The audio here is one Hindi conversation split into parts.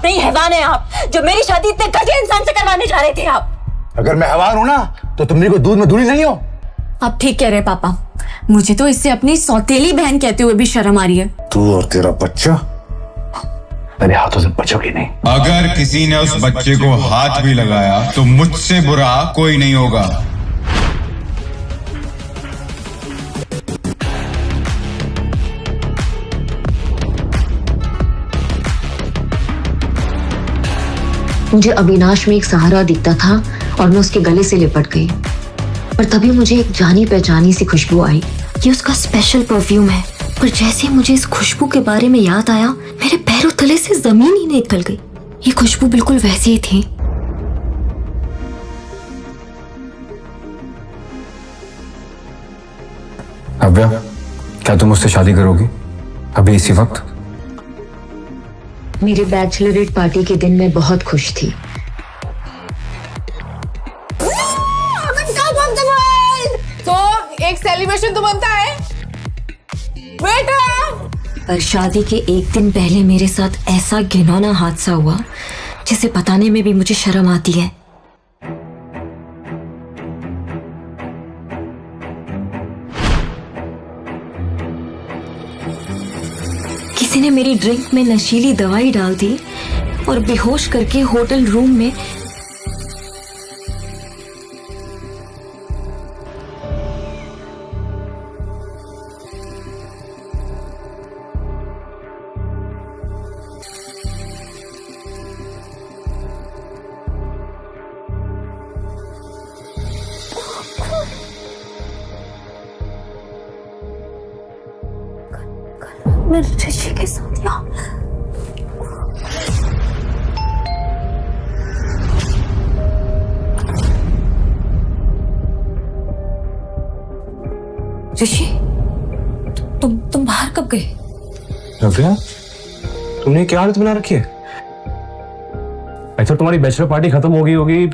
नहीं हैवान है आप, जो मेरी शादी इतने घटिया इंसान से करवाने जा रहे थे आप। अगर मैं हैवान हूं ना तो तुम मेरी को दूध में धूली नहीं हो। आप ठीक कह रहे हैं पापा, मुझे तो इससे अपनी सौतेली बहन कहते हुए भी शर्म आ रही है। तू और तेरा बच्चा मेरे हाथों से बचोगे नहीं। अगर किसी ने उस बच्चे को हाथ भी लगाया तो मुझसे बुरा कोई नहीं होगा। मुझे अविनाश में एक सहारा दिखता था और मैं उसके गले से लिपट गई, पर तभी मुझे एक जानी पहचानी सी खुशबू आई। ये उसका स्पेशल परफ्यूम है, पर जैसे मुझे इस खुशबू के बारे में याद आया, मेरे पैरों तले से जमीन ही निकल गई। ये खुशबू बिल्कुल वैसी ही थी। अव्या, क्या तुम मुझसे शादी करोगी अभी इसी वक्त? मेरे बैचलरेट पार्टी के दिन मैं बहुत खुश थी। तो एक सेलिब्रेशन तो बनता है बेटा। पर शादी के एक दिन पहले मेरे साथ ऐसा घिनौना हादसा हुआ जिसे बताने में भी मुझे शर्म आती है। किसी ने मेरी ड्रिंक में नशीली दवाई डाल दी और बेहोश करके होटल रूम में मैं ऋषि के साथ ऋषि, तुम बाहर कब गए? नव्या, तुमने क्या हालत बना रखी है? अच्छा, तुम्हारी बैचलर पार्टी खत्म हो गई होगी।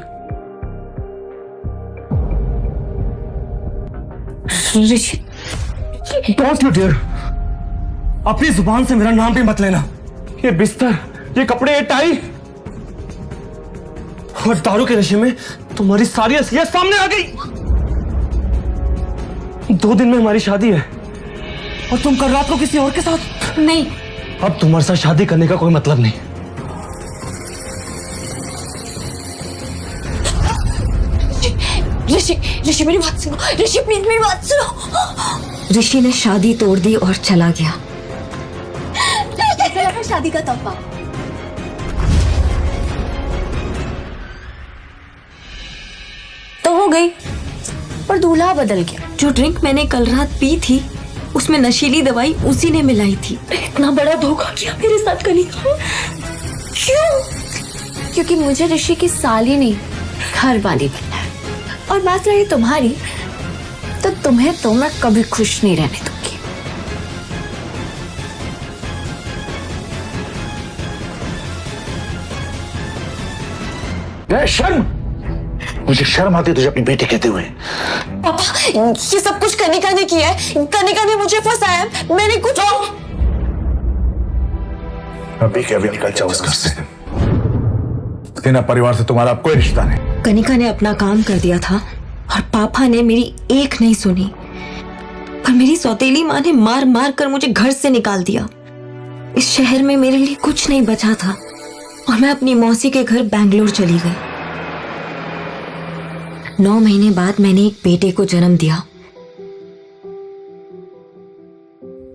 ऋषि, डोंट यू डेयर, अपनी जुबान से मेरा नाम भी मत लेना। ये बिस्तर, ये कपड़े, ये टाई और दारू के नशे में तुम्हारी सारी असलियत सामने आ गई। 2 दिन में हमारी शादी है और तुम कल रात को किसी और के साथ। नहीं, अब तुम्हारे साथ शादी करने का कोई मतलब नहीं। ऋषि मेरी बात सुनो। ऋषि प्लीज मेरी बात सुनो। ऋषि ने शादी तोड़ दी और चला गया। शादी का तोहफा। तो हो गई, पर दूल्हा बदल गया। जो ड्रिंक मैंने कल रात पी थी उसमें नशीली दवाई उसी ने मिलाई थी। इतना बड़ा धोखा किया मेरे साथ कनिका। क्यों? क्योंकि मुझे ऋषि की साली नहीं, घर वाली बनना है। और बात रही तुम्हारी, तो तुम्हें तो मैं कभी खुश नहीं रहने दूंगी। शर्म, मुझे शर्म आती है तुझे अपनी बेटी कहते हुए। पापा, ये सब कुछ कनिका ने किया है। कनिका ने मुझे फंसाया, मैंने कुछ। अभी के अभी निकल जाओ उस घर से। तेना परिवार से तुम्हारा कोई रिश्ता नहीं। कनिका ने अपना काम कर दिया था और पापा ने मेरी एक नहीं सुनी, पर मेरी सौतेली माँ ने मार मार कर मुझे घर से निकाल दिया। इस शहर में मेरे लिए कुछ नहीं बचा था और मैं अपनी मौसी के घर बैंगलोर चली गई। 9 महीने बाद मैंने एक बेटे को जन्म दिया,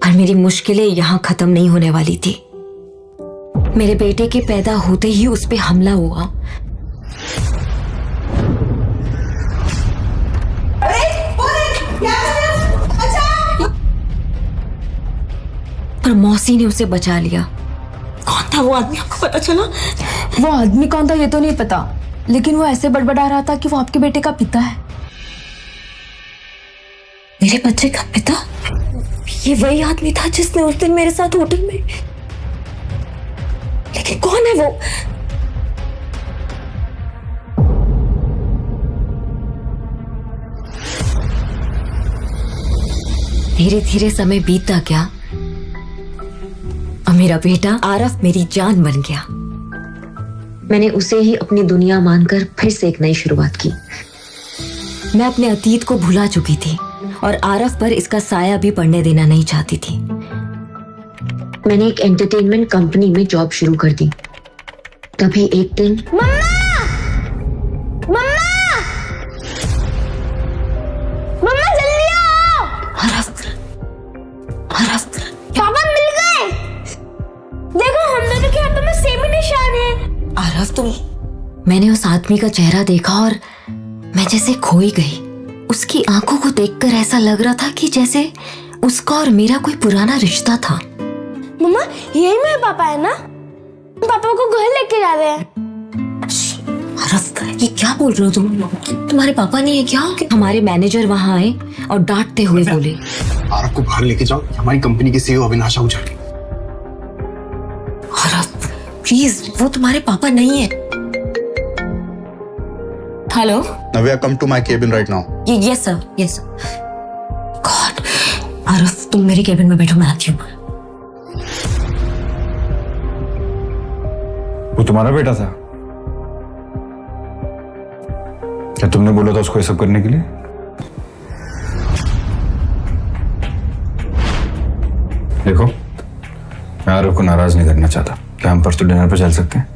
पर मेरी मुश्किलें यहां खत्म नहीं होने वाली थी। मेरे बेटे के पैदा होते ही उस पे हमला हुआ। पर मौसी ने उसे बचा लिया। कौन था वो आदमी, आपको पता चला? वो आदमी कौन था ये तो नहीं पता, लेकिन वो ऐसे बड़बड़ा रहा था कि वो आपके बेटे का पिता है। मेरे बच्चे का पिता? ये वही आदमी था जिसने उस दिन मेरे साथ होटल में। लेकिन कौन है वो? धीरे धीरे समय बीतता गया और मेरा बेटा आरफ मेरी जान बन गया। मैंने उसे ही अपनी दुनिया मानकर फिर से एक नई शुरुआत की। मैं अपने अतीत को भुला चुकी थी और आरफ पर इसका साया भी पड़ने देना नहीं चाहती थी। मैंने एक एंटरटेनमेंट कंपनी में जॉब शुरू कर दी। तभी एक दिन मम्मा जल्दी आओ। आरफ, आरफ, पापा मिल गए। देखो हम दोनों के हाथों में सेम ही निशान है। आरफ तुम। मैंने उस आदमी का चेहरा देखा और मैं जैसे खोई गई। उसकी आंखों को देखकर ऐसा लग रहा था कि जैसे उसका और मेरा कोई पुराना रिश्ता था। मम्मा यही मेरे पापा है ना? पापा को घर लेके जा रहे हैं। आरफ ये क्या बोल रहे हो तुम? तुम्हारे पापा नहीं है क्या? हमारे मैनेजर वहां आए और डांटते हुए बोले, आरफ को बाहर लेके जाओ, हमारी कंपनी के सीईओ अविनाश आहूजा। आरफ प्लीज, वो तुम्हारे पापा नहीं है। Hello Navya, come to my cabin right now. Yes sir, yes sir. God, Aaraf तुम मेरे केबिन में बैठो, मैं आती हूँ। वो तुम्हारा बेटा था? क्या तुमने बोला था उसको ये सब करने के लिए? देखो, मैं आरफ को नाराज नहीं करना चाहता। क्या हम परसों डिनर पे चल सकते हैं?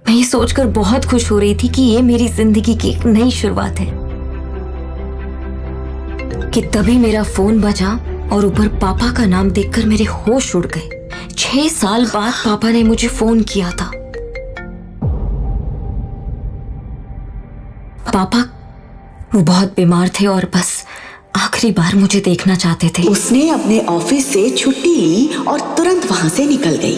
मैं ये सोचकर बहुत खुश हो रही थी कि ये मेरी जिंदगी की एक नई शुरुआत है कि तभी मेरा फोन बजा और ऊपर पापा का नाम देखकर मेरे होश उड़ गए। 6 साल बाद पापा ने मुझे फोन किया था। पापा वो बहुत बीमार थे और बस आखिरी बार मुझे देखना चाहते थे। उसने अपने ऑफिस से छुट्टी ली और तुरंत वहां से निकल गई।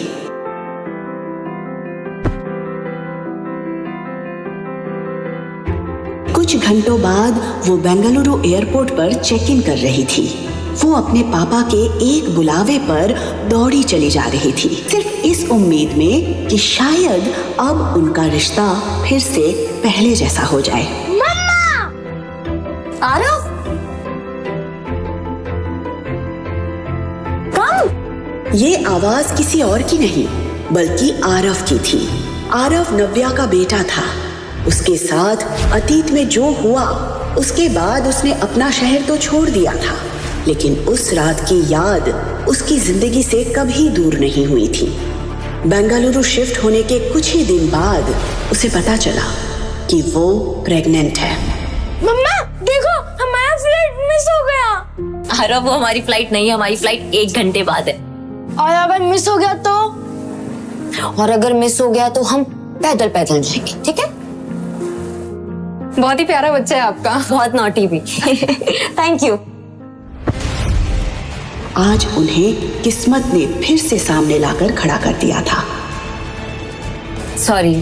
कुछ घंटों बाद वो बेंगलुरु एयरपोर्ट पर चेक इन कर रही थी। वो अपने पापा के एक बुलावे पर दौड़ी चली जा रही थी, सिर्फ इस उम्मीद में कि शायद अब उनका रिश्ता फिर से पहले जैसा हो जाए। मम्मा! आरफ, ये आवाज किसी और की नहीं बल्कि आरफ की थी। आरफ नव्या का बेटा था। उसके साथ अतीत में जो हुआ उसके बाद उसने अपना शहर तो छोड़ दिया था, लेकिन उस रात की याद उसकी जिंदगी से कभी दूर नहीं हुई थी। बेंगलुरु शिफ्ट होने के कुछ ही दिन बाद उसे पता चला कि वो प्रेग्नेंट है। मम्मा देखो हमारा फ्लाइट मिस हो गया। आरफ वो हमारी फ्लाइट नहीं है, हमारी फ्लाइट 1 घंटे बाद है। और अगर मिस हो गया तो? और अगर मिस हो गया तो हम पैदल पैदल जाएंगे, ठीक है? बहुत ही प्यारा बच्चा है आपका। बहुत नॉटी भी। Thank you. आज उन्हें किस्मत ने फिर से सामने लाकर खड़ा कर दिया था। सॉरी।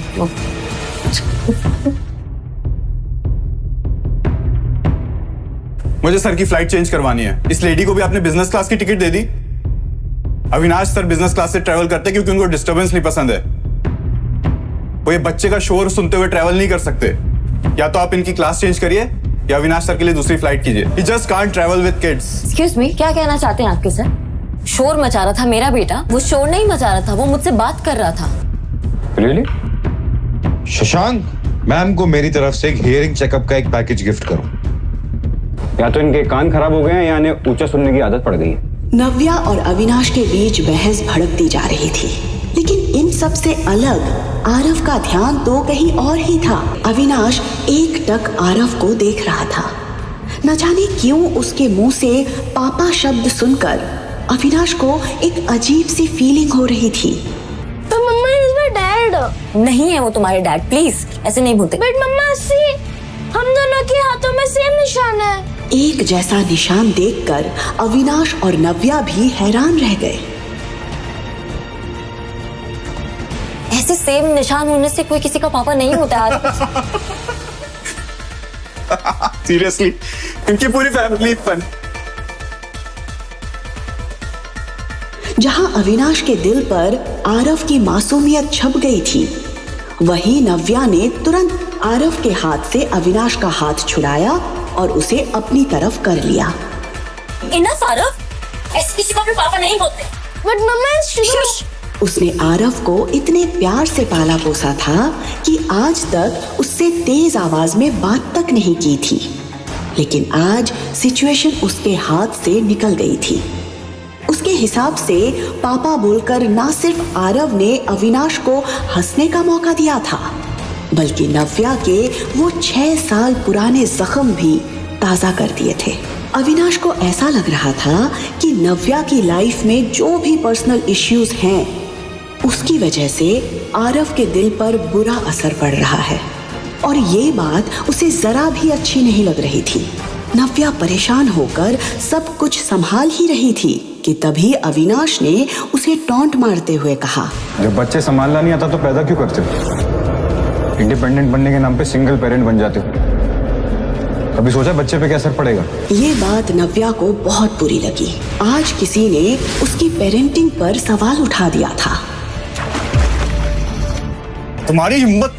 मुझे सर की फ्लाइट चेंज करवानी है। इस लेडी को भी आपने बिजनेस क्लास की टिकट दे दी। अविनाश सर बिजनेस क्लास से ट्रैवल करते क्योंकि उनको डिस्टर्बेंस नहीं पसंद है। वो ये बच्चे का शोर सुनते हुए ट्रैवल नहीं कर सकते। या तो आप इनकी क्लास चेंज करिए या अविनाश सर के लिए दूसरी फ्लाइट कीजिए। He just can't travel with kids. Excuse me, क्या कहना चाहते हैं आपके सर? शोर मचा रहा था मेरा बेटा। वो शोर नहीं मचा रहा था, वो मुझसे बात कर रहा था। Really? शशांक, मैम को मेरी तरफ से एक हियरिंग चेकअप का एक पैकेज गिफ्ट करो। या तो इनके कान खराब हो गए हैं या इन्हें ऊंचा सुनने की आदत पड़ गई है। नव्या और अविनाश के बीच बहस भड़कती जा रही थी, लेकिन इन सब से अलग आरफ का ध्यान तो कहीं और ही था। अविनाश एकटक आरफ को देख रहा था। न जाने क्यों उसके मुंह से पापा शब्द सुनकर अविनाश को एक अजीब सी फीलिंग हो रही थी। तो मम्मा इज माय डैड। नहीं है वो तुम्हारे डैड, प्लीज ऐसे नहीं बोलते। बट मम्मा सी, हम दोनों के हाथों में सेम निशान है। एक जैसा निशान देखकर अविनाश और नव्या भी हैरान रह गए। ऐसे सेम निशान होने से कोई किसी का पापा नहीं होता है। सीरियसली, इनकी पूरी फैमिली फन। जहां अविनाश के दिल पर आरफ की मासूमियत छप गई थी, वहीं नव्या ने तुरंत आरफ के हाथ से अविनाश का हाथ छुड़ाया और उसे अपनी तरफ कर लिया। इनफ आरफ, ऐसे किसी का भी पापा नहीं होते। बट मम्मा उसने आरव को इतने प्यार से पाला पोसा था कि आज तक उससे तेज आवाज में बात तक नहीं की थी, लेकिन आज सिचुएशन उसके हाथ से निकल गई थी। उसके हिसाब से पापा बोलकर ना सिर्फ आरव ने अविनाश को हंसने का मौका दिया था, बल्कि नव्या के वो 6 साल पुराने जख्म भी ताजा कर दिए थे। अविनाश को ऐसा लग रहा था कि नव्या की लाइफ में जो भी पर्सनल इश्यूज हैं, उसकी वजह से आरव के दिल पर बुरा असर पड़ रहा है, और ये बात उसे जरा भी अच्छी नहीं लग रही थी। नव्या परेशान होकर सब कुछ संभाल ही रही थी कि तभी अविनाश ने उसे टॉन्ट मारते हुए कहा, जब बच्चे संभालना नहीं आता तो पैदा क्यों करते हो? इंडिपेंडेंट बनने के नाम पे सिंगल पेरेंट बन जाते हो। कभी सोचा बच्चे पे क्या असर पड़ेगा? ये बात नव्या को बहुत बुरी लगी। आज किसी ने उसकी पेरेंटिंग पर सवाल उठा दिया था। तुम्हारी हिम्मत!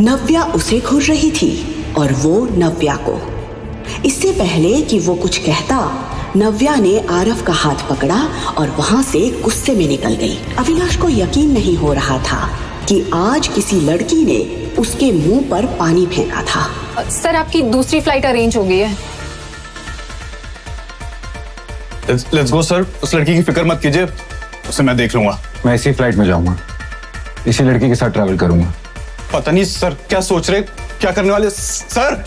नव्या उसे घूर रही थी और वो नव्या को। इससे पहले कि वो कुछ कहता, नव्या ने आरव का हाथ पकड़ा और वहां से गुस्से में निकल गई। अविनाश को यकीन नहीं हो रहा था कि आज किसी लड़की ने उसके मुंह पर पानी फेंका था। सर, आपकी दूसरी फ्लाइट अरेंज हो गई है। Let's go sir. उस लड़की की फिक्र मत कीजिए, उसे मैं देख लूंगा। मैं इसी फ्लाइट में जाऊंगा, इसी लड़की के साथ ट्रैवल करूंगा। पता नहीं सर क्या सोच रहे, क्या करने वाले सर।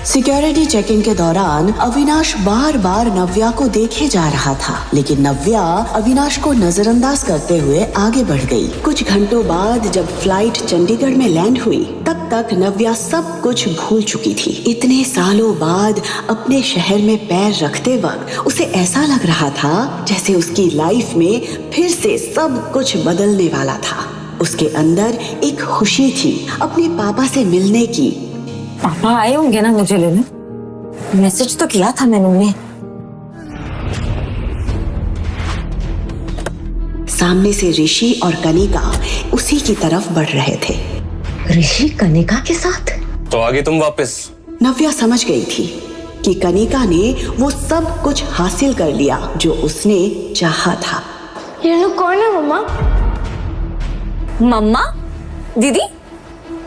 सिक्योरिटी चेकिंग के दौरान अविनाश बार बार नव्या को देखे जा रहा था, लेकिन नव्या अविनाश को नजरअंदाज करते हुए आगे बढ़ गई। कुछ घंटों बाद जब फ्लाइट चंडीगढ़ में लैंड हुई, तब तक नव्या सब कुछ भूल चुकी थी। इतने सालों बाद अपने शहर में पैर रखते वक्त उसे ऐसा लग रहा था जैसे उसकी लाइफ में फिर से सब कुछ बदलने वाला था। उसके अंदर एक खुशी थी अपने पापा से मिलने की। पापा आए होंगे ना मुझे लेने? मैसेज तो किया था मैंने उन्हें। सामने से ऋषि और कनिका उसी की तरफ बढ़ रहे थे। ऋषि कनिका के साथ? तो आगे तुम वापस? नव्या समझ गई थी कि कनिका ने वो सब कुछ हासिल कर लिया जो उसने चाहा था। ये लोग कौन है मम्मा? मम्मा? दीदी,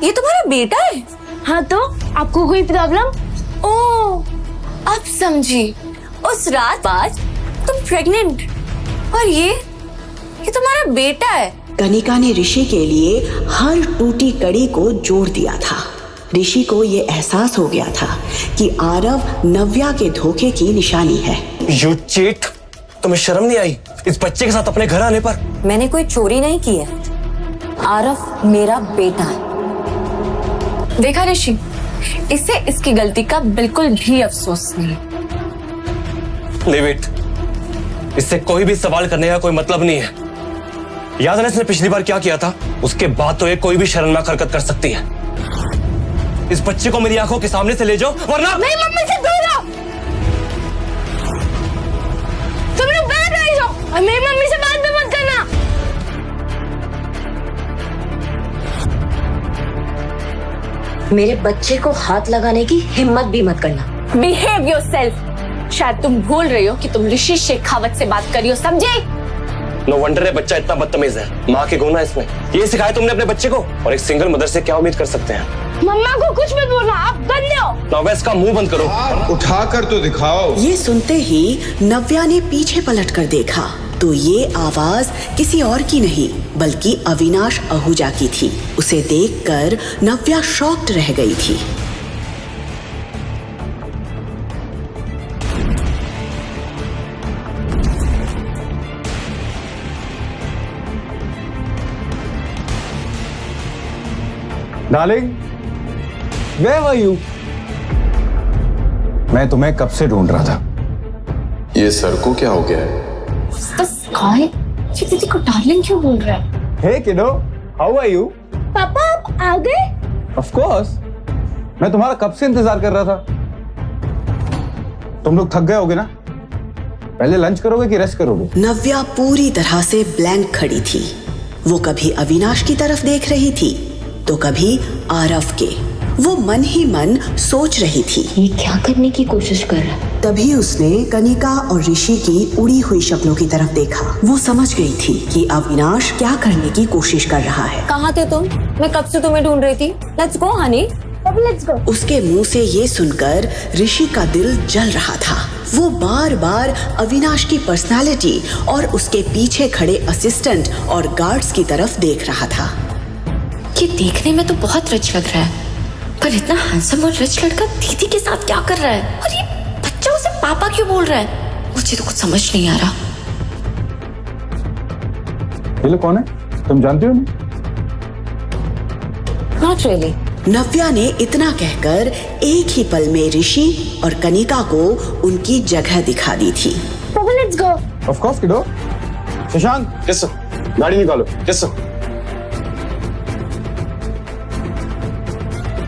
ये तुम्हारा बेटा है? हाँ, तो आपको कोई प्रॉब्लम? ओह, अब समझी। उस रात बाद तुम प्रेग्नेंट, और ये तुम्हारा बेटा है। कनिका ने ऋषि के लिए हर टूटी कड़ी को जोड़ दिया था। ऋषि को ये एहसास हो गया था कि आरव नव्या के धोखे की निशानी है। You cheat! तुम्हें शर्म नहीं आई इस बच्चे के साथ अपने घर आने पर? मैंने कोई चोरी नहीं की है। आरव मेरा बेटा है। देखा ऋषि, इसे इसकी गलती का बिल्कुल भी अफसोस नहीं। नहीं वेट, इससे कोई भी सवाल करने का कोई मतलब नहीं है। याद है ना इसने पिछली बार क्या किया था? उसके बाद तो ये कोई भी शर्मनाक हरकत कर सकती है। इस बच्चे को मेरी आंखों के सामने से ले जाओ, वरना नहीं, मम्मी से दूर रहो। तुम लोग बाहर रह जाओ और मेरी मम्मी से बात भी मत करना। मेरे बच्चे को हाथ लगाने की हिम्मत भी मत करना। Behave yourself. शायद तुम भूल रही हो कि तुम ऋषि शेखावत से बात कर रही हो, समझे? नो वंडर है बच्चा इतना बदतमीज है। माँ के गुण है इसमें। ये सिखाया तुमने अपने बच्चे को? और एक सिंगल मदर से क्या उम्मीद कर सकते हैं? मम्मा को कुछ मत बोलना, आप गंदे हो। नव्या, इसका मुंह बंद करो। उठा कर तो दिखाओ। ये सुनते ही नव्या ने पीछे पलट कर देखा तो ये आवाज किसी और की नहीं बल्कि अविनाश आहूजा की थी। उसे देखकर नव्या शॉक्ड रह गई थी। Darling, where were you? मैं तुम्हें कब से ढूंढ रहा था। ये सर को क्या हो गया है? ये दीदी को डार्लिंग क्यों बोल रहा है? Hey kiddo, how are you? पापा आप आ गए? Of course. मैं तुम्हारा कब से इंतजार कर रहा था। तुम लोग थक गए होगे ना? पहले लंच करोगे कि रेस्ट करोगे? नव्या पूरी तरह से ब्लैंक खड़ी थी। वो कभी अविनाश की तरफ देख रही थी तो कभी आरव के। वो मन ही मन सोच रही थी ये क्या करने की कोशिश कर रहा है। तभी उसने कनिका और ऋषि की उड़ी हुई शक्लों की तरफ देखा। वो समझ गई थी कि अविनाश क्या करने की कोशिश कर रहा है। कहाँ थे तुम? मैं कब से तुम्हें ढूंढ रही थी। Let's go Honey, let's go. उसके मुंह से ये सुनकर ऋषि का दिल जल रहा था। वो बार बार अविनाश की पर्सनालिटी और उसके पीछे खड़े असिस्टेंट और गार्ड्स की तरफ देख रहा था। ये देखने में तो बहुत रिच लग रहा है, पर इतना हैंडसम और रिच लड़का दीदी के साथ क्या कर रहा है? और ये बच्चा उसे पापा क्यों बोल रहा है? मुझे तो कुछ समझ नहीं आ रहा। ये लोग कौन है? तुम जानती हो? Not really. नव्या ने इतना कहकर एक ही पल में ऋषि और कनिका को उनकी जगह दिखा दी थी। Let's go. Of course, kiddo. Shashank, yes sir, गाड़ी निकालो। Yes sir.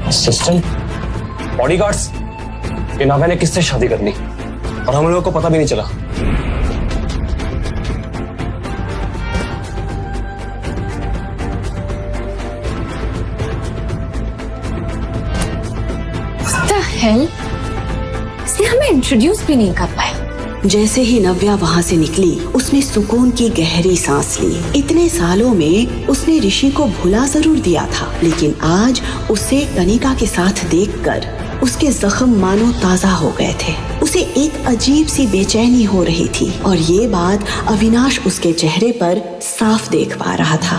असिस्टेंट, बॉडीगार्ड्स, ये नाव्या ने किससे शादी कर ली और हम लोगों को पता भी नहीं चला। What the hell? इसने हमें इंट्रोड्यूस भी नहीं कर पाया। जैसे ही नव्या वहाँ से निकली, उसने सुकून की गहरी सांस ली। इतने सालों में उसने ऋषि को भुला जरूर दिया था, लेकिन आज उसे कनिका के साथ देखकर उसके जख्म मानो ताजा हो गए थे। उसे एक अजीब सी बेचैनी हो रही थी और ये बात अविनाश उसके चेहरे पर साफ देख पा रहा था।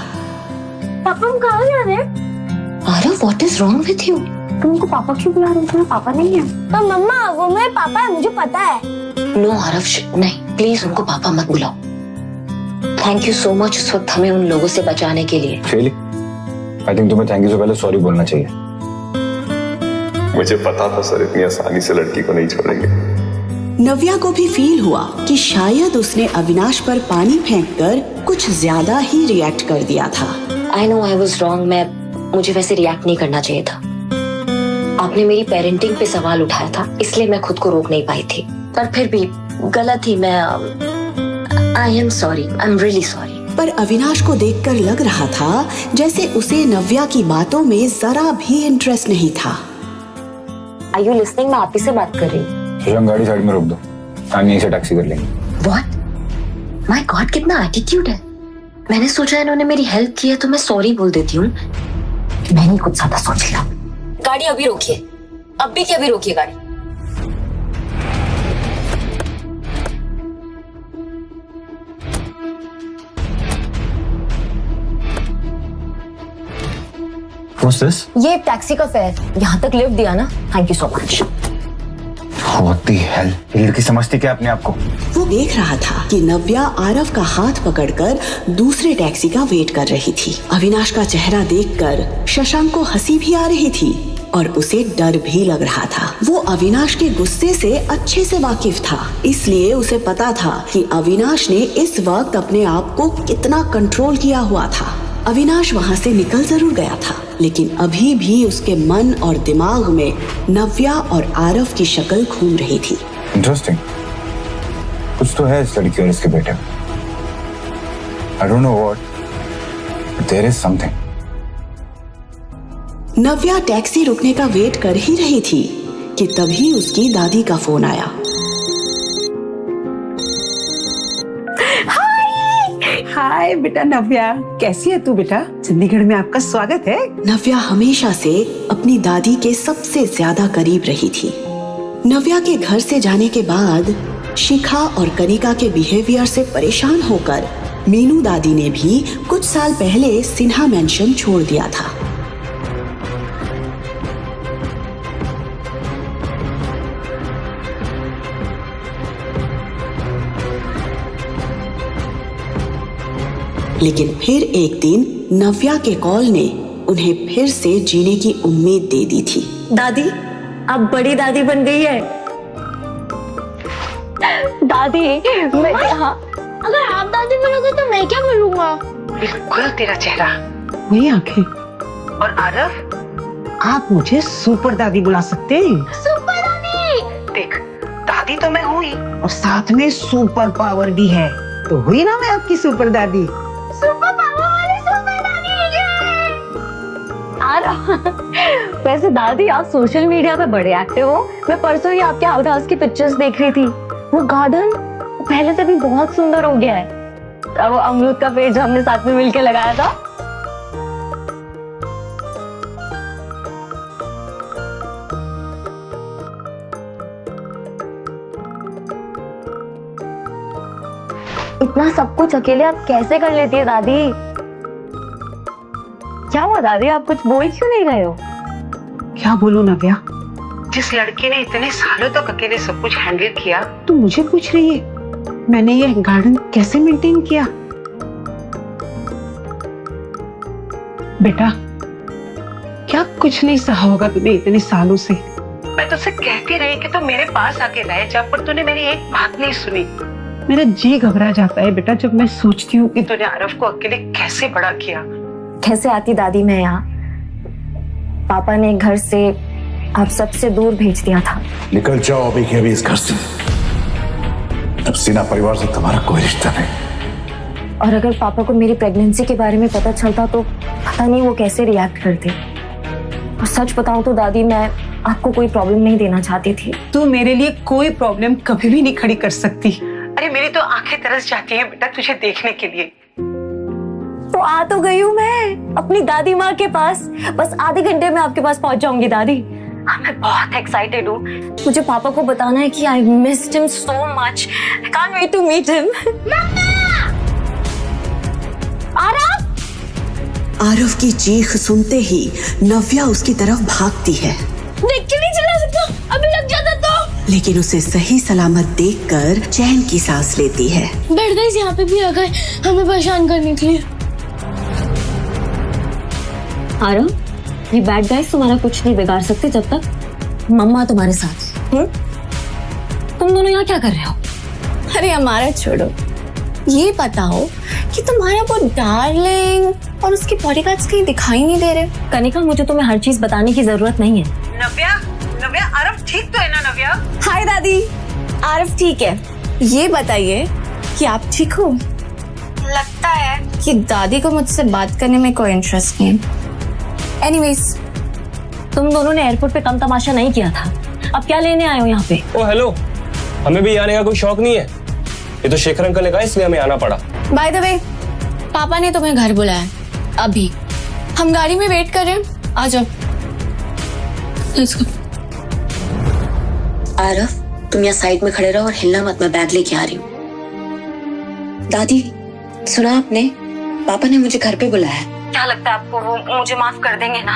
पापा हम कहाँ जा रहे हैं? Aarav, what is wrong with you? तुमको पापा क्यों बुला रहे हो? पापा नहीं है। तो मम्मा, वो मेरे पापा है, मुझे पता है। नो आरव, नहीं, प्लीज उनको पापा मत बुलाओ। थैंक यू सो मच उस वक्त हमें उन लोगों से बचाने के लिए। शेली, आई थिंक तुम्हें थैंक यू से पहले सॉरी बोलना चाहिए। मुझे पता था सर, इतनी आसानी से लड़की को नहीं छोड़ेंगे। नव्या को भी फील हुआ कि शायद उसने अविनाश पर पानी फेंककर कुछ ज्यादा ही रिएक्ट कर दिया था। I know I was wrong. मुझे वैसे रिएक्ट नहीं करना चाहिए था। आपने मेरी पेरेंटिंग पे सवाल उठाया था, इसलिए मैं खुद को रोक नहीं पाई थी, पर फिर भी गलत ही मैं। आई am sorry, I am really sorry. पर अविनाश को देखकर लग रहा था जैसे उसे नव्या की बातों में जरा भी इंटरेस्ट नहीं था। Are you listening? मैं आप ही से बात कर रही हूँ। शशांक, गाड़ी साइड में रोक दो, हम यहीं से टैक्सी कर लेंगे। व्हाट? माय गॉड, कितना एटीट्यूड है। मैंने सोचा इन्होंने मेरी हेल्प की है तो मैं सॉरी बोल देती हूँ। मैंने कुछ ज्यादा सोच लिया। गाड़ी अभी रोकिए, अब भी क्या अभी रोकिए गाड़ी। What's this? ये टैक्सी का फेयर, यहाँ तक लिफ्ट दिया ना, thank you so much. What the hell? ये लड़की समझती क्या अपने आप को? वो देख रहा था कि नव्या आरव का हाथ पकड़कर दूसरे टैक्सी का वेट कर रही थी। अविनाश का चेहरा देखकर शशांक को हंसी भी आ रही थी और उसे डर भी लग रहा था। वो अविनाश के गुस्से से अच्छे से वाकिफ था, इसलिए उसे पता था कि अविनाश ने इस वक्त अपने आप को कितना कंट्रोल किया हुआ था। अविनाश वहाँ से निकल जरूर गया था, लेकिन अभी भी उसके मन और दिमाग में नव्या और आरव की शक्ल घूम रही थी। इंटरेस्टिंग, कुछ तो है इस लड़की और इसके बेटे में। I don't know what, but there is something. Navya taxi रुकने का वेट कर ही रही थी कि तभी उसकी दादी का फोन आया। हाय बेटा नव्या, कैसी है तू बेटा? चंडीगढ़ में आपका स्वागत है। नव्या हमेशा से अपनी दादी के सबसे ज्यादा करीब रही थी। नव्या के घर से जाने के बाद शिखा और कनिका के बिहेवियर से परेशान होकर मीनू दादी ने भी कुछ साल पहले सिन्हा मैंशन छोड़ दिया था। लेकिन फिर एक दिन नव्या के कॉल ने उन्हें फिर से जीने की उम्मीद दे दी थी। दादी, अब बड़ी दादी बन गई है। दादी, मैं हाँ, अगर आप दादी बनोगे तो मैं क्या बनूंगा? बिल्कुल तेरा चेहरा, वही आंखें। और आरव, आप मुझे सुपर दादी बुला सकते हैं। सुपर दादी! देख, दादी तो मैं हुई और साथ में सुपर पावर भी है, तो हुई ना मैं आपकी सुपर दादी। सुपर पावर वाली वैसे दादी आप सोशल मीडिया पे बड़े एक्टिव हो। मैं परसों ही आपके आउट हाउस की पिक्चर्स देख रही थी। वो गार्डन पहले से भी बहुत सुंदर हो गया है। वो अमरूद का पेड़ जो हमने साथ में मिलकर लगाया था। इतना सब कुछ अकेले आप कैसे कर लेती है दादी? क्या हुआ दादी, आप कुछ बोल क्यों नहीं रहे हो? क्या बोलूं नव्या, जिस लड़के ने इतने सालों तक अकेले सब कुछ हैंडल किया, तू मुझे पूछ रही है मैंने ये गार्डन कैसे मेंटेन किया? बेटा क्या कुछ नहीं सहा होगा तूने इतने सालों से। मैं तुझसे कहती रही कि तू मेरे पास आके रहे जा, पर तूने मेरी एक बात नहीं सुनी। मेरा जी घबरा जाता है बेटा जब मैं सोचती हूँ कि तूने आरव को अकेले कैसे बड़ा किया। कैसे आती दादी मैं यहाँ? पापा ने घर से आप सबसे दूर भेज दिया था। निकल जाओ अभी के अभी इस घर से। अब सिन्हा परिवार से तुम्हारा कोई रिश्ता नहीं। और अगर पापा को मेरी प्रेगनेंसी के बारे में पता चलता तो पता नहीं वो कैसे रिएक्ट करते। और सच बताऊं तो दादी मैं आपको कोई प्रॉब्लम नहीं देना चाहती थी। तू मेरे लिए कोई प्रॉब्लम कभी भी नहीं खड़ी कर सकती। अरे मेरी तो आंखें तरस जाती हैं बेटा तुझे देखने के लिए। तो आ तो गई हूँ मैं अपनी दादी माँ के पास। बस आधे घंटे में आपके पास पहुंच जाऊंगी दादी। मैं बहुत एक्साइटेड हूँ। मुझे पापा को बताना है कि I missed him so much. I can't wait to meet him. Aarav की चीख सुनते ही नव्या उसकी तरफ भागती है। देख के नहीं चला सकता, अभी लग जाता तो। लेकिन उसे सही सलामत देखकर चैन की सांस लेती है। बैठ गई यहाँ पे भी आ गए हमें परेशान करने के लिए। आरव, ये बैड गाइस तुम्हारा कुछ नहीं बिगाड़ सकते जब तक मम्मा तुम्हारे साथ। तुम दोनों यहाँ क्या कर रहे हो? अरे हमारा छोड़ो, ये बताओ कि तुम्हारा वो डार्लिंग और उसके बॉडीगार्ड्स कहीं दिखाई नहीं दे रहे। कनिका, मुझे तुम्हें हर चीज बताने की जरूरत नहीं है। नव्या, आरव ठीक तो है ना नव्या? हाय दादी, आरव ठीक है। ये बताइए कि आप ठीक हो? लगता है कि दादी को मुझसे बात करने में कोई इंटरेस्ट नहीं है। एनीवेज, तुम दोनों ने एयरपोर्ट पे कम तमाशा नहीं किया था। अब क्या लेने आए हो यहाँ पे? ओ हेलो, हमें भी आने का कोई शौक नहीं है। ये तो शेखर अंकल ने कहा इसलिए हमें आना पड़ा। बाय द वे, पापा ने तुम्हें घर बुलाया अभी। हम गाड़ी में वेट कर रहे हैं, आ जाओ। Let's go. आरव, तुम यहाँ साइड में खड़े रहो और हिलना मत, मैं बैग लेके आ रही हूँ। दादी सुना आपने, पापा ने मुझे घर पे बुलाया। क्या लगता है आपको वो मुझे माफ कर देंगे ना?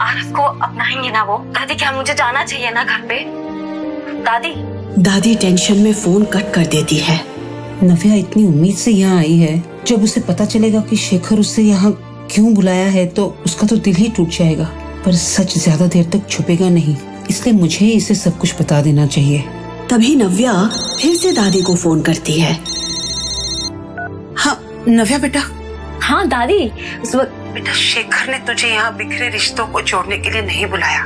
आरव को अपनाएंगे ना वो? दादी क्या मुझे जाना चाहिए ना घर पे? दादी टेंशन में फोन कट कर देती है। नव्या इतनी उम्मीद से यहाँ आई है, जब उसे पता चलेगा कि शेखर उसे यहाँ क्यों बुलाया है तो उसका तो दिल ही टूट जाएगा। पर सच ज्यादा देर तक छुपेगा नहीं, इसलिए मुझे इसे सब कुछ बता देना चाहिए। तभी नव्या फिर से दादी को फोन करती है। हाँ नव्या बेटा। हाँ दादी, उस वक्त बेटा शेखर ने तुझे यहाँ बिखरे रिश्तों को जोड़ने के लिए नहीं बुलाया।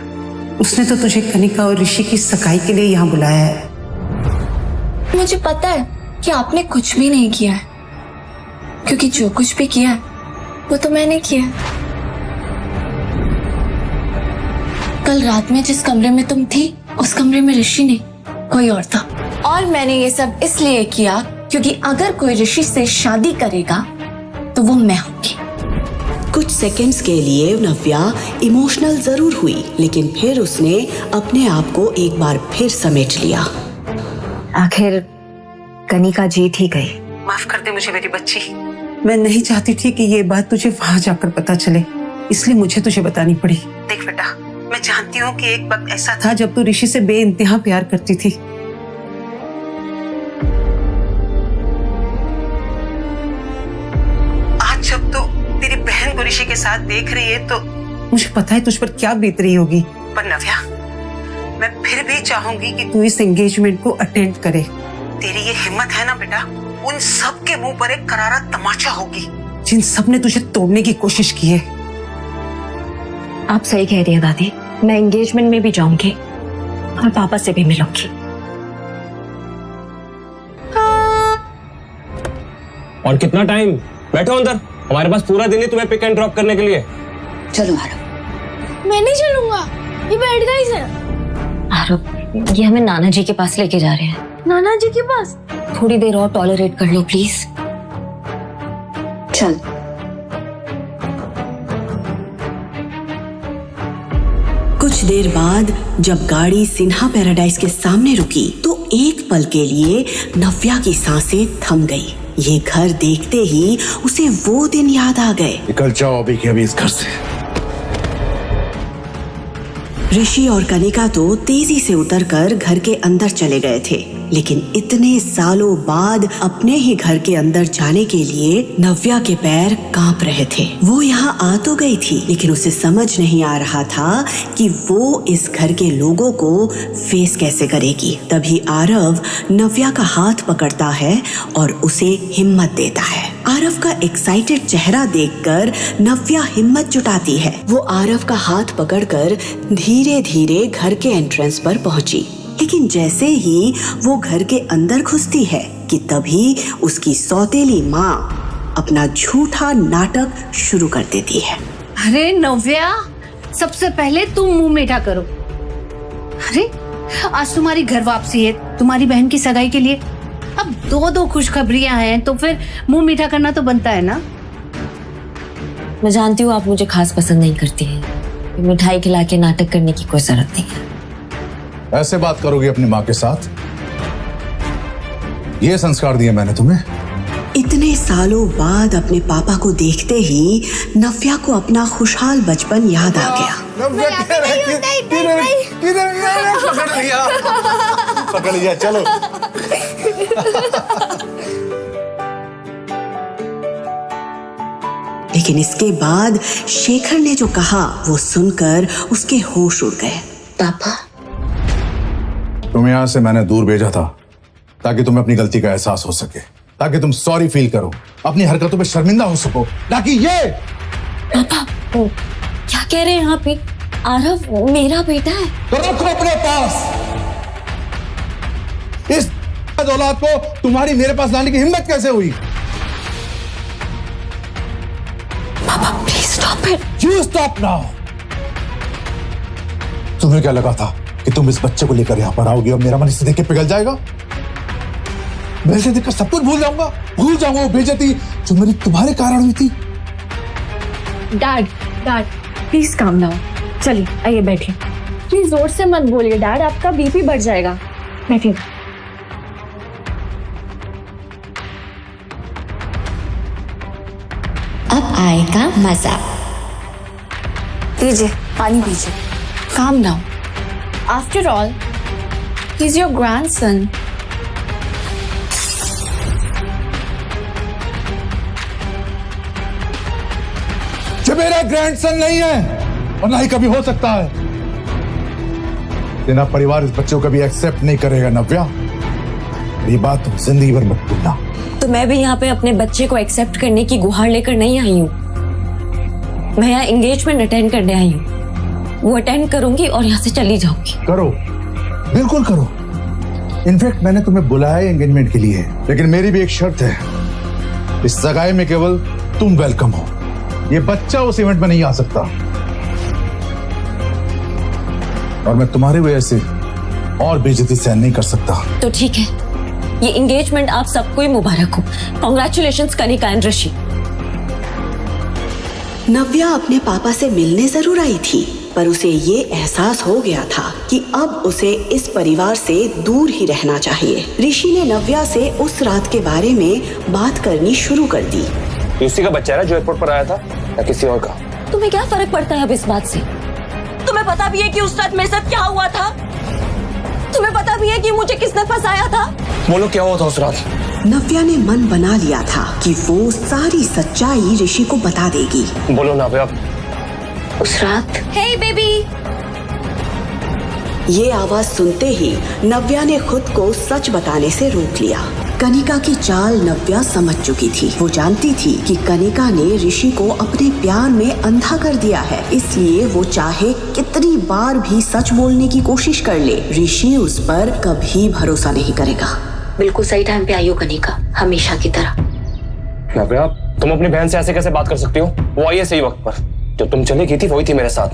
उसने तो तुझे कनिका और ऋषि की सगाई के लिए यहाँ बुलाया है। मुझे पता है कि आपने कुछ भी नहीं किया है, क्योंकि जो कुछ भी किया है वो तो मैंने किया है। कल रात में जिस कमरे में तुम थी उस कमरे में ऋषि नहीं, कोई और था। और मैंने ये सब इसलिए किया क्योंकि अगर कोई ऋषि से शादी करेगा तो वो मैं होंगी। कुछ सेकंड्स के लिए नव्या इमोशनल जरूर हुई, लेकिन फिर उसने अपने आप को एक बार फिर समेट लिया। आखिर कनिका जीत ही गई। माफ कर दे मुझे मेरी बच्ची। मैं नहीं चाहती थी कि ये बात तुझे वहां जाकर पता चले, इसलिए मुझे तुझे बतानी पड़ी। देख बेटा, मैं जानती हूँ कि एक वक्त ऐसा था जब तू ऋषि से बेइंतहा प्यार करती थी। आज जब तू तेरी बहन को ऋषि के साथ देख रही है तो मुझे पता है तुझ पर क्या बीत रही होगी। पर नव्या, मैं फिर भी चाहूंगी कि तू इस एंगेजमेंट को अटेंड करे। तेरी ये हिम्मत है ना बेटा, उन सब के मुंह पर एक करारा तमाचा होगी जिन सब ने तुझे तोड़ने की कोशिश की है। आप सही कह रही हैं दादी, मैं एंगेजमेंट में भी जाऊंगी और पापा से भी मिलूंगी। और कितना टाइम? बैठो अंदर, हमारे पास पूरा दिन है तुम्हें पिक एंड ड्रॉप करने के लिए। चलो आरव। मैं नहीं चलूंगा, ये बैठ गई से। आरव, ये हमें नाना जी के पास लेके जा रहे हैं। नाना जी के पास? थोड़ी देर और टॉलरेट कर लो प्लीज। चल। कुछ देर बाद जब गाड़ी सिन्हा पैराडाइज के सामने रुकी तो एक पल के लिए नव्या की सांसें थम गई। ये घर देखते ही उसे वो दिन याद आ गए। निकल जाओ अभी के अभी इस घर से। ऋषि और कनिका तो तेजी से उतरकर घर के अंदर चले गए थे, लेकिन इतने सालों बाद अपने ही घर के अंदर जाने के लिए नव्या के पैर कांप रहे थे। वो यहाँ आ तो गई थी, लेकिन उसे समझ नहीं आ रहा था कि वो इस घर के लोगों को फेस कैसे करेगी। तभी आरव नव्या का हाथ पकड़ता है और उसे हिम्मत देता है। आरव का एक्साइटेड चेहरा देखकर नव्या हिम्मत जुटाती है। वो आरव का हाथ पकड़कर धीरे धीरे घर के एंट्रेंस पर पहुंची, लेकिन जैसे ही वो घर के अंदर घुसती है कि तभी उसकी सौतेली माँ अपना झूठा नाटक शुरू कर देती है। अरे नव्या, सबसे पहले तुम मुंह मीठा करो। अरे आज तुम्हारी घर वापसी है, तुम्हारी बहन की सगाई के लिए। अब दो खुशखबरियां हैं तो फिर मुंह मीठा करना तो बनता है ना। मैं जानती हूँ आप मुझे खास पसंद नहीं करती हैं। मिठाई खिला के नाटक करने की कोई जरूरत नहीं है। ऐसे बात करोगी अपनी माँ के साथ? ये संस्कार दिए मैंने तुम्हें? इतने सालों बाद अपने पापा को देखते ही नव्या को अपना खुशहाल बचपन याद आ गया। पकड़ लिया, चलो। लेकिन इसके बाद शेखर ने जो कहा वो सुनकर उसके होश उड़ गए। पापा, तुम्हें यहां से मैंने दूर भेजा था ताकि तुम्हें अपनी गलती का एहसास हो सके, ताकि तुम सॉरी फील करो, अपनी हरकतों पे शर्मिंदा हो सको, ताकि ये। पापा, क्या कह रहे हैं आप? आरव मेरा बेटा है। तो रखो अपने पास। इस औलाद को तुम्हारी मेरे पास लाने की हिम्मत कैसे हुई? पापा please stop it. You stop now. तुम्हें क्या लगा था कि तुम इस बच्चे को लेकर यहां पर आओगी और मेरा मन इसे देख के पिघल जाएगा? मैं इसे देखकर सब कुछ भूल जाऊंगा वो बेइज्जती जो मेरी तुम्हारे कारण हुई थी। Dad please calm down. चलिए आइए बैठिए। प्लीज जोर से मत बोलिए डैड, आपका बीपी बढ़ जाएगा। बैठिए। अब आएगा मजा। लीजिए पानी पीजिए। Calm down. After all he is your grandson. जो मेरा ग्रैंडसन नहीं है और ना ही कभी हो सकता है। तेरा परिवार इस बच्चे को कभी एक्सेप्ट नहीं करेगा नव्या। ये बात तुम जिंदगी भर मत भूलना। तो मैं भी यहाँ पे अपने बच्चे को एक्सेप्ट करने की गुहार लेकर नहीं आई हूँ। मैं यहाँ एंगेजमेंट अटेंड करने आई हूँ। वो अटेंड करूंगी और यहाँ से चली जाऊंगी। करो, बिल्कुल करो। इनफैक्ट मैंने तुम्हें बुलाया है एंगेजमेंट के लिए, लेकिन मेरी भी एक शर्त है। इस सगाई में केवल तुम वेलकम हो। ये बच्चा उस इवेंट में नहीं आ सकता और मैं तुम्हारी वजह से और बेइज्जती सहन नहीं कर सकता। तो ठीक है, ये एंगेजमेंट आप सबको ही मुबारक हो। कांग्रेचुलेशंस कनिका एंड ऋषि। नव्या अपने पापा से मिलने जरूर आई थी, पर उसे ये एहसास हो गया था कि अब उसे इस परिवार से दूर ही रहना चाहिए। ऋषि ने नव्या से उस रात के बारे में बात करनी शुरू कर दी। उसी का बच्चा है जो एयरपोर्ट पर आया था या किसी और का? तुम्हें क्या फर्क पड़ता है अब इस बात से? तुम्हें पता भी है कि उस रात मेरे साथ क्या हुआ था? तुम्हें पता भी है कि मुझे किसने फंसाया था? बोलो क्या हुआ था उस रात? नव्या ने मन बना लिया था कि वो सारी सच्चाई ऋषि को बता देगी। बोलो नव्या। उस रात हे बेबी। ये आवाज सुनते ही नव्या ने खुद को सच बताने से रोक लिया। कनिका की चाल नव्या समझ चुकी थी। वो जानती थी कि कनिका ने ऋषि को अपने प्यार में अंधा कर दिया है, इसलिए वो चाहे कितनी बार भी सच बोलने की कोशिश कर ले, ऋषि उस पर कभी भरोसा नहीं करेगा। बिल्कुल सही टाइम पे आई हो कनिका, हमेशा की तरह। नव्या, तुम अपनी बहन से ऐसे कैसे बात कर सकती हो? वो आई है सही वक्त पर। जो तुम चली गई थी वही थी मेरे साथ।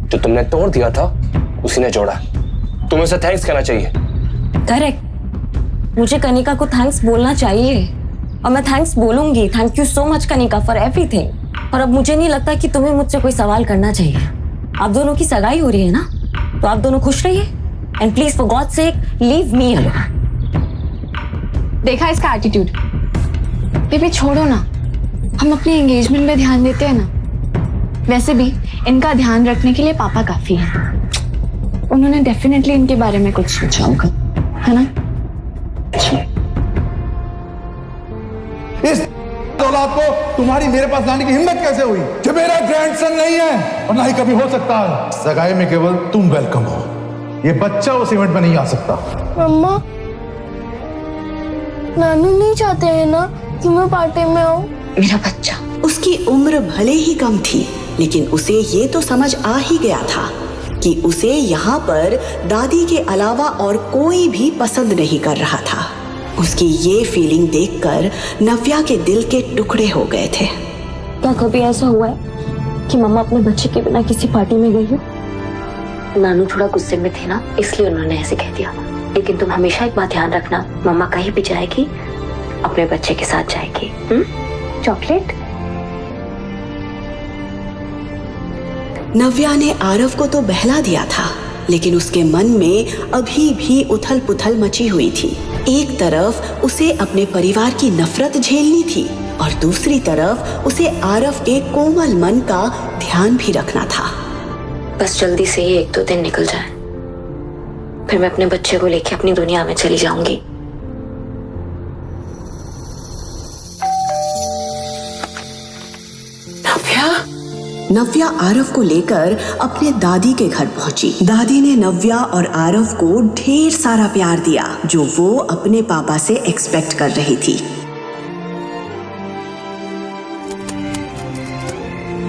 जो तुमने तोड़ दिया था उसी ने जोड़ा। तुम्हें उसे थैंक्स कहना चाहिए। करेक्ट, मुझे कनिका को थैंक्स बोलना चाहिए और मैं थैंक्स बोलूंगी। Thank you so much Kanika for everything. और अब मुझे नहीं लगता कि तुम्हें मुझसे कोई सवाल करना चाहिए। आप दोनों की सगाई हो रही है ना, तो आप दोनों खुश रहिए and please for God sake leave me alone. देखा इसका एटीट्यूड। बेबी छोड़ो ना, हम अपनी एंगेजमेंट पे ध्यान देते हैं ना। वैसे भी इनका ध्यान रखने के लिए पापा काफी है। उन्होंने डेफिनेटली इनके बारे में कुछ सोचा होगा, है ना? इस औलाद को तुम्हारी मेरे पास लाने की हिम्मत कैसे हुई? जो मेरा ग्रैंडसन नहीं है और ना ही कभी हो सकता है। सगाई में केवल तुम वेलकम हो, ये बच्चा उस इवेंट में नहीं आ सकता। मम्मा, नानू नहीं चाहते हैं ना कि मैं पार्टी में आऊं? मेरा बच्चा, उसकी उम्र भले ही कम थी, लेकिन उसे ये तो समझ आ ही गया था कि उसे यहाँ पर दादी के अलावा और कोई भी पसंद नहीं कर रहा था। उसकी ये फीलिंग देखकर नव्या के दिल के टुकड़े हो गए थे। क्या कभी ऐसा हुआ है कि मम्मा अपने बच्चे के बिना किसी पार्टी में गई हो? नानू थोड़ा गुस्से में थे ना, इसलिए उन्होंने ऐसे कह दिया। लेकिन तुम हमेशा एक बात ध्यान रखना, मम्मा कहीं भी जाएगी अपने बच्चे के साथ जाएगी। चॉकलेट? नव्या ने आरव को तो बहला दिया था, लेकिन उसके मन में अभी भी उथल पुथल मची हुई थी। एक तरफ उसे अपने परिवार की नफरत झेलनी थी और दूसरी तरफ उसे आरव के कोमल मन का ध्यान भी रखना था। बस जल्दी से ही 1-2 दिन निकल जाए, फिर मैं अपने बच्चे को लेके अपनी दुनिया में चली जाऊंगी। नव्या आरव को लेकर अपने दादी के घर पहुंची। दादी ने नव्या और आरव को ढेर सारा प्यार दिया, जो वो अपने पापा से एक्सपेक्ट कर रही थी।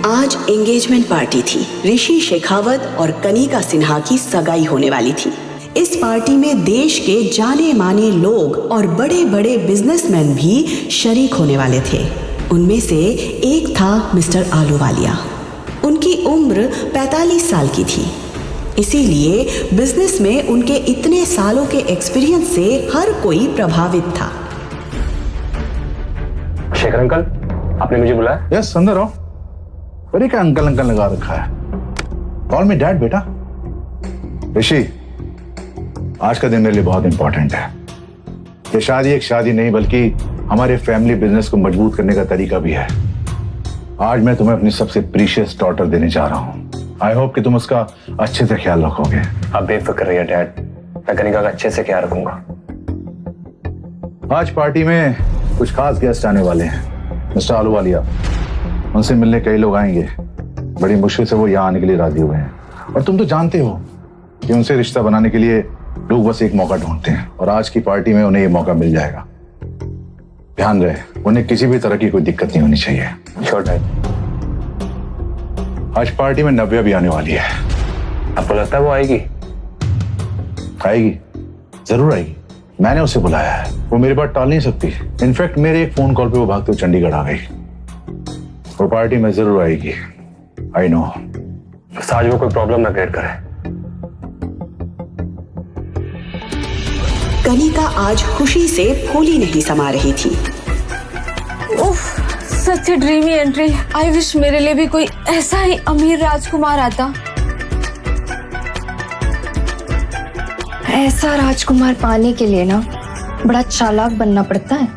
आज एंगेजमेंट पार्टी थी। ऋषि शेखावत और कनिका सिन्हा की सगाई होने वाली थी। इस पार्टी में देश के जाने माने लोग और बड़े बड़े बिजनेसमैन भी शरीक होने वाले थे। उनमें से एक था मिस्टर आलूवालिया। उनकी उम्र 45 साल की थी, इसीलिए बिजनेस में उनके इतने सालों के एक्सपीरियंस से हर कोई प्रभावित था। शेखर अंकल, आपने मुझे बुलाया? यस, अंदर आओ। अरे क्या अंकल अंकल लगा रखा है? कॉल मी डैड बेटा। ऋषि, आज का दिन मेरे लिए बहुत इंपॉर्टेंट है। ये शादी एक शादी नहीं बल्कि हमारे फैमिली बिजनेस को मजबूत करने का तरीका भी है। आज मैं तुम्हें अपनी सबसे प्रीशियस डॉटर देने जा रहा हूँ। आई होप कि तुम उसका अच्छे से ख्याल रखोगे। आप बेफिक्र रहिए डैड, मैं कनिका का अच्छे से ख्याल रखूंगा। आज पार्टी में कुछ खास गेस्ट आने वाले हैं। मिस्टर आलूवालिया, उनसे मिलने कई लोग आएंगे। बड़ी मुश्किल से वो यहाँ आने के लिए राजी हुए हैं और तुम तो जानते हो कि उनसे रिश्ता बनाने के लिए लोग बस एक मौका ढूंढते हैं और आज की पार्टी में उन्हें ये मौका मिल जाएगा। ध्यान रहे, उन्हें किसी भी तरह की कोई दिक्कत नहीं होनी चाहिए। Sure dad. आज पार्टी में नव्या भी आने वाली है। आपको लगता है वो आएगी? आएगी, जरूर आएगी। मैंने उसे बुलाया है, वो मेरी बात टाल नहीं सकती। इनफैक्ट मेरे एक फोन कॉल पे वो भागते हुए चंडीगढ़ आ गई। वो पार्टी में जरूर आएगी, आई नो। बस आज वो कोई प्रॉब्लम ना क्रिएट करे। कनिका आज खुशी से फूली नहीं समा रही थी। उफ, सच ड्रीमी एंट्री। आई विश मेरे लिए भी कोई ऐसा ही अमीर राजकुमार आता। ऐसा राजकुमार पाने के लिए ना बड़ा चालाक बनना पड़ता है।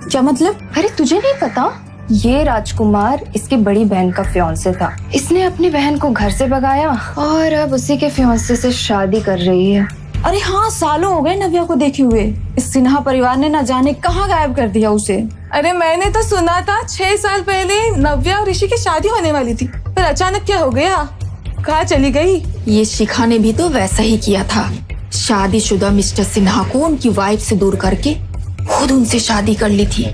क्या मतलब? अरे तुझे नहीं पता? ये राजकुमार इसकी बड़ी बहन का फियांसे था। इसने अपनी बहन को घर से भगाया और अब उसी के फियांसे से शादी कर रही है। अरे हाँ, सालों हो गए नव्या को देखे हुए। इस सिन्हा परिवार ने ना जाने कहाँ गायब कर दिया उसे। अरे मैंने तो सुना था 6 साल पहले नव्या और ऋषि की शादी होने वाली थी, पर अचानक क्या हो गया? कहाँ चली गई? ये शिखा ने भी तो वैसा ही किया था। शादीशुदा मिस्टर सिन्हा को उनकी वाइफ से दूर करके खुद उनसे शादी कर ली थी।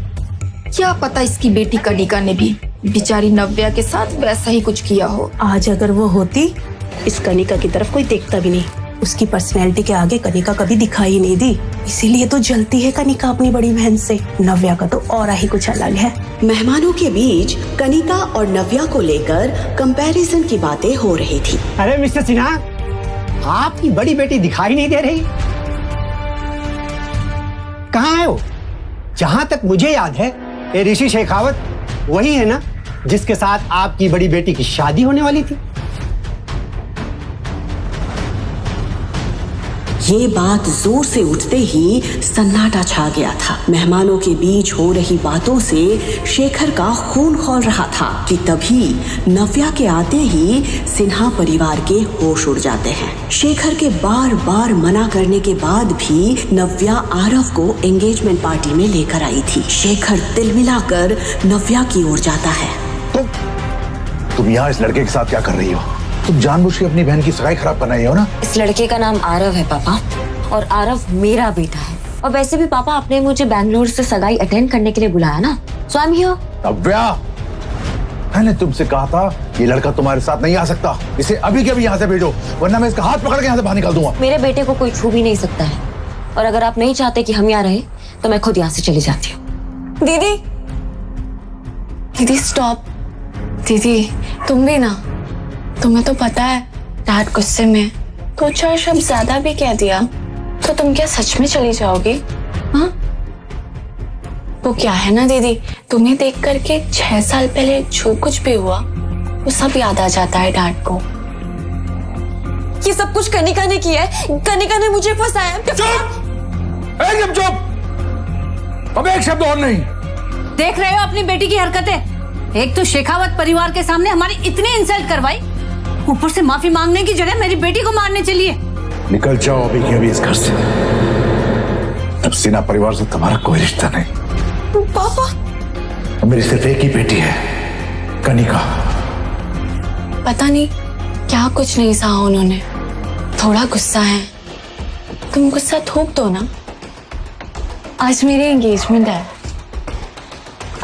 क्या पता इसकी बेटी कनिका ने भी बेचारी नव्या के साथ वैसा ही कुछ किया हो। आज अगर वो होती, इस कनिका की तरफ कोई देखता भी नहीं। उसकी पर्सनैलिटी के आगे कनिका कभी दिखाई नहीं दी, इसीलिए तो जलती है कनिका अपनी बड़ी बहन से। नव्या का तो और ही कुछ अलग है। मेहमानों के बीच कनिका और नव्या को लेकर कंपैरिजन की बातें हो रही थी। अरे मिस्टर सिन्हा, आपकी बड़ी बेटी दिखाई नहीं दे रही, कहाँ है वो? जहां तक मुझे याद है ये ऋषि शेखावत वही है ना जिसके साथ आपकी बड़ी बेटी की शादी होने वाली थी। ये बात जोर से उठते ही सन्नाटा छा गया था। मेहमानों के बीच हो रही बातों से शेखर का खून खौल रहा था कि तभी नव्या के आते ही सिन्हा परिवार के होश उड़ जाते हैं। शेखर के बार बार मना करने के बाद भी नव्या आरव को एंगेजमेंट पार्टी में लेकर आई थी। शेखर तिलमिलाकर नव्या की ओर जाता है। तुम यहाँ इस लड़के के साथ क्या कर रही हो? तुम जानबूझ के अपनी बहन की सगाई खराब करना हो ना? इस लड़के का नाम आरव है पापा, और आरव मेरा बेटा है। और वैसे भी पापा, आपने मुझे बैंगलोर से सगाई अटेंड करने के लिए बुलाया ना, सो आई एम हियर। नव्या, मैंने तुमसे कहा था ये लड़का तुम्हारे साथ नहीं आ सकता। इसे अभी के अभी यहाँ से भेजो, वरना मैं इसका हाथ पकड़ के यहाँ से बाहर निकाल दूंगा। मेरे बेटे को कोई छू भी नहीं सकता है, और अगर आप नहीं चाहते कि हम यहाँ रहे तो मैं खुद यहाँ से चली जाती हूँ। दीदी, दीदी स्टॉप। दीदी तुम भी ना, तुम्हें तो पता है डैड गुस्से में 2-4 शब्द ज्यादा भी कह दिया तो तुम क्या सच में चली जाओगी? हाँ, वो क्या है ना दीदी, तुम्हें देख करके 6 साल पहले जो कुछ भी हुआ वो सब याद आ जाता है डैड को। ये सब कुछ कनिका ने किया है, कनिका ने मुझे फंसाया। एकदम चुप, अब एक शब्द और नहीं। देख रहे हो अपनी बेटी की हरकतें? एक तो शेखावत परिवार के सामने हमारी इतनी इंसल्ट करवाई, ऊपर से माफी मांगने की जगह मेरी बेटी को मारने चलिए। निकल जाओ अभी के अभी इस घर से। अब सिन्हा परिवार से तुम्हारा कोई रिश्ता नहीं। पापा, मेरी सिर्फ एक ही बेटी है, कनिका। पता नहीं क्या कुछ नहीं सहा उन्होंने, थोड़ा गुस्सा है। तुम गुस्सा थूक दो ना। आज मेरी एंगेजमेंट है,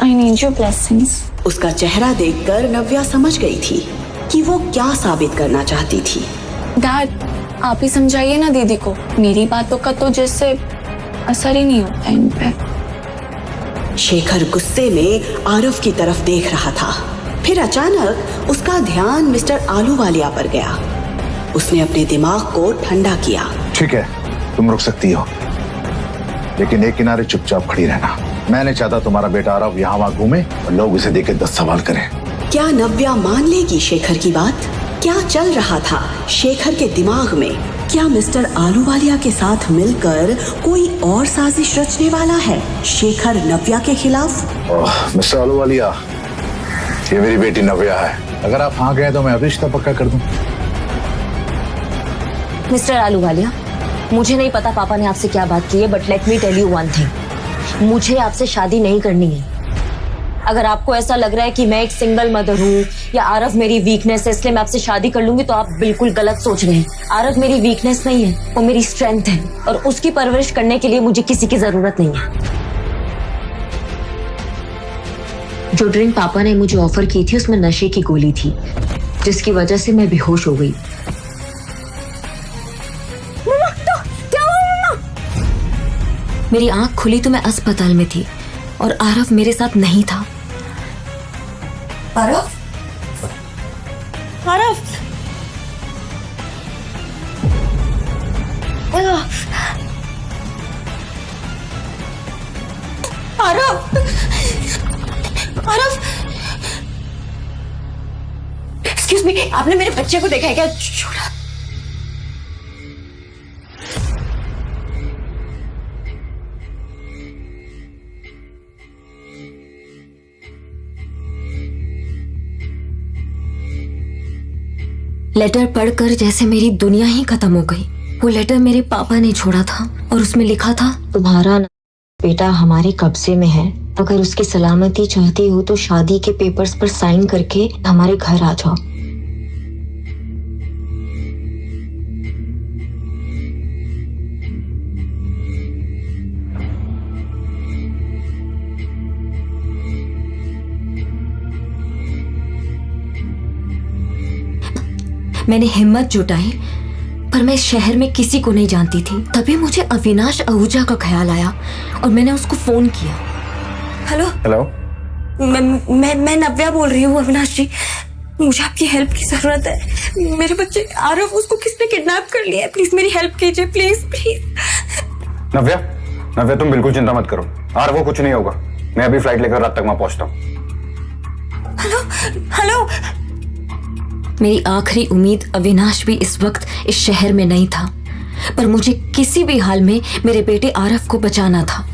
आई नीड योर ब्लेसिंग्स। उसका चेहरा देखकर नव्या समझ गई थी कि वो क्या साबित करना चाहती थी। डैड, आप ही समझाइए ना दीदी को, मेरी बातों का तो जैसे असर ही नहीं होता इन पे। शेखर गुस्से में आरव की तरफ देख रहा था। फिर अचानक उसका ध्यान मिस्टर आलूवालिया पर गया। उसने अपने दिमाग को ठंडा किया। ठीक है, तुम रुक सकती हो, लेकिन एक किनारे चुपचाप खड़ी रहना। मैं नहीं चाहता तुम्हारा बेटा आरव यहाँ वहाँ घूमे और लोग इसे देख के 10 सवाल करें। क्या नव्या मान लेगी शेखर की बात? क्या चल रहा था शेखर के दिमाग में? क्या मिस्टर आलूवालिया के साथ मिलकर कोई और साजिश रचने वाला है शेखर नव्या के खिलाफ? मिस्टर आलूवालिया, ये मेरी बेटी नव्या है। अगर आप हाँ गए तो मैं अभी रिश्ता पक्का कर दूं। मिस्टर आलूवालिया, मुझे नहीं पता पापा ने आपसे क्या बात की है, but let me tell you one thing, मुझे आपसे शादी नहीं करनी है। अगर आपको ऐसा लग रहा है कि मैं एक सिंगल मदर हूँ या आरव मेरी वीकनेस है इसलिए मैं आपसे शादी कर लूंगी, तो आप बिल्कुल गलत सोच रहे हैं। आरव मेरी वीकनेस नहीं है, वो मेरी स्ट्रेंथ है, और उसकी परवरिश करने के लिए मुझे किसी की जरूरत नहीं है। जो ड्रिंक पापा ने मुझे ऑफर की थी उसमें नशे की गोली थी, जिसकी वजह से मैं बेहोश हो गई। मेरी आंख खुली तो मैं अस्पताल में थी और आरव मेरे साथ नहीं था। आरव, आरव, आरव, आरव, एक्सक्यूज मी, आपने मेरे बच्चे को देखा है क्या? छोड़ा। लेटर पढ़कर जैसे मेरी दुनिया ही खत्म हो गई। वो लेटर मेरे पापा ने छोड़ा था और उसमें लिखा था, तुम्हारा बेटा हमारे कब्जे में है, अगर उसकी सलामती चाहती हो तो शादी के पेपर्स पर साइन करके हमारे घर आ जाओ। मैंने हिम्मत जुटाई पर मैं इस शहर में किसी को नहीं जानती थी। तभी मुझे अविनाश आहूजा का ख्याल आया और मैंने उसको फोन किया। हेलो हेलो, मैं नव्या बोल रही हूँ अविनाश जी। मुझे आपकी हेल्प की जरूरत है। मेरे बच्चे आरव, उसको किसने किडनैप कर लिया है। प्लीज मेरी हेल्प कीजिए, प्लीज प्लीज। नव्या तुम बिल्कुल चिंता मत करो, आरव को कुछ नहीं होगा। मैं अभी फ्लाइट लेकर रात तक वहां पहुंचता हूँ। हेलो। मेरी आखिरी उम्मीद अविनाश भी इस वक्त इस शहर में नहीं था, पर मुझे किसी भी हाल में मेरे बेटे आरव को बचाना था।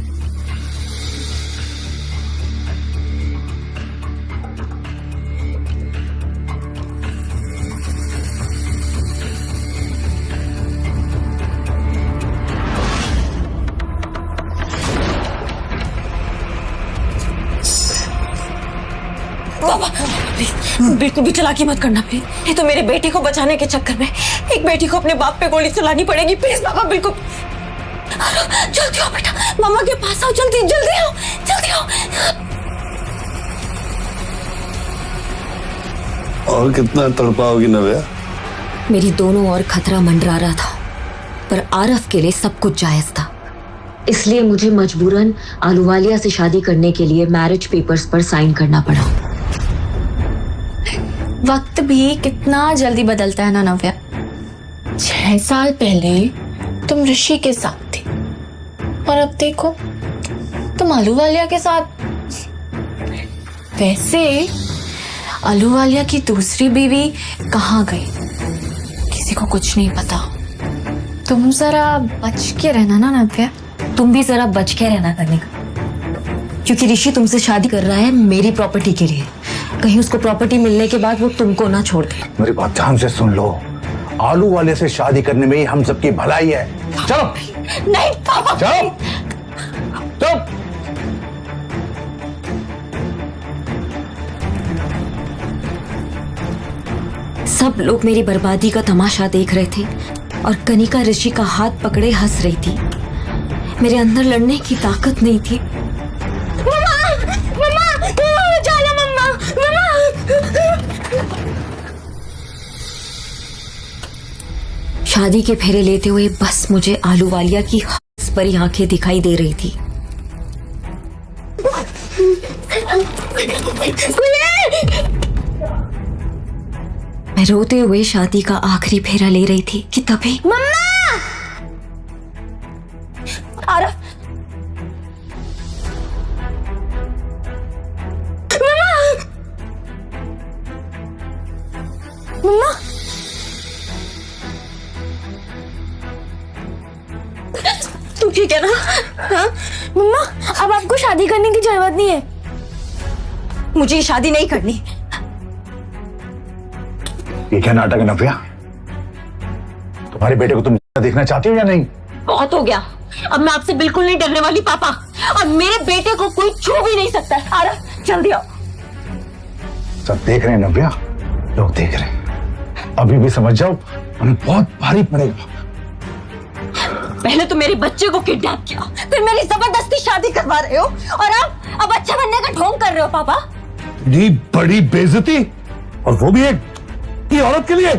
बिल्कुल भी चालाकी मत करना प्लीज। ये तो मेरे बेटे को बचाने के चक्कर में एक बेटी को अपने बाप पे गोली चलानी पड़ेगी। प्लीज पापा, बिल्कुल। जल्दी आओ बेटा, मामा के पास आओ, जल्दी जल्दी आओ, जल्दी आओ। और कितना तड़पाओगी नव्या? मेरी दोनों ओर खतरा मंडरा रहा था, पर आरव के लिए सब कुछ जायज था। इसलिए मुझे मजबूरन आलूवालिया से शादी करने के लिए मैरिज पेपर्स पर साइन करना पड़ा। वक्त भी कितना जल्दी बदलता है ना नव्या। 6 साल पहले तुम ऋषि के साथ थी और अब देखो तुम आलूवालिया के साथ। वैसे आलूवालिया की दूसरी बीवी कहाँ गई, किसी को कुछ नहीं पता। तुम जरा बच के रहना ना नव्या। तुम भी जरा बच के रहना करने का, क्योंकि ऋषि तुमसे शादी कर रहा है मेरी प्रॉपर्टी के लिए। कहीं उसको प्रॉपर्टी मिलने के बाद वो तुमको ना छोड़ दे। मेरी बात ध्यान से सुन लो, आलू वाले से शादी करने में ही हम सबकी भलाई है। चलो। नहीं पापा, चलो चलो। सब लोग मेरी बर्बादी का तमाशा देख रहे थे और कनिका ऋषि का हाथ पकड़े हंस रही थी। मेरे अंदर लड़ने की ताकत नहीं थी। शादी के फेरे लेते हुए बस मुझे आलूवालिया की हंस भरी आंखें दिखाई दे रही थी। मैं रोते हुए शादी का आखिरी फेरा ले रही थी कि तभी मम्मा! आरव! मम्मा! तू ठीक है ना? हाँ? मम्मा, अब आपको शादी करने की जरूरत नहीं है। मुझे शादी नहीं करनी। ये क्या नाटक है नव्या? तुम्हारे बेटे को तुम देखना चाहती हो या नहीं? बहुत हो गया, अब मैं आपसे बिल्कुल नहीं डरने वाली पापा। और मेरे बेटे को कोई छू भी नहीं सकता है। आरव, जल्दी आओ। सब देख रहे हैं नव्या, लोग देख रहे हैं। अभी भी समझ जाओ, उन्हें बहुत भारी पड़ेगा। पहले तो मेरे बच्चे को किडनैप किया, फिर मेरी जबरदस्ती शादी करवा रहे हो, और अब अच्छा बनने का ढोंग कर रहे हो पापा। इतनी बड़ी बेइज्जती, और वो भी एक औरत के लिए।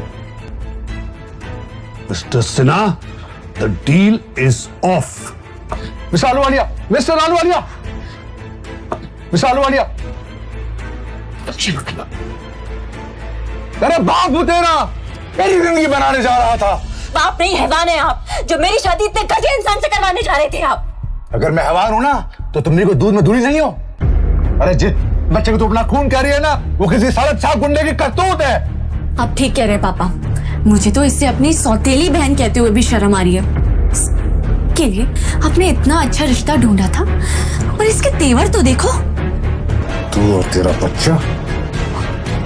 Mister Sinha, the deal is of. Mister Ahluwalia, mister Ahluwalia, mister Ahluwalia. अरे बाप हूं तेरा, मेरी जिंदगी बनाने जा रहा था। बाप नहीं, हैवान है आप, जो मेरी शादी इतने गधे इंसान से करवाने जा रहे थे आप। अगर मैं हैवान हूं ना, तो तुम मेरी कोई दूध में धूली नहीं हो। अरे जिस बच्चे को तुम अपना खून कह रही है ना, वो किसी साले छाप गुंडे की करतूत है। आप ठीक कह रहे हैं पापा। मुझे तो इससे अपनी सौतेली बहन कहते हुए भी शर्म आ रही है। के लिए आपने इतना अच्छा रिश्ता ढूंढा था, पर इसके तेवर तो देखो। तू और तेरा बच्चा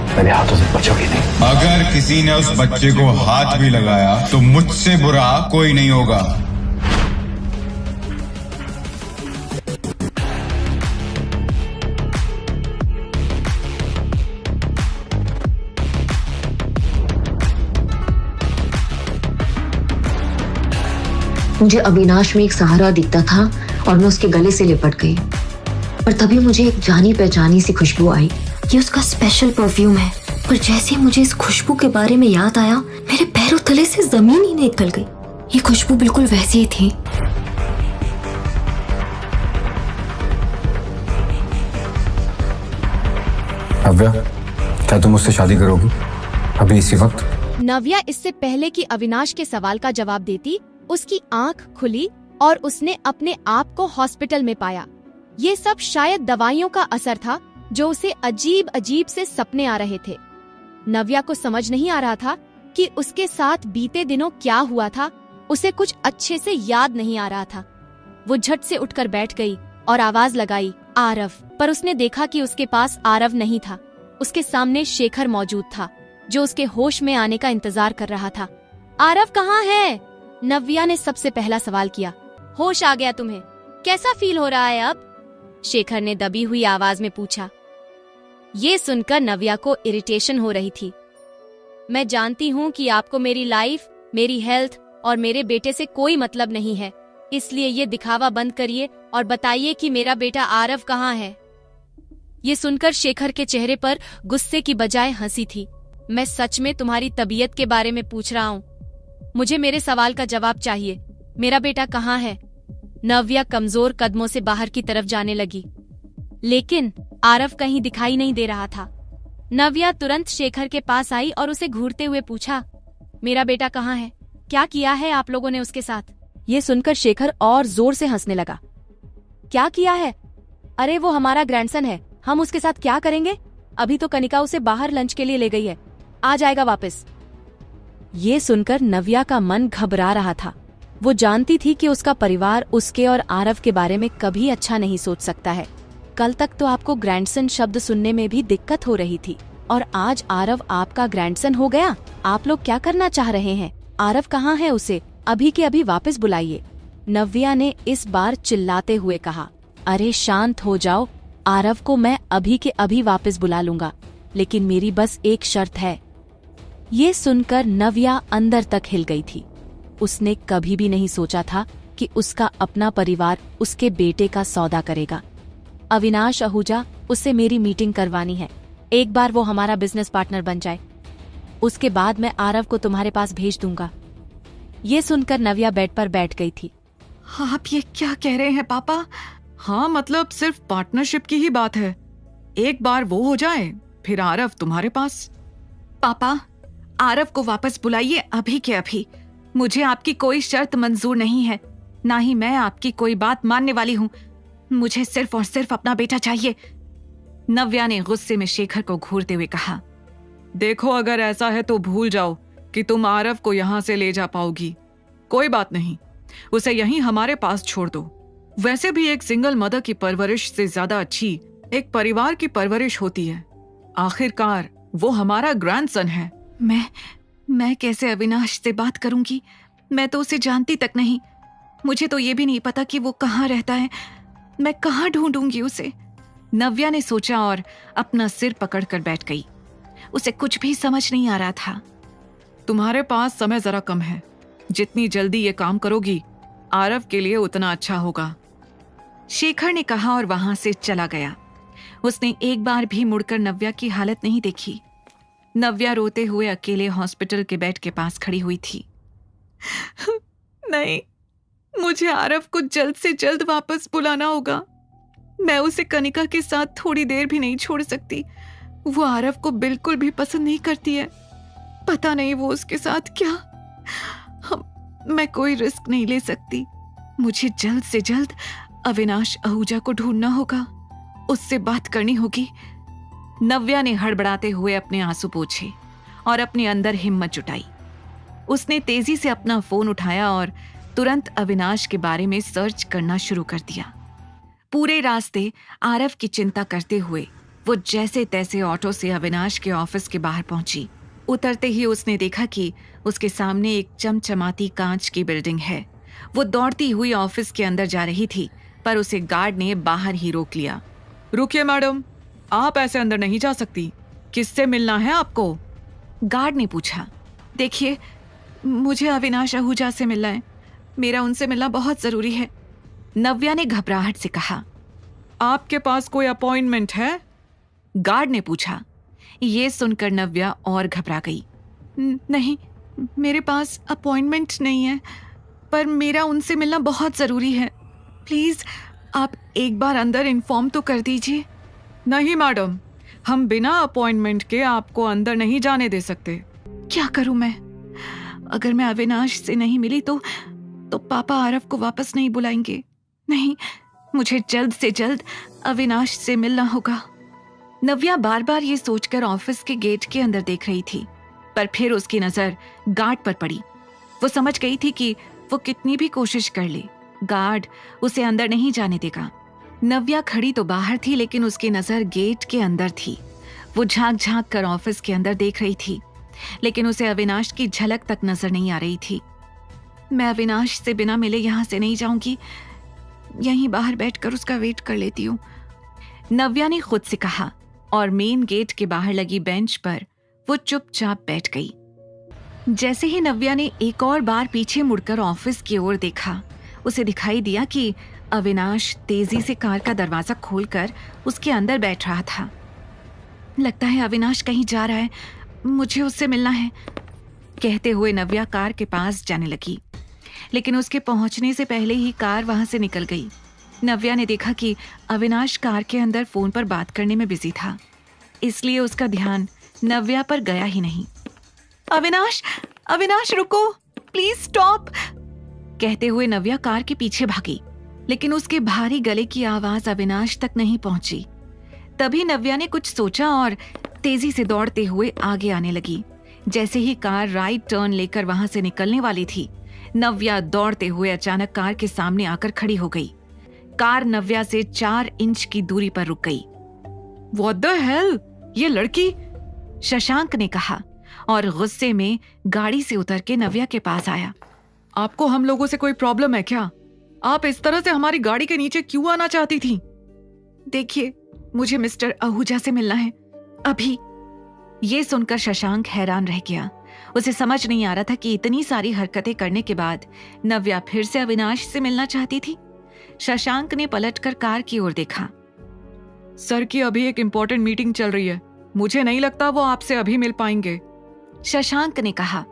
मेरे हाथों से बचोगे नहीं। अगर किसी ने उस बच्चे को हाथ भी लगाया तो मुझसे बुरा कोई नहीं होगा। मुझे अविनाश में एक सहारा दिखता था और मैं उसके गले से लिपट गई। पर तभी मुझे एक जानी पहचानी सी खुशबू आई। ये उसका स्पेशल परफ्यूम है पर जैसे मुझे इस खुशबू के बारे में याद आया, मेरे पैरों तले से जमीन ही निकल गई। ये खुशबू बिल्कुल वैसी ही थी। नव्या, क्या तुम मुझसे शादी करोगी अभी इसी वक्त? नव्या इससे पहले कि अविनाश के सवाल का जवाब देती, उसकी आंख खुली और उसने अपने आप को हॉस्पिटल में पाया। ये सब शायद दवाइयों का असर था जो उसे अजीब अजीब से सपने आ रहे थे। नव्या को समझ नहीं आ रहा था कि उसके साथ बीते दिनों क्या हुआ था। उसे कुछ अच्छे से याद नहीं आ रहा था। वो झट से उठकर बैठ गई और आवाज लगाई, आरव। पर उसने देखा कि उसके पास आरव नहीं था। उसके सामने शेखर मौजूद था, जो उसके होश में आने का इंतजार कर रहा था। आरव कहाँ है? नव्या ने सबसे पहला सवाल किया। होश आ गया तुम्हें? कैसा फील हो रहा है अब? शेखर ने दबी हुई आवाज में पूछा। ये सुनकर नव्या को इरिटेशन हो रही थी। मैं जानती हूँ कि आपको मेरी लाइफ, मेरी हेल्थ और मेरे बेटे से कोई मतलब नहीं है, इसलिए ये दिखावा बंद करिए और बताइए कि मेरा बेटा आरव कहाँ है। ये सुनकर शेखर के चेहरे पर गुस्से की बजाय हंसी थी। मैं सच में तुम्हारी तबीयत के बारे में पूछ रहा हूँ। मुझे मेरे सवाल का जवाब चाहिए। मेरा बेटा कहाँ है? नव्या कमजोर कदमों से बाहर की तरफ जाने लगी, लेकिन आरव कहीं दिखाई नहीं दे रहा था। नव्या तुरंत शेखर के पास आई और उसे घूरते हुए पूछा, मेरा बेटा कहाँ है? क्या किया है आप लोगों ने उसके साथ? ये सुनकर शेखर और जोर से हंसने लगा। क्या किया है? अरे वो हमारा ग्रैंडसन है, हम उसके साथ क्या करेंगे? अभी तो कनिका उसे बाहर लंच के लिए ले गई है, आ जाएगा वापस। ये सुनकर नव्या का मन घबरा रहा था। वो जानती थी कि उसका परिवार उसके और आरव के बारे में कभी अच्छा नहीं सोच सकता है। कल तक तो आपको ग्रैंडसन शब्द सुनने में भी दिक्कत हो रही थी, और आज आरव आपका ग्रैंडसन हो गया। आप लोग क्या करना चाह रहे हैं? आरव कहाँ है? उसे अभी के अभी वापस बुलाइए। नव्या ने इस बार चिल्लाते हुए कहा। अरे शांत हो जाओ, आरव को मैं अभी के अभी वापस बुला लूंगा, लेकिन मेरी बस एक शर्त है। ये सुनकर नव्या अंदर तक हिल गई थी। उसने कभी भी नहीं सोचा था कि उसका अपना परिवार उसके बेटे का सौदा करेगा। अविनाश आहूजा, उससे मेरी मीटिंग करवानी है। एक बार वो हमारा बिजनेस पार्टनर बन जाए, उसके बाद मैं आरव को तुम्हारे पास भेज दूंगा। ये सुनकर नव्या बेड पर बैठ गई थी। आप ये क्या कह रहे हैं पापा? हाँ, मतलब सिर्फ पार्टनरशिप की ही बात है। एक बार वो हो जाए, फिर आरव तुम्हारे पास। पापा, आरव को वापस बुलाइए अभी के अभी। मुझे आपकी कोई शर्त मंजूर नहीं है, ना ही मैं आपकी कोई बात मानने वाली हूँ। मुझे सिर्फ और सिर्फ अपना बेटा चाहिए। नव्या ने गुस्से में शेखर को घूरते हुए कहा। देखो, अगर ऐसा है तो भूल जाओ कि तुम आरव को यहाँ से ले जा पाओगी। कोई बात नहीं, उसे यहीं हमारे पास छोड़ दो। वैसे भी एक सिंगल मदर की परवरिश से ज्यादा अच्छी एक परिवार की परवरिश होती है। आखिरकार वो हमारा ग्रैंडसन है। मैं कैसे अविनाश से बात करूंगी? मैं तो उसे जानती तक नहीं। मुझे तो ये भी नहीं पता कि वो कहाँ रहता है। मैं कहाँ ढूंढूंगी उसे? नव्या ने सोचा और अपना सिर पकड़कर बैठ गई। उसे कुछ भी समझ नहीं आ रहा था। तुम्हारे पास समय जरा कम है। जितनी जल्दी ये काम करोगी, आरव के लिए उतना अच्छा होगा। शेखर ने कहा और वहां से चला गया। उसने एक बार भी मुड़कर नव्या की हालत नहीं देखी। नव्या रोते हुए अकेले हॉस्पिटल के बेड के पास खड़ी हुई थी। नहीं, मुझे आरव को जल्द से जल्द वापस बुलाना होगा। मैं उसे कनिका के साथ थोड़ी देर भी नहीं छोड़ सकती। वो आरव को बिल्कुल भी पसंद नहीं करती है। पता नहीं वो उसके साथ क्या। मैं कोई रिस्क नहीं ले सकती। मुझे जल्द से जल्द अविनाश आहूजा को ढूंढना होगा, उससे बात करनी होगी। नव्या ने हड़बड़ाते हुए अपने आंसू पोंछे और अपने अंदर हिम्मत जुटाई। उसने तेजी से अपना फोन उठाया और तुरंत अविनाश के बारे में सर्च करना शुरू कर दिया। पूरे रास्ते आरव की चिंता करते हुए वो जैसे तैसे ऑटो से अविनाश के ऑफिस के बाहर पहुंची। उतरते ही उसने देखा कि उसके सामने एक चमचमाती कांच की बिल्डिंग है। वो दौड़ती हुई ऑफिस के अंदर जा रही थी, पर उसे गार्ड ने बाहर ही रोक लिया। रुकिए मैडम, आप ऐसे अंदर नहीं जा सकती। किससे मिलना है आपको? गार्ड ने पूछा। देखिए, मुझे अविनाश आहूजा से मिलना है। मेरा उनसे मिलना बहुत जरूरी है। नव्या ने घबराहट से कहा। आपके पास कोई अपॉइंटमेंट है? गार्ड ने पूछा। ये सुनकर नव्या और घबरा गई। नहीं, मेरे पास अपॉइंटमेंट नहीं है, पर मेरा उनसे मिलना बहुत ज़रूरी है। प्लीज़ आप एक बार अंदर इन्फॉर्म तो कर दीजिए। नहीं मैडम, हम बिना अपॉइंटमेंट के आपको अंदर नहीं जाने दे सकते। क्या करूं मैं? अगर मैं अविनाश से नहीं मिली तो पापा आरव को वापस नहीं बुलाएंगे। नहीं, मुझे जल्द से जल्द अविनाश से मिलना होगा। नव्या बार बार ये सोचकर ऑफिस के गेट के अंदर देख रही थी, पर फिर उसकी नजर गार्ड पर पड़ी। वो समझ गई थी कि वो कितनी भी कोशिश कर ले, गार्ड उसे अंदर नहीं जाने देगा। नव्या खड़ी तो बाहर थी, लेकिन उसकी नजर गेट के अंदर थी। वो झांक झांक कर ऑफिस के अंदर देख रही थी, लेकिन उसे अविनाश की झलक तक नजर नहीं आ रही थी। मैं अविनाश से बिना मिले यहां से नहीं जाऊंगी, यहीं बाहर बैठकर उसका वेट कर लेती हूँ, नव्या ने खुद से कहा, और मेन गेट के बाहर लगी बेंच पर वो चुपचाप बैठ गई। जैसे ही नव्या ने एक और बार पीछे मुड़कर ऑफिस की ओर देखा, उसे दिखाई दिया कि अविनाश तेजी से कार का दरवाजा खोलकर उसके अंदर बैठ रहा था। लगता है अविनाश कहीं जा रहा है, मुझे उससे मिलना है, कहते हुए नव्या कार के पास जाने लगी। लेकिन उसके पहुंचने से पहले ही कार वहां से निकल गई। नव्या ने देखा कि अविनाश कार के अंदर फोन पर बात करने में बिजी था, इसलिए उसका ध्यान नव्या पर गया ही नहीं। अविनाश, अविनाश रुको, प्लीज स्टॉप, कहते हुए नव्या कार के पीछे भागी, लेकिन उसके भारी गले की आवाज अविनाश तक नहीं पहुंची। तभी नव्या ने कुछ सोचा और तेजी से दौड़ते हुए आगे आने लगी। जैसे ही कार राइट टर्न लेकर वहां से निकलने वाली थी, नव्या दौड़ते हुए अचानक कार के सामने आकर खड़ी हो गई। कार नव्या से 4 इंच की दूरी पर रुक गई। What the hell? ये लड़की? शशांक ने कहा और गुस्से में गाड़ी से उतर के नव्या के पास आया। आपको हम लोगों से कोई प्रॉब्लम है क्या? आप इस तरह से हमारी गाड़ी के नीचे क्यों आना चाहती थी? देखिए, मुझे मिस्टर आहूजा से मिलना है अभी। ये सुनकर शशांक हैरान रह गया। उसे समझ नहीं आ रहा था कि इतनी सारी हरकतें करने के बाद नव्या फिर से अविनाश से मिलना चाहती थी। शशांक ने पलटकर कार की ओर देखा। सर की अभी एक इम्पोर्टेंट मीटिंग चल रही है, मुझे नहीं लगता वो आपसे अभी मिल पाएंगे। शशांक ने कहा,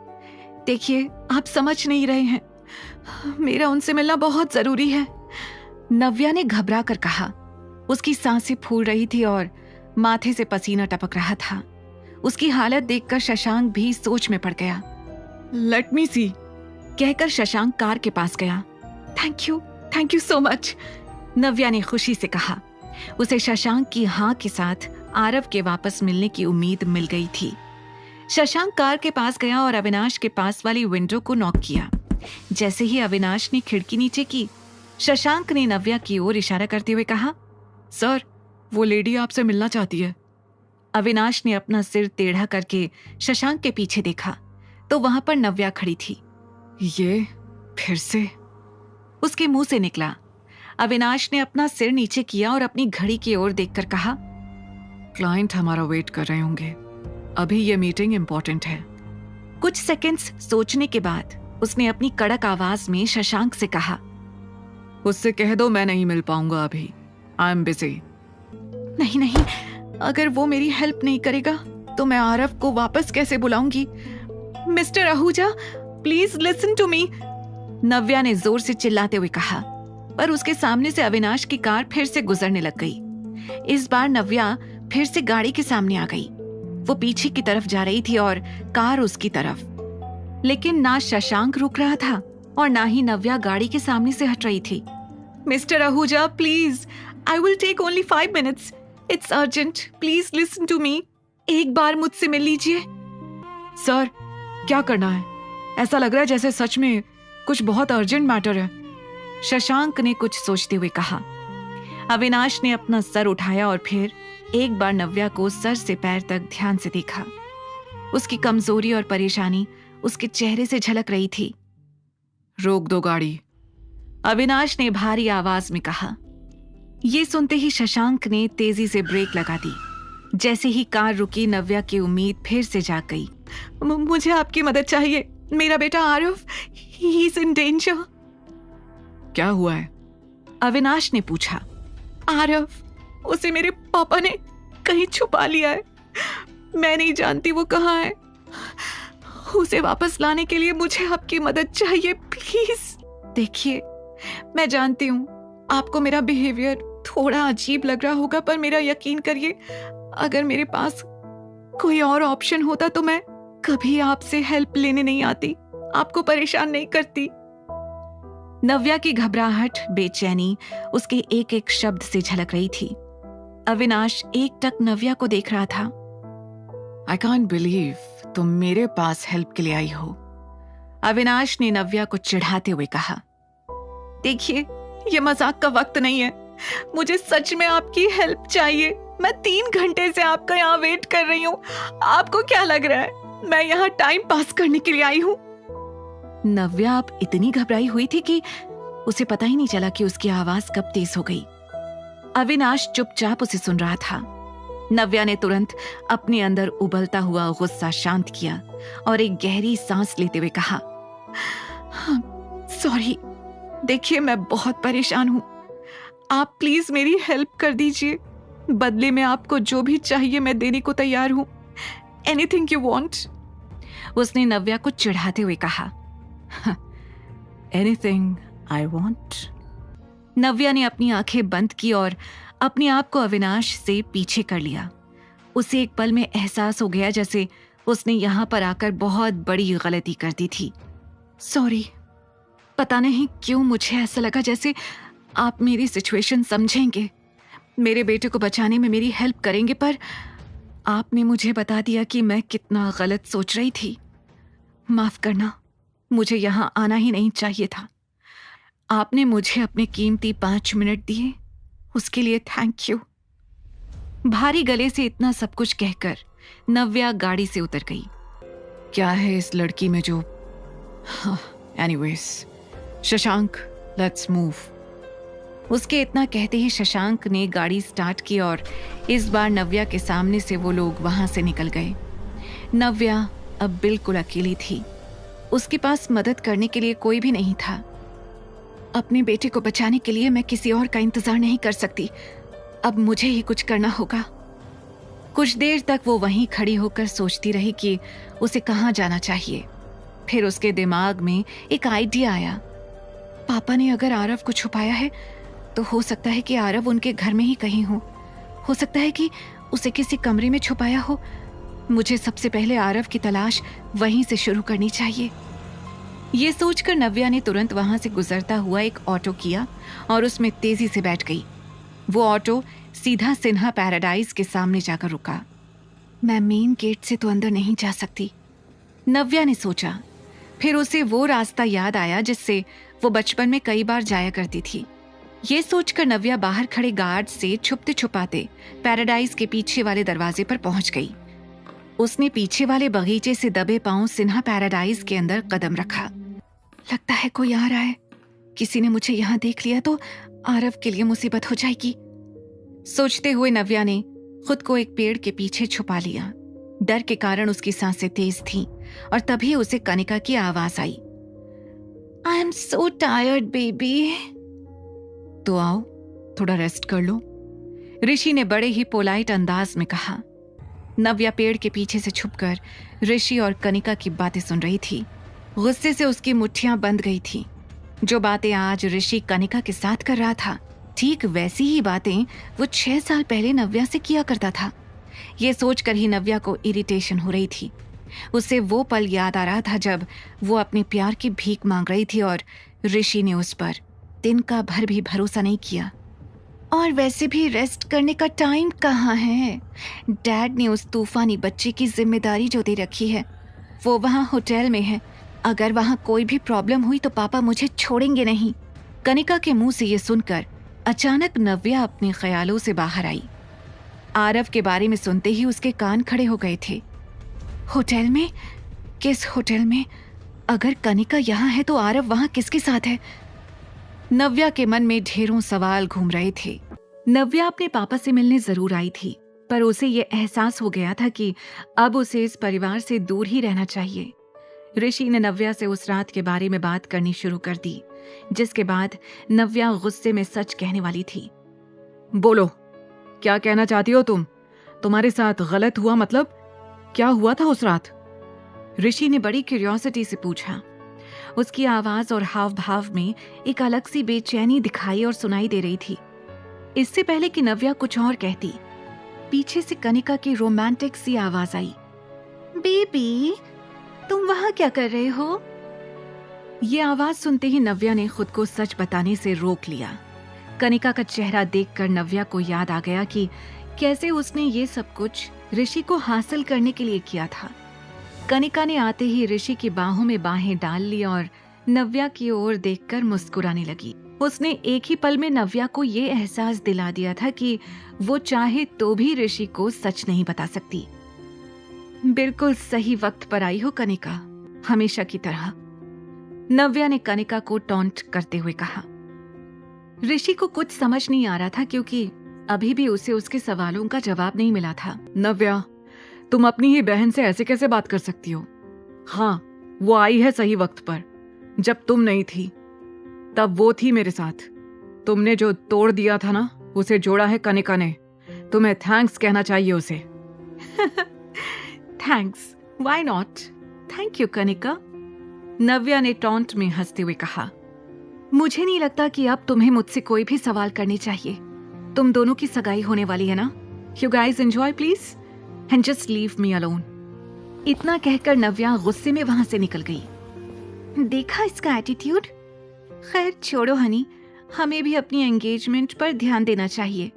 देखिए आप समझ नहीं रहे हैं, मेरा उनसे मिलना बहुत जरूरी है, नव्या ने घबरा कर कहा। उसकी सांसें फूल रही थी और माथे से पसीना टपक रहा था। उसकी हालत देखकर शशांक भी सोच में पड़ गया। लेट मी सी, कहकर शशांक कार के पास गया। थैंक यू सो मच, नव्या ने खुशी से कहा। उसे शशांक की हाँ के साथ आरव के वापस मिलने की उम्मीद मिल गई थी। शशांक कार के पास गया और अविनाश के पास वाली विंडो को नॉक किया। जैसे ही अविनाश ने खिड़की नीचे की, शशांक ने नव्या की ओर इशारा करते हुए कहा, सर वो लेडी आपसे मिलना चाहती है। अविनाश ने अपना सिर टेढ़ा करके शशांक के पीछे देखा तो वहां पर नव्या खड़ी थी। ये फिर से? उसके मुंह से निकला। अविनाश ने अपना सिर नीचे किया और अपनी घड़ी की ओर देखकर कहा, क्लाइंट हमारा वेट कर रहे होंगे, अभी ये मीटिंग इंपॉर्टेंट है। कुछ सेकंड्स सोचने के बाद उसने अपनी कड़क आवाज में शशांक से कहा, उससे कह दो मैं नहीं मिल पाऊंगा अभी, आई एम बिजी। नहीं, अगर वो मेरी हेल्प नहीं करेगा तो मैं आरव को वापस कैसे बुलाऊंगी? Mister Ahuja, please listen to me, Navya ने जोर से चिल्लाते हुए कहा। पर उसके सामने से अविनाश की कार फिर से गुजरने लग गई। इस बार नव्या फिर से गाड़ी के सामने आ गई। वो पीछे की तरफ जा रही थी और कार उसकी तरफ, लेकिन ना शशांक रुक रहा था और ना ही नव्या गाड़ी के सामने से हट रही थी। Mister Ahuja please, I will take only 5 minutes, it's urgent, please listen to me, एक बार मुझसे मिल लीजिए। सर क्या करना है? ऐसा लग रहा है जैसे सच में कुछ बहुत अर्जेंट मैटर है, शशांक ने कुछ सोचते हुए कहा। अविनाश ने अपना सर उठाया और फिर एक बार नव्या को सर से पैर तक ध्यान से देखा। उसकी कमजोरी और परेशानी उसके चेहरे से झलक रही थी। रोक दो गाड़ी, अविनाश ने भारी आवाज में कहा। ये सुनते ही शशांक ने तेजी से ब्रेक लगा दी। जैसे ही कार रुकी, नव्या की उम्मीद फिर से जाग गई। मुझे आपकी मदद चाहिए, मेरा बेटा Aarav, he is in danger. क्या हुआ है? अविनाश ने पूछा। आरव, उसे मेरे पापा ने कहीं छुपा लिया है, मैं नहीं जानती वो कहाँ है। उसे वापस लाने के लिए मुझे आपकी मदद चाहिए, प्लीज। देखिए, मैं जानती हूँ आपको मेरा बिहेवियर थोड़ा अजीब लग रहा होगा, पर मेरा यकीन करिए, अगर मेरे पास कोई और ऑप्शन होता तो मैं कभी आपसे हेल्प लेने नहीं आती, आपको परेशान नहीं करती। नव्या की घबराहट, बेचैनी उसके एक एक शब्द से झलक रही थी। अविनाश एकटक नव्या को देख रहा था। आई कांट बिलीव तुम मेरे पास हेल्प के लिए आई हो, अविनाश ने नव्या को चिढ़ाते हुए कहा। देखिए, ये मजाक का वक्त नहीं है, मुझे सच में आपकी हेल्प चाहिए। मैं 3 घंटे से आपका यहाँ वेट कर रही हूँ। आपको क्या लग रहा है मैं यहाँ टाइम पास करने के लिए आई हूँ? नव्या अब इतनी घबराई हुई थी कि उसे पता ही नहीं चला कि उसकी आवाज कब तेज हो गई। अविनाश चुपचाप उसे सुन रहा था। नव्या ने तुरंत अपने अंदर उबलता हुआ गुस्सा शांत किया और एक गहरी सांस लेते हुए कहा, सॉरी, देखिए मैं बहुत परेशान हूं, आप प्लीज मेरी हेल्प कर दीजिए। बदले में आपको जो भी चाहिए मैं देने को तैयार हूं। Anything you want. उसने नव्या को चिढ़ाते हुए कहा। Anything I want. नव्या ने अपनी आंखें बंद की और अपने आप को अविनाश से पीछे कर लिया। उसे एक पल में एहसास हो गया जैसे उसने यहां पर आकर बहुत बड़ी गलती कर दी थी। सॉरी, पता नहीं क्यों मुझे ऐसा लगा जैसे आप मेरी सिचुएशन समझेंगे, मेरे बेटे को बचाने में मेरी हेल्प करेंगे, पर आपने मुझे बता दिया कि मैं कितना गलत सोच रही थी। माफ करना, मुझे यहां आना ही नहीं चाहिए था। आपने मुझे अपने कीमती 5 मिनट दिए, उसके लिए थैंक यू। भारी गले से इतना सब कुछ कहकर नव्या गाड़ी से उतर गई। क्या है इस लड़की में जो... एनीवेज, शशांक, लेट्स मूव। उसके इतना कहते ही शशांक ने गाड़ी स्टार्ट की और इस बार नव्या के सामने से वो लोग वहां से निकल गए। नव्या अब बिल्कुल अकेली थी। उसके पास मदद करने के लिए कोई भी नहीं था। अपने बेटे को बचाने के लिए मैं किसी और का इंतजार नहीं कर सकती, अब मुझे ही कुछ करना होगा। कुछ देर तक वो वहीं खड़ी होकर सोचती रही कि उसे कहाँ जाना चाहिए। फिर उसके दिमाग में एक आइडिया आया। पापा ने अगर आरव को छुपाया है तो हो सकता है कि आरव उनके घर में ही कहीं हो सकता है कि उसे किसी कमरे में छुपाया हो। मुझे सबसे पहले आरव की तलाश वहीं से शुरू करनी चाहिए। ये सोचकर नव्या ने तुरंत वहां से गुजरता हुआ एक ऑटो किया और उसमें तेजी से बैठ गई। वो ऑटो सीधा सिन्हा पैराडाइज के सामने जाकर रुका। मैं मेन गेट से तो अंदर नहीं जा सकती, नव्या ने सोचा। फिर उसे वो रास्ता याद आया जिससे वो बचपन में कई बार जाया करती थी। ये सोचकर नव्या बाहर खड़े गार्ड से छुपते छुपाते पैराडाइज के पीछे वाले दरवाजे पर पहुंच गई। उसने पीछे वाले बगीचे से दबे पांव सिन्हा पैराडाइज के अंदर कदम रखा। लगता है कोई आ रहा है, किसी ने मुझे यहाँ देख लिया तो आरव के लिए मुसीबत हो जाएगी। सोचते हुए नव्या ने खुद को एक पेड़ के पीछे छुपा लिया। डर के कारण उसकी सांसें तेज थीं और तभी उसे कनिका की आवाज आई। I am so tired baby. तो आओ, थोड़ा रेस्ट कर लो, ऋषि ने बड़े ही पोलाइट अंदाज में कहा। नव्या पेड़ के पीछे से छुपकर ऋषि और कनिका की बातें सुन रही थी। गुस्से से उसकी मुट्ठियां बंध गई थी। जो बातें आज ऋषि कनिका के साथ कर रहा था, ठीक वैसी ही बातें वो 6 साल पहले नव्या से किया करता था। ये सोचकर ही नव्या को इरिटेशन हो रही थी। उसे वो पल याद आ रहा था जब वो अपने प्यार की भीख मांग रही थी और ऋषि ने उस पर दिन का भर भी भरोसा नहीं किया। और वैसे भी रेस्ट करने का टाइम कहाँ है? डैड ने उस तूफानी बच्चे की जिम्मेदारी जो दे रखी है, वो वहाँ होटल में है। अगर वहाँ कोई भी प्रॉब्लम हुई तो पापा मुझे छोड़ेंगे नहीं। कनिका के मुंह से ये सुनकर अचानक नव्या अपने ख्यालों से बाहर आई। आरव के बारे में सुनते ही उसके कान खड़े हो गए थे। होटल में? किस होटल में? अगर कनिका यहाँ है तो आरव वहाँ किसके साथ है? नव्या के मन में ढेरों सवाल घूम रहे थे। नव्या अपने पापा से मिलने जरूर आई थी, पर उसे ये एहसास हो गया था कि अब उसे इस परिवार से दूर ही रहना चाहिए। ऋषि ने नव्या से उस रात के बारे में बात करनी शुरू कर दी, जिसके बाद नव्या गुस्से में सच कहने वाली थी। बोलो, क्या कहना चाहती हो तुम? तुम्हारे साथ गलत हुआ मतलब? क्या हुआ था उस रात? ऋषि ने बड़ी क्यूरियोसिटी से पूछा। उसकी आवाज और हाव भाव में एक अलग सी बेचैनी दिखाई और सुनाई दे रही थी। इससे पहले कि नव्या कुछ और कहती, पीछे से कनिका की रोमांटिक सी आवाज आई, बेबी तुम वहां क्या कर रहे हो? ये आवाज सुनते ही नव्या ने खुद को सच बताने से रोक लिया। कनिका का चेहरा देखकर नव्या को याद आ गया कि कैसे उसने ये सब कुछ ऋषि को हासिल करने के लिए किया था। कनिका ने आते ही ऋषि की बाहों में बाहें डाल ली और नव्या की ओर देखकर मुस्कुराने लगी। उसने एक ही पल में नव्या को ये एहसास दिला दिया था कि वो चाहे तो भी ऋषि को सच नहीं बता सकती। बिल्कुल सही वक्त पर आई हो कनिका, हमेशा की तरह, नव्या ने कनिका को टॉन्ट करते हुए कहा। ऋषि को कुछ समझ नहीं आ रहा था क्योंकि अभी भी उसे उसके सवालों का जवाब नहीं मिला था। नव्या, तुम अपनी ही बहन से ऐसे कैसे बात कर सकती हो? हाँ, वो आई है सही वक्त पर। जब तुम नहीं थी तब वो थी मेरे साथ। तुमने जो तोड़ दिया था ना, उसे जोड़ा है कनिका ने। तुम्हें थैंक्स कहना चाहिए उसे। Thanks, why not? Thank you Kanika, Navya ने टॉन्ट में हंसते हुए कहा। मुझे नहीं लगता कि अब तुम्हें मुझसे कोई भी सवाल करने चाहिए। तुम दोनों की सगाई होने वाली है ना। You guys enjoy please and just leave me alone. इतना कहकर नव्या गुस्से में वहां से निकल गई। देखा इसका एटीट्यूड। खैर छोड़ो हनी, हमें भी अपनी एंगेजमेंट पर ध्यान देना चाहिए।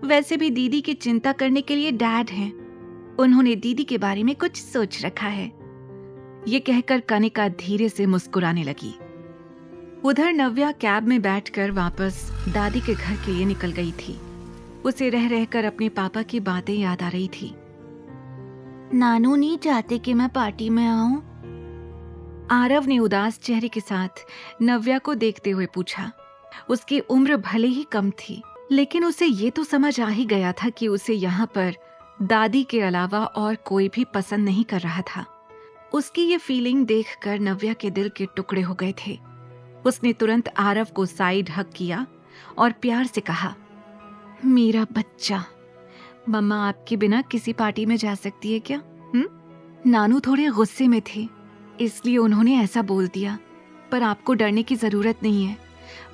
वैसे भी दीदी की चिंता करने के लिए डैड हैं। उन्होंने दीदी के बारे में कुछ सोच रखा है। ये कहकर कनिका धीरे से मुस्कुराने लगी। उधर नव्या कैब में बैठकर वापस दादी के घर के लिए निकल गई थी। उसे रह रहकर अपने पापा की बातें याद आ रही थी। नानू नहीं चाहते कि मैं पार्टी में आऊं? आरव ने उदास चेहरे के साथ नव्या को देखते हुए पूछा। उसकी उम्र भले ही कम थी, लेकिन उसे ये तो समझ आ ही गया था कि उसे यहाँ पर दादी के अलावा और कोई भी पसंद नहीं कर रहा था। उसकी ये फीलिंग देखकर नव्या के दिल के टुकड़े हो गए थे। उसने तुरंत आरव को साइड हक किया और प्यार से कहा, मेरा बच्चा, मम्मा आपके बिना किसी पार्टी में जा सकती है क्या? नानू थोड़े गुस्से में थे, इसलिए उन्होंने ऐसा बोल दिया, पर आपको डरने की जरूरत नहीं है।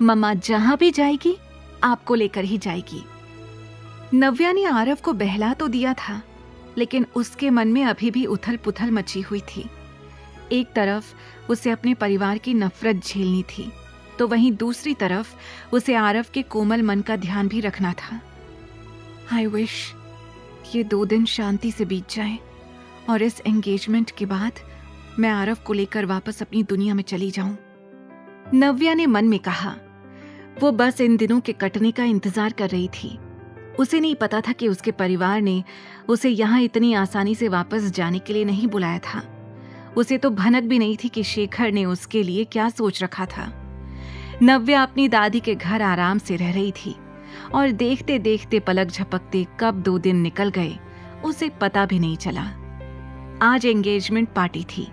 मम्मा जहां भी जाएगी आपको लेकर ही जाएगी। नव्या ने आरव को बहला तो दिया था, लेकिन उसके मन में अभी भी उथल पुथल मची हुई थी। एक तरफ उसे अपने परिवार की नफरत झेलनी थी, तो वहीं दूसरी तरफ उसे आरव के कोमल मन का ध्यान भी रखना था। आई विश ये 2 दिन शांति से बीत जाए और इस एंगेजमेंट के बाद मैं आरव को लेकर वापस अपनी दुनिया में चली जाऊं, नव्या ने मन में कहा। वो बस इन दिनों के कटने का इंतजार कर रही थी। उसे नहीं पता था कि उसके परिवार ने उसे यहाँ इतनी आसानी से वापस जाने के लिए नहीं बुलाया था। उसे तो भनक भी नहीं थी कि शेखर ने उसके लिए क्या सोच रखा था। नव्या अपनी दादी के घर आराम से रह रही थी और देखते देखते पलक झपकते कब 2 दिन निकल गए उसे पता भी नहीं चला। आज एंगेजमेंट पार्टी थी।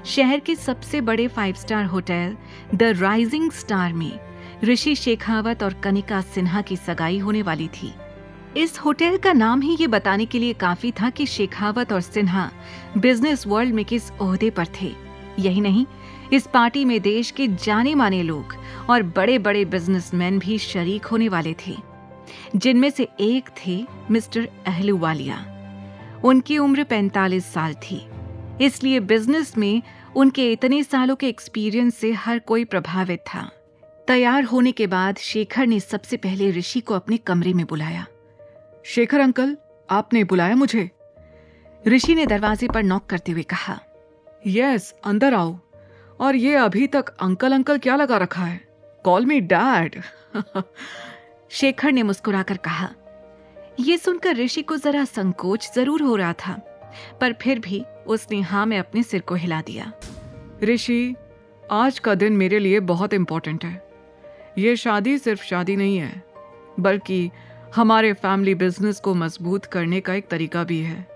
शहर के सबसे बड़े 5 star hotel the rising star में ऋषि शेखावत और कनिका सिन्हा की सगाई होने वाली थी। इस होटल का नाम ही ये बताने के लिए काफी था कि शेखावत और सिन्हा बिजनेस वर्ल्ड में किस ओहदे पर थे। यही नहीं, इस पार्टी में देश के जाने माने लोग और बड़े बड़े बिजनेसमैन भी शरीक होने वाले थे, जिनमें से एक थे मिस्टर अहलूवालिया। उनकी उम्र 45 साल थी, इसलिए बिजनेस में उनके इतने सालों के एक्सपीरियंस से हर कोई प्रभावित था। तैयार होने के बाद शेखर ने सबसे पहले ऋषि को अपने कमरे में बुलाया। शेखर अंकल, आपने बुलाया मुझे? ऋषि ने दरवाजे पर नॉक करते हुए कहा। यस, अंदर आओ। और ये अभी तक अंकल अंकल क्या लगा रखा है? Call me dad. शेखर ने मुस्कुराकर कहा। यह सुनकर ऋषि को जरा संकोच जरूर हो रहा था, पर फिर भी उसने हाँ में अपने सिर को हिला दिया। ऋषि, आज का दिन मेरे लिए बहुत इंपॉर्टेंट है। ये शादी सिर्फ शादी नहीं है, बल्कि हमारे फैमिली बिजनेस को मजबूत करने का एक तरीका भी है।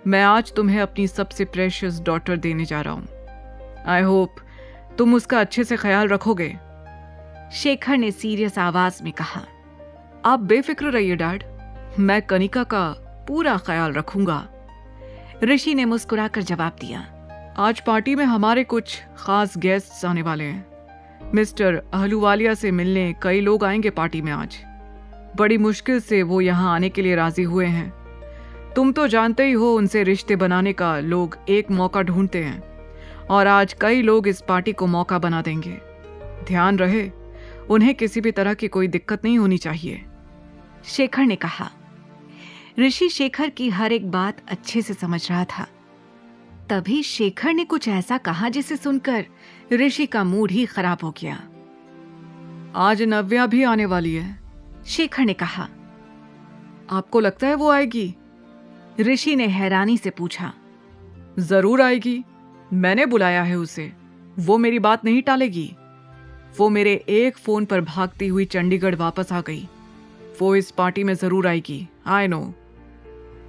मैं आज तुम्हें अपनी सबसे प्रेशियस डॉटर देने जा रहा हूं। आई होप तुम उसका अच्छे से ख्याल रखोगे। शेखर ने सीरियस आवाज में कहा। आप बेफिक्र रहिए डैड, मैं कनिका का पूरा ख्याल रखूंगा। ऋषि ने मुस्कुराकर जवाब दिया, आज पार्टी में हमारे कुछ खास गेस्ट्स आने वाले हैं। मिस्टर अहलूवालिया से मिलने कई लोग आएंगे पार्टी में आज। बड़ी मुश्किल से वो यहाँ आने के लिए राजी हुए हैं। तुम तो जानते ही हो, उनसे रिश्ते बनाने का लोग एक मौका ढूंढते हैं और आज कई लोग इस पार्टी को मौका बना देंगे। ध्यान रहे, उन्हें किसी भी तरह की कोई दिक्कत नहीं होनी चाहिए। शेखर ने कहा। ऋषि शेखर की हर एक बात अच्छे से समझ रहा था। तभी शेखर ने कुछ ऐसा कहा जिसे सुनकर ऋषि का मूड ही खराब हो गया। आज नव्या भी आने वाली है, शेखर ने कहा। आपको लगता है वो आएगी? ऋषि ने हैरानी से पूछा। जरूर आएगी, मैंने बुलाया है उसे। वो मेरी बात नहीं टालेगी। वो मेरे एक फोन पर भागती हुई चंडीगढ़ वापस आ गई। वो इस पार्टी में जरूर आएगी, आई नो।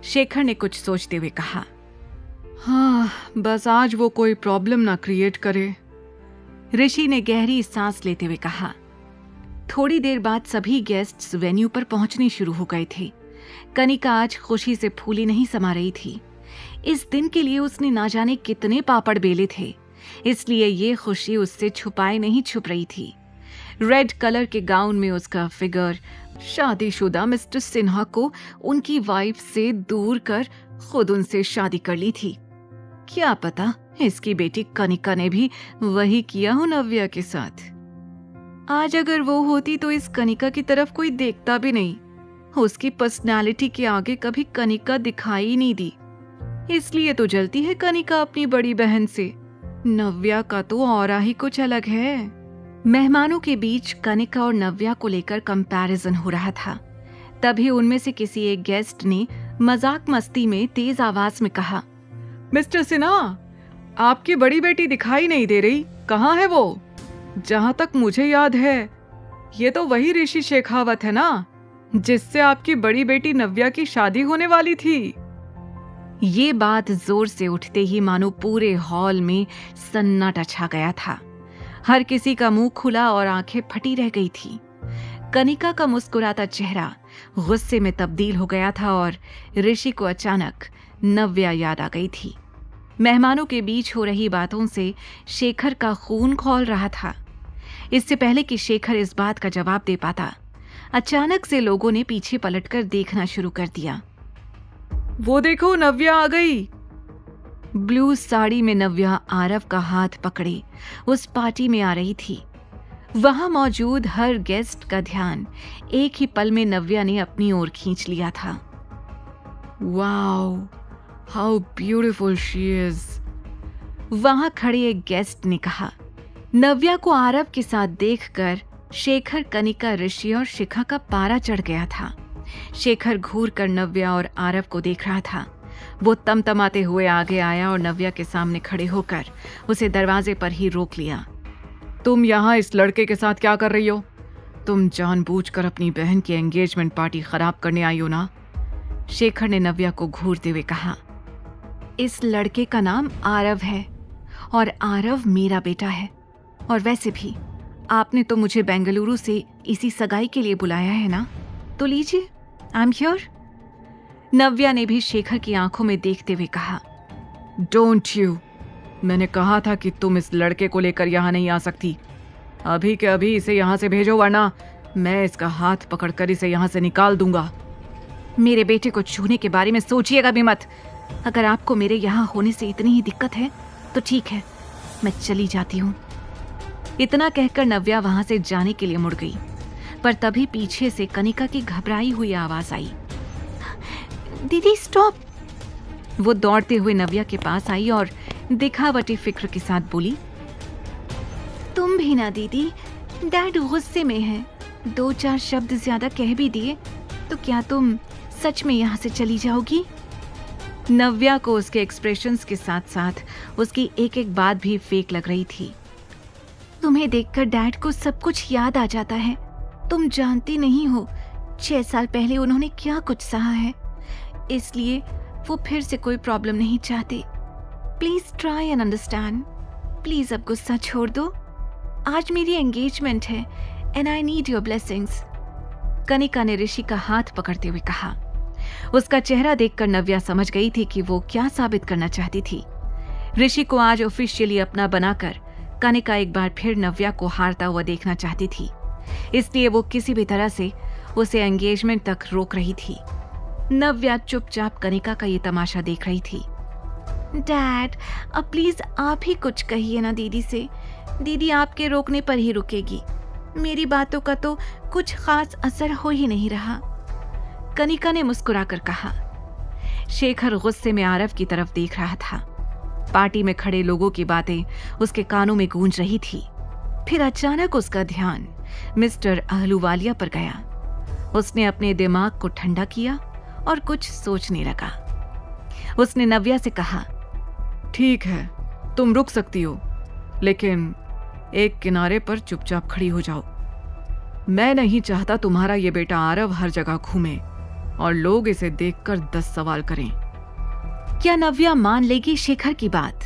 शेखर ने कुछ सोचते हुए कहा। हाँ, बस आज वो कोई प्रॉब्लम ना क्रिएट करे। ऋषि ने गहरी सांस लेते हुए कहा। थोड़ी देर बाद सभी गेस्ट्स वेन्यू पर पहुंचने शुरू हो गए थे। कनिका आज खुशी से फूली नहीं समा रही थी। इस दिन के लिए उसने ना जाने कितने पापड़ बेले थे, इसलिए ये खुशी उससे छुपाए नहीं छुप रही थी। रेड कलर के गाउन में उसका फिगर शादीशुदा मिस्टर सिन्हा को उनकी वाइफ से दूर कर खुद उनसे शादी कर ली थी। क्या पता इसकी बेटी कनिका ने भी वही किया हो नव्या के साथ। आज अगर वो होती तो इस कनिका की तरफ कोई देखता भी नहीं। उसकी पर्सनालिटी के आगे कभी कनिका दिखाई ही नहीं दी, इसलिए तो जलती है कनिका अपनी बड़ी बहन से। नव्या का तो औरा ही कुछ अलग है। मेहमानों के बीच कनिका और नव्या को लेकर कंपैरिजन हो रहा था। तभी उनमें से किसी एक गेस्ट ने मजाक मस्ती में तेज आवाज में कहा, मिस्टर सिन्हा, आपकी बड़ी बेटी दिखाई नहीं दे रही, कहाँ है वो? जहां तक मुझे याद है ये तो वही ऋषि शेखावत है ना, जिससे आपकी बड़ी बेटी नव्या की शादी होने वाली थी। ये बात जोर से उठते ही मानो पूरे हॉल में सन्नाटा छा गया था। हर किसी का मुंह खुला और आंखें फटी रह गई थी। कनिका का मुस्कुराता चेहरा गुस्से में तब्दील हो गया था और ऋषि को अचानक नव्या याद आ गई थी। मेहमानों के बीच हो रही बातों से शेखर का खून खौल रहा था। इससे पहले कि शेखर इस बात का जवाब दे पाता, अचानक से लोगों ने पीछे पलटकर देखना शुरू कर दिया। वो देखो, नव्या आ गई। ब्लू साड़ी में नव्या आरव का हाथ पकड़े उस पार्टी में आ रही थी। वहां मौजूद हर गेस्ट का ध्यान एक ही पल में नव्या ने अपनी ओर खींच लिया था। Wow, how beautiful she is. वहां खड़े एक गेस्ट ने कहा। नव्या को आरव के साथ देखकर शेखर, कनिका, ऋषि और शिखा का पारा चढ़ गया था। शेखर घूर कर नव्या और आरव को देख रहा था। वो तमतमाते हुए आगे आया और नव्या के सामने खड़े होकर उसे दरवाजे पर ही रोक लिया। तुम यहाँ इस लड़के के साथ क्या कर रही हो? तुम जानबूझकर अपनी बहन की एंगेजमेंट पार्टी खराब करने आई हो ना? शेखर ने नव्या को घूरते हुए कहा। इस लड़के का नाम आरव है और आरव मेरा बेटा है। और वैसे भी आपने तो मुझे बेंगलुरु से इसी सगाई के लिए बुलाया है ना, तो लीजिए, आई एम हियर। नव्या ने भी शेखर की आंखों में देखते हुए कहा। डोंट यू, मैंने कहा था कि तुम इस लड़के को लेकर यहाँ नहीं आ सकती। अभी के अभी इसे यहाँ से भेजो, वरना मैं इसका हाथ पकड़कर इसे यहाँ से निकाल दूंगा। मेरे बेटे को छूने के बारे में सोचिएगा भी मत। अगर आपको मेरे यहाँ होने से इतनी ही दिक्कत है तो ठीक है, मैं चली जाती हूँ। इतना कहकर नव्या वहां से जाने के लिए मुड़ गई, पर तभी पीछे से कनिका की घबराई हुई आवाज आई। दीदी स्टॉप। वो दौड़ते हुए नव्या के पास आई और दिखावटी फिक्र के साथ बोली, तुम भी ना दीदी, डैड गुस्से में है। 2-4 शब्द ज्यादा कह भी दिए तो क्या तुम सच में यहाँ से चली जाओगी? नव्या को उसके एक्सप्रेशंस के साथ साथ उसकी एक एक बात भी फेक लग रही थी। तुम्हें देखकर डैड को सब कुछ याद आ जाता है। तुम जानती नहीं हो 6 साल पहले उन्होंने क्या कुछ सहा है, इसलिए वो फिर से कोई प्रॉब्लम नहीं चाहते। Please try and understand. Please अब गुस्सा छोड़ दो। आज मेरी एंगेजमेंट है and I need your blessings. Kanika ने ऋषि का हाथ पकड़ते हुए कहा। उसका चेहरा देखकर नव्या समझ गई थी कि वो क्या साबित करना चाहती थी। ऋषि को आज ऑफिशियली अपना बनाकर कनिका एक बार फिर नव्या को हारता हुआ देखना चाहती थी, इसलिए वो किसी भी तरह से उसे एंगेजमेंट तक रोक रही थी। नव्या चुपचाप कनिका का ये तमाशा देख रही थी। डैड, अब प्लीज आप ही कुछ कहिए ना दीदी से। दीदी आपके रोकने पर ही रुकेगी। मेरी बातों का तो कुछ खास असर हो ही नहीं रहा। कनिका ने मुस्कुराकर कहा। शेखर गुस्से में आरव की तरफ देख रहा था। पार्टी में खड़े लोगों की बातें उसके कानों में गूंज रही थी। फिर अचानक उसका ध्यान मिस्टर अहलूवालिया पर गया। उसने अपने दिमाग को ठंडा किया और कुछ सोचने लगा। उसने नव्या से कहा, ठीक है, तुम रुक सकती हो, लेकिन एक किनारे पर चुपचाप खड़ी हो जाओ। मैं नहीं चाहता तुम्हारा ये बेटा आरव हर जगह घूमे और लोग इसे देखकर 10 सवाल करें। क्या नव्या मान लेगी शेखर की बात?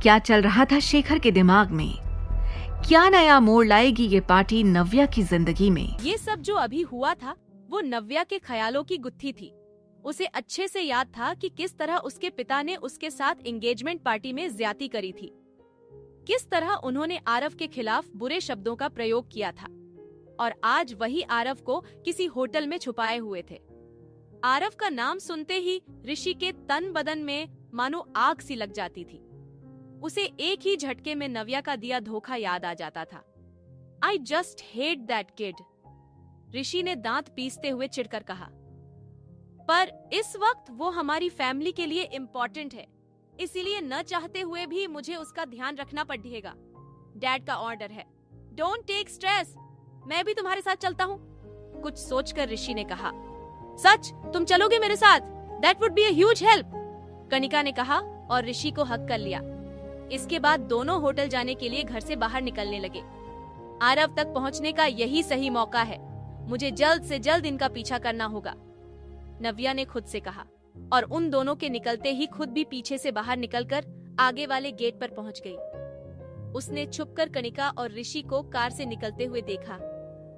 क्या चल रहा था शेखर के दिमाग में? क्या नया मोड़ लाएगी ये पार्टी नव्या की जिंदगी में? ये सब जो अभी हुआ था वो नव्या के ख्यालों की गुत्थी थी। उसे अच्छे से याद था कि किस तरह उसके पिता ने उसके साथ एंगेजमेंट पार्टी में ज्यादती करी थी, किस तरह उन्होंने आरव के खिलाफ बुरे शब्दों का प्रयोग किया था, और आज वही आरव को किसी होटल में छुपाए हुए थे। आरव का नाम सुनते ही ऋषि के तन बदन में मानो आग सी लग जाती थी। उसे एक ही झटके में नव्या का दिया धोखा याद आ जाता था। I just hate that kid, Rishi ने दांत पीसते हुए चिढ़कर कहा। पर इस वक्त वो हमारी फैमिली के लिए इम्पोर्टेंट है, इसीलिए न चाहते हुए भी मुझे उसका ध्यान रखना पड़ेगा। डैड का ऑर्डर है। डोंट टेक स्ट्रेस, मैं भी तुम्हारे साथ चलता हूँ। कुछ सोचकर ऋषि ने कहा, सच तुम चलोगे मेरे साथ? That would be a huge help, Kanika ने कहा और ऋषि को हक कर लिया। इसके बाद दोनों होटल जाने के लिए घर से बाहर निकलने लगे। आरव तक पहुंचने का यही सही मौका है, मुझे जल्द से जल्द इनका पीछा करना होगा, नव्या ने खुद से कहा, और उन दोनों के निकलते ही खुद भी पीछे से बाहर निकलकर आगे वाले गेट पर पहुंच गई। उसने छुपकर कनिका और ऋषि को कार से निकलते हुए देखा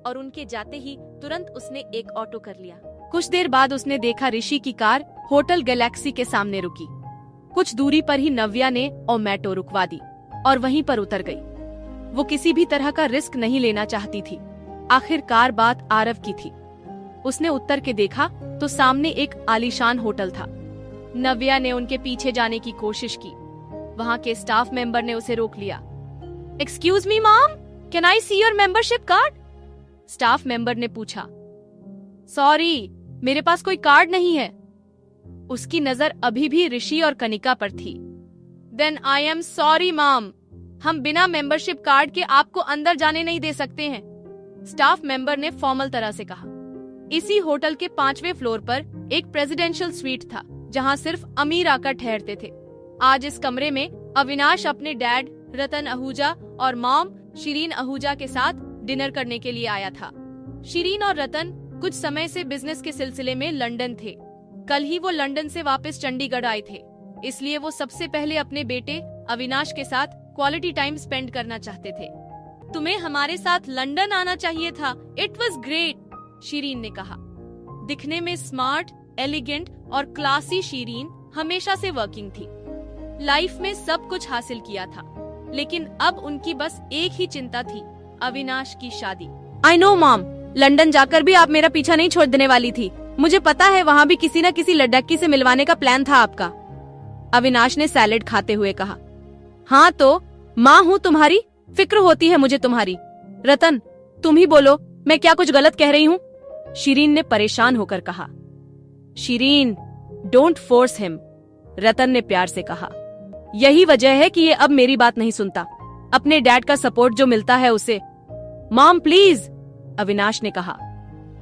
और उनके जाते ही तुरंत उसने एक ऑटो कर लिया। कुछ देर बाद उसने देखा ऋषि की कार होटल गैलेक्सी के सामने रुकी। कुछ दूरी पर ही नव्या ने ओमेटो रुकवा दी और वहीं पर उतर गई। वो किसी भी तरह का रिस्क नहीं लेना चाहती थी। आखिरकार बात आरव की थी। उसने उतर के देखा तो सामने एक आलीशान होटल था। नव्या ने उनके पीछे जाने की कोशिश की। वहाँ के स्टाफ मेंबर ने उसे रोक लिया। Excuse me ma'am, can I see your membership card? Staff member ने पूछा। सॉरी, मेरे पास कोई कार्ड नहीं है। उसकी नजर अभी भी ऋषि और कनिका पर थी। Then I am sorry ma'am, हम बिना मेंबरशिप कार्ड के आपको अंदर जाने नहीं दे सकते हैं, स्टाफ मेंबर ने फॉर्मल तरह से कहा। इसी होटल के 5वें फ्लोर पर एक प्रेसिडेंशियल स्वीट था जहां सिर्फ अमीर आकर ठहरते थे। आज इस कमरे में अविनाश अपने डैड रतन आहूजा और मॉम शिरीन आहूजा के साथ डिनर करने के लिए आया था। शिरीन और रतन कुछ समय से बिजनेस के सिलसिले में लंदन थे। कल ही वो लंदन से वापस चंडीगढ़ आए थे, इसलिए वो सबसे पहले अपने बेटे अविनाश के साथ क्वालिटी टाइम स्पेंड करना चाहते थे। तुम्हें हमारे साथ लंदन आना चाहिए था, इट वॉज ग्रेट, शिरीन ने कहा। दिखने में स्मार्ट, एलिगेंट और क्लासी शिरीन हमेशा से वर्किंग थी। लाइफ में सब कुछ हासिल किया था, लेकिन अब उनकी बस एक ही चिंता थी, अविनाश की शादी। आई नो मॉम, लंदन जाकर भी आप मेरा पीछा नहीं छोड़ देने वाली थी। मुझे पता है वहाँ भी किसी न किसी लड़की से मिलवाने का प्लान था आपका, अविनाश ने सैलेड खाते हुए कहा। हाँ तो माँ हूँ तुम्हारी, फिक्र होती है मुझे तुम्हारी। रतन तुम ही बोलो, मैं क्या कुछ गलत कह रही हूँ? शिरीन ने परेशान होकर कहा। शिरीन डोंट फोर्स हिम, रतन ने प्यार से कहा। यही वजह है कि ये अब मेरी बात नहीं सुनता। अपने डैड का सपोर्ट जो मिलता है उसे। मॉम प्लीज, अविनाश ने कहा।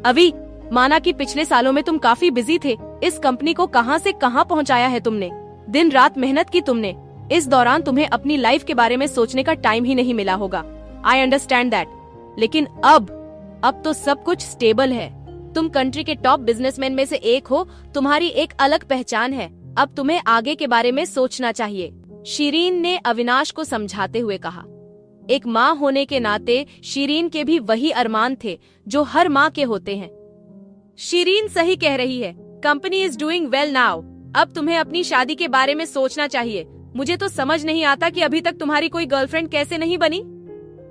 अभी माना कि पिछले सालों में तुम काफी बिजी थे, इस कंपनी को कहां से कहां पहुंचाया है तुमने, दिन रात मेहनत की तुमने। इस दौरान तुम्हें अपनी लाइफ के बारे में सोचने का टाइम ही नहीं मिला होगा। आई अंडरस्टैंड दैट, लेकिन अब तो सब कुछ स्टेबल है। तुम कंट्री के टॉप बिजनेसमैन में से एक हो, तुम्हारी एक अलग पहचान है। अब तुम्हें आगे के बारे में सोचना चाहिए, शिरीन ने अविनाश को समझाते हुए कहा। एक माँ होने के नाते शिरीन के भी वही अरमान थे जो हर माँ के होते हैं। शिरीन सही कह रही है, company is doing well now. अब तुम्हें अपनी शादी के बारे में सोचना चाहिए। मुझे तो समझ नहीं आता कि अभी तक तुम्हारी कोई गर्लफ्रेंड कैसे नहीं बनी।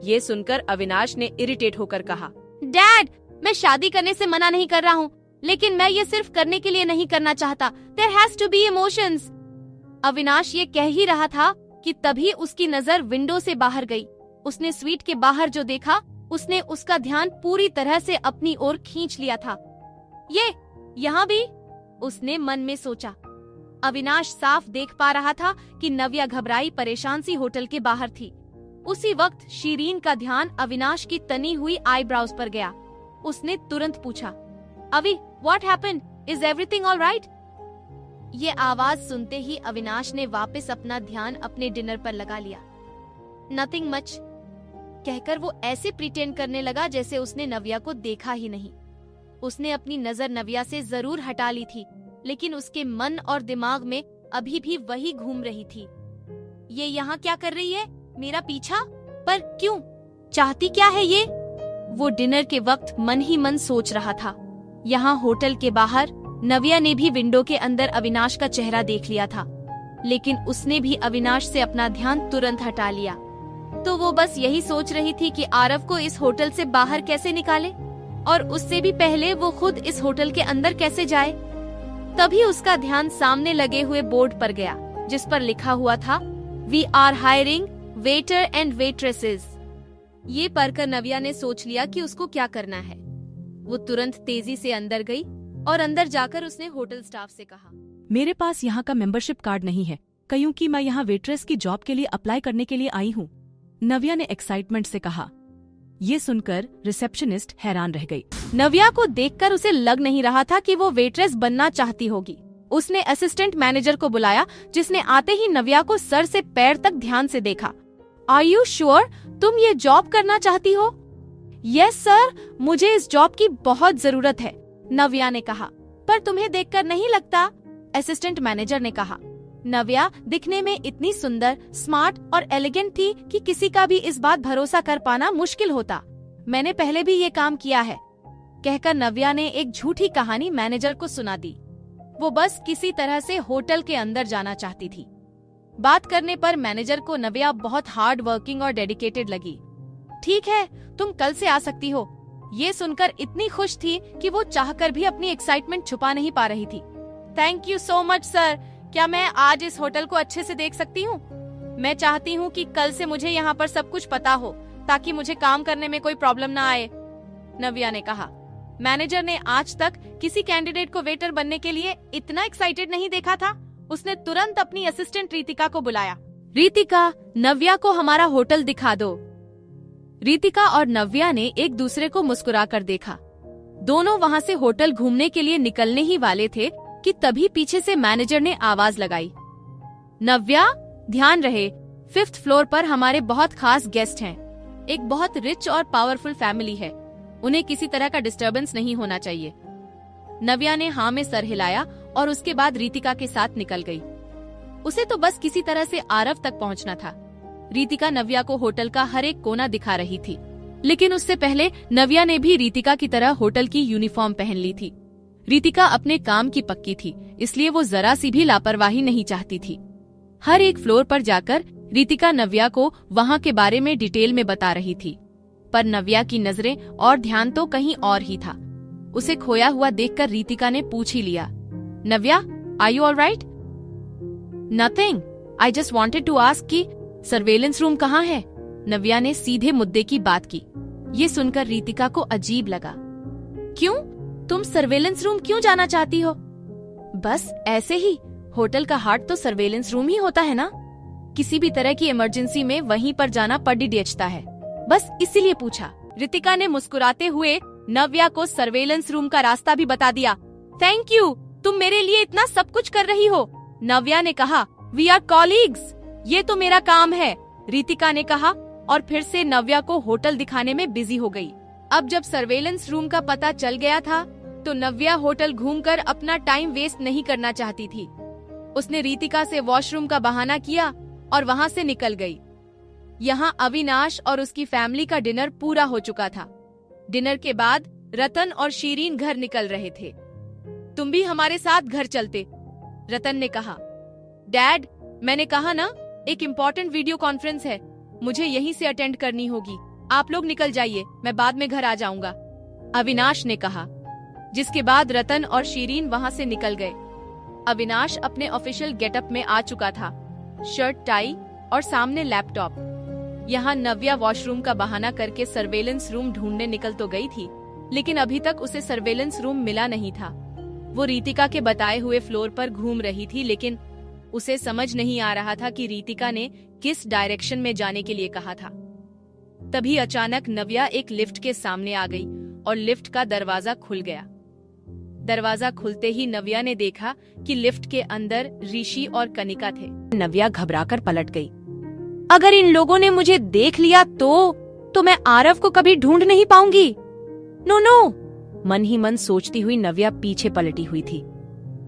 ये सुनकर अविनाश ने इरिटेट होकर कहा, डैड, मैं शादी करने से मना नहीं कर रहा हूँ, लेकिन मैं ये सिर्फ करने के लिए नहीं करना चाहता। There has to be emotions। Avinash ये कह ही रहा था कि तभी उसकी नजर विंडो से बाहर गई। उसने स्वीट के बाहर जो देखा, उसने उसका ध्यान पूरी तरह से अपनी ओर खींच लिया था। ये यहाँ भी, उसने मन में सोचा। अविनाश साफ देख पा रहा था कि नव्या घबराई परेशान सी होटल के बाहर थी। उसी वक्त शीरीन का ध्यान अविनाश की तनी हुई आईब्राउज पर गया। उसने तुरंत पूछा, अवी, what happened? Is everything all right? ये आवाज सुनते ही अविनाश ने वापस अपना ध्यान अपने डिनर पर लगा लिया। नथिंग मच कहकर वो ऐसे प्रिटेंड करने लगा जैसे उसने नव्या को देखा ही नहीं। उसने अपनी नजर नव्या से जरूर हटा ली थी, लेकिन उसके मन और दिमाग में अभी भी वही घूम रही थी। ये यहाँ क्या कर रही है? मेरा पीछा? पर क्यों? चाहती क्या है ये? वो डिनर के वक्त मन ही मन सोच रहा था। यहाँ होटल के बाहर नव्या ने भी विंडो के अंदर अविनाश का चेहरा देख लिया था, लेकिन उसने भी अविनाश से अपना ध्यान तुरंत हटा लिया। तो वो बस यही सोच रही थी कि आरव को इस होटल से बाहर कैसे निकाले, और उससे भी पहले वो खुद इस होटल के अंदर कैसे जाए। तभी उसका ध्यान सामने लगे हुए बोर्ड पर गया, जिस पर लिखा हुआ था, we are hiring waiter and waitresses. ये पढ़कर नव्या ने सोच लिया कि उसको क्या करना है। वो तुरंत तेजी से अंदर गई और अंदर जाकर उसने होटल स्टाफ से कहा, मेरे पास यहाँ का मेंबरशिप कार्ड नहीं है, क्योंकि मैं यहाँ वेट्रेस की जॉब के लिए अप्लाई करने के लिए आई हूँ, नव्या ने एक्साइटमेंट से कहा। ये सुनकर रिसेप्शनिस्ट हैरान रह गई। नव्या को देखकर उसे लग नहीं रहा था कि वो वेट्रेस बनना चाहती होगी। उसने असिस्टेंट मैनेजर को बुलाया, जिसने आते ही नव्या को सर से पैर तक ध्यान से देखा। आर यू श्योर तुम ये जॉब करना चाहती हो? यस सर, मुझे इस जॉब की बहुत जरूरत है, नव्या ने कहा। पर तुम्हें देखकर नहीं लगता, असिस्टेंट मैनेजर ने कहा। नव्या दिखने में इतनी सुंदर, स्मार्ट और एलिगेंट थी कि किसी का भी इस बात भरोसा कर पाना मुश्किल होता। मैंने पहले भी ये काम किया है, कहकर नव्या ने एक झूठी कहानी मैनेजर को सुना दी। वो बस किसी तरह से होटल के अंदर जाना चाहती थी। बात करने पर मैनेजर को नव्या बहुत हार्ड वर्किंग और डेडिकेटेड लगी। ठीक है, तुम कल से आ सकती हो। ये सुनकर इतनी खुश थी कि वो चाहकर भी अपनी एक्साइटमेंट छुपा नहीं पा रही थी। Thank you so much sir, क्या मैं आज इस होटल को अच्छे से देख सकती हूँ? मैं चाहती हूँ कि कल से मुझे यहाँ पर सब कुछ पता हो, ताकि मुझे काम करने में कोई प्रॉब्लम ना आए, नव्या ने कहा। मैनेजर ने आज तक किसी कैंडिडेट को वेटर बनने के लिए इतना एक्साइटेड नहीं देखा था। उसने तुरंत अपनी असिस्टेंट रितिका को बुलाया। रितिका, नव्या को हमारा होटल दिखा दो। रितिका और नव्या ने एक दूसरे को मुस्कुराकर देखा। दोनों वहाँ से होटल घूमने के लिए निकलने ही वाले थे कि तभी पीछे से मैनेजर ने आवाज लगाई, नव्या ध्यान रहे, 5th फ्लोर पर हमारे बहुत खास गेस्ट हैं। एक बहुत रिच और पावरफुल फैमिली है, उन्हें किसी तरह का डिस्टर्बेंस नहीं होना चाहिए। नव्या ने हाँ में सर हिलाया और उसके बाद रितिका के साथ निकल गई। उसे तो बस किसी तरह से आरव तक पहुंचना था। रितिका नव्या को होटल का हर एक कोना दिखा रही थी, लेकिन उससे पहले नव्या ने भी रितिका की तरह होटल की यूनिफॉर्म पहन ली थी। रितिका अपने काम की पक्की थी, इसलिए वो जरा सी भी लापरवाही नहीं चाहती थी। हर एक फ्लोर पर जाकर रितिका नव्या को वहाँ के बारे में डिटेल में बता रही थी, पर नव्या की नजरें और ध्यान तो कहीं और ही था। उसे खोया हुआ देखकर रितिका ने पूछ ही लिया, Navya, are you all right? Nothing, I just wanted to ask कि सर्वेलेंस रूम कहाँ है? नव्या ने सीधे मुद्दे की बात की। ये सुनकर रितिका को अजीब लगा। क्यों? तुम सर्वेलेंस रूम क्यों जाना चाहती हो? बस ऐसे ही, होटल का हार्ट तो सर्वेलेंस रूम ही होता है ना। किसी भी तरह की इमरजेंसी में वहीं पर जाना पड़ता है, बस इसीलिए पूछा। रितिका ने मुस्कुराते हुए नव्या को सर्वेलेंस रूम का रास्ता भी बता दिया। थैंक यू, तुम मेरे लिए इतना सब कुछ कर रही हो, नव्या ने कहा। वी आर कॉलीग्स, ये तो मेरा काम है, रितिका ने कहा और फिर से नव्या को होटल दिखाने में बिजी हो गई। अब जब सर्वेलेंस रूम का पता चल गया था, तो नव्या होटल घूमकर अपना टाइम वेस्ट नहीं करना चाहती थी। उसने रितिका से वॉशरूम का बहाना किया और वहाँ से निकल गई। यहाँ अविनाश और उसकी फैमिली का डिनर पूरा हो चुका था। डिनर के बाद रतन और शीरीन घर निकल रहे थे। तुम भी हमारे साथ घर चलते, रतन ने कहा। डैड, मैंने कहा ना, एक इम्पोर्टेंट वीडियो कॉन्फ्रेंस है, मुझे यहीं से अटेंड करनी होगी। आप लोग निकल जाइए, मैं बाद में घर आ जाऊंगा, अविनाश ने कहा। जिसके बाद रतन और शीरीन वहां से निकल गए। अविनाश अपने ऑफिशियल गेटअप में आ चुका था, शर्ट, टाई और सामने लैपटॉप। यहाँ नव्या वॉशरूम का बहाना करके सर्वेलेंस रूम ढूंढने निकल तो गई थी, लेकिन अभी तक उसे सर्वेलेंस रूम मिला नहीं था। वो रितिका के बताए हुए फ्लोर पर घूम रही थी, लेकिन उसे समझ नहीं आ रहा था कि रितिका ने किस डायरेक्शन में जाने के लिए कहा था। तभी अचानक नव्या एक लिफ्ट के सामने आ गई और लिफ्ट का दरवाजा खुल गया। दरवाजा खुलते ही नव्या ने देखा कि लिफ्ट के अंदर ऋषि और कनिका थे। नव्या घबराकर पलट गई। अगर इन लोगों ने मुझे देख लिया तो मैं आरव को कभी ढूंढ नहीं पाऊंगी। नो, मन ही मन सोचती हुई नव्या पीछे पलटी हुई थी।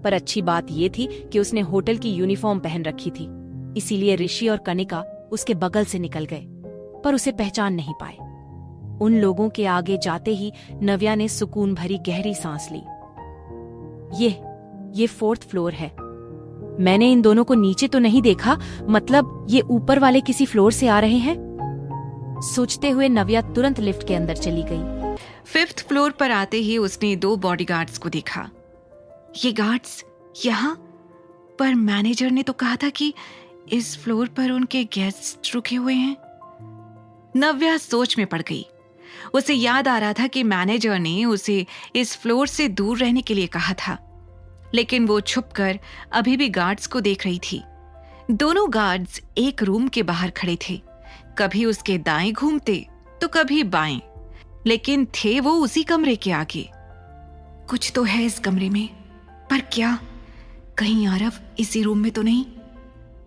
पर अच्छी बात ये थी कि उसने होटल की यूनिफॉर्म पहन रखी थी, इसीलिए ऋषि और कनिका उसके बगल से निकल गए, पर उसे पहचान नहीं पाए। उन लोगों के आगे जाते ही नव्या ने सुकून भरी गहरी सांस ली। ये 4th फ्लोर है। मैंने इन दोनों को नीचे तो नहीं देखा, मतलब ये ऊपर वाले किसी फ्लोर से आ रहे हैं। सोचते हुए नव्या तुरंत लिफ्ट के अंदर चली गई। 5th फ्लोर पर आते ही उसने 2 बॉडीगार्ड्स को देखा। ये गार्ड्स यहाँ पर, मैनेजर ने तो कहा था कि इस फ्लोर पर उनके गेस्ट रुके हुए हैं। नव्या सोच में पड़ गई। उसे याद आ रहा था कि मैनेजर ने उसे इस फ्लोर से दूर रहने के लिए कहा था, लेकिन वो छुपकर अभी भी गार्ड्स को देख रही थी। दोनों गार्ड्स एक रूम के बाहर खड़े थे, कभी उसके दाएं घूमते तो कभी बाएं, लेकिन थे वो उसी कमरे के आगे। कुछ तो है इस कमरे में, पर क्या? कहीं आरव इसी रूम में तो नहीं?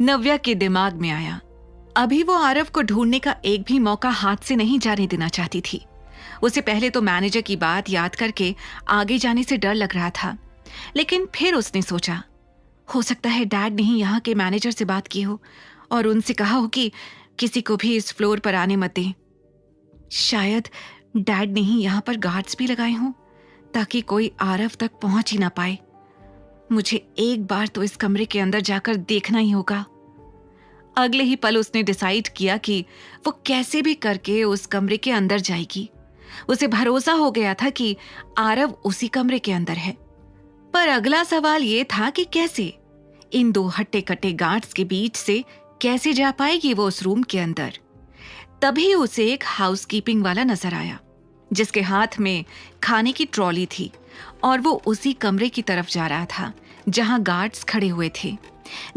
नव्या के दिमाग में आया। अभी वो आरव को ढूंढने का एक भी मौका हाथ से नहीं जाने देना चाहती थी। उसे पहले तो मैनेजर की बात याद करके आगे जाने से डर लग रहा था, लेकिन फिर उसने सोचा, हो सकता है डैड ने ही यहाँ के मैनेजर से बात की हो और उनसे कहा हो कि किसी को भी इस फ्लोर पर आने मत दें। शायद डैड ने ही यहाँ पर गार्ड्स भी लगाए हों ताकि कोई आरव तक पहुंच ही ना पाए। मुझे एक बार तो इस कमरे के अंदर जाकर देखना ही होगा। अगले ही पल उसने डिसाइड किया कि वो कैसे भी करके उस कमरे के अंदर जाएगी। उसे भरोसा हो गया था कि आरव उसी कमरे के अंदर है, पर अगला सवाल ये था कि कैसे? इन 2 हट्टे कट्टे गार्ड्स के बीच से कैसे जा पाएगी वो उस रूम के अंदर? तभी उसे एक हाउसकीपिंग वाला नजर आया, जिसके हाथ में खाने की ट्रॉली थी और वो उसी कमरे की तरफ जा रहा था जहां गार्ड्स खड़े हुए थे।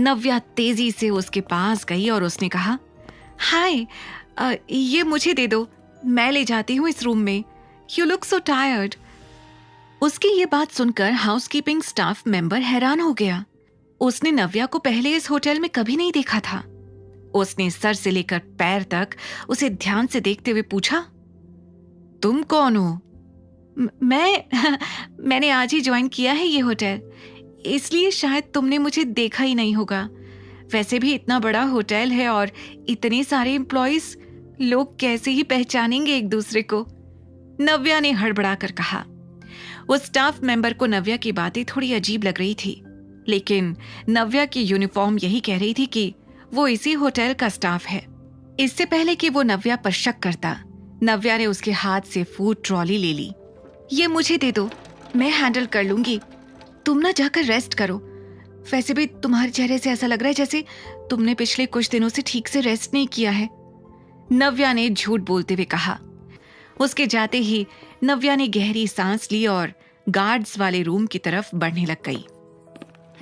नव्या तेजी से उसके पास गई और उसने कहा, हाय, ये मुझे दे दो, मैं ले जाती हूँ इस रूम में। You look so tired. उसकी ये बात सुनकर हाउसकीपिंग स्टाफ मेंबर हैरान हो गया। उसने नव्या को पहले इस होटल में कभी नहीं देखा था। उसने सर से लेकर पैर तक उसे ध्यान से देखते हुए पूछा, तुम कौन हो? मैंने आज ही ज्वाइन किया है ये होटल, इसलिए शायद तुमने मुझे देखा ही नहीं होगा। वैसे भी इतना बड़ा होटल है और इतने सारे एम्प्लॉइज, लोग कैसे ही पहचानेंगे एक दूसरे को? नव्या ने हड़बड़ाकर कहा। उस स्टाफ मेंबर को नव्या की बातें थोड़ी अजीब लग रही थी, लेकिन नव्या की यूनिफॉर्म यही कह रही थी कि वो इसी होटल का स्टाफ है। इससे पहले कि वो नव्या पर शक करता, नव्या ने उसके हाथ से फूड ट्रॉली ले ली। ये मुझे दे दो, मैं हैंडल कर लूंगी, तुम ना जाकर रेस्ट करो। वैसे भी तुम्हारे चेहरे से ऐसा लग रहा है जैसे तुमने पिछले कुछ दिनों से ठीक से रेस्ट नहीं किया है, नव्या ने झूठ बोलते हुए कहा। उसके जाते ही नव्या ने गहरी सांस ली और गार्ड्स वाले रूम की तरफ बढ़ने लग गई।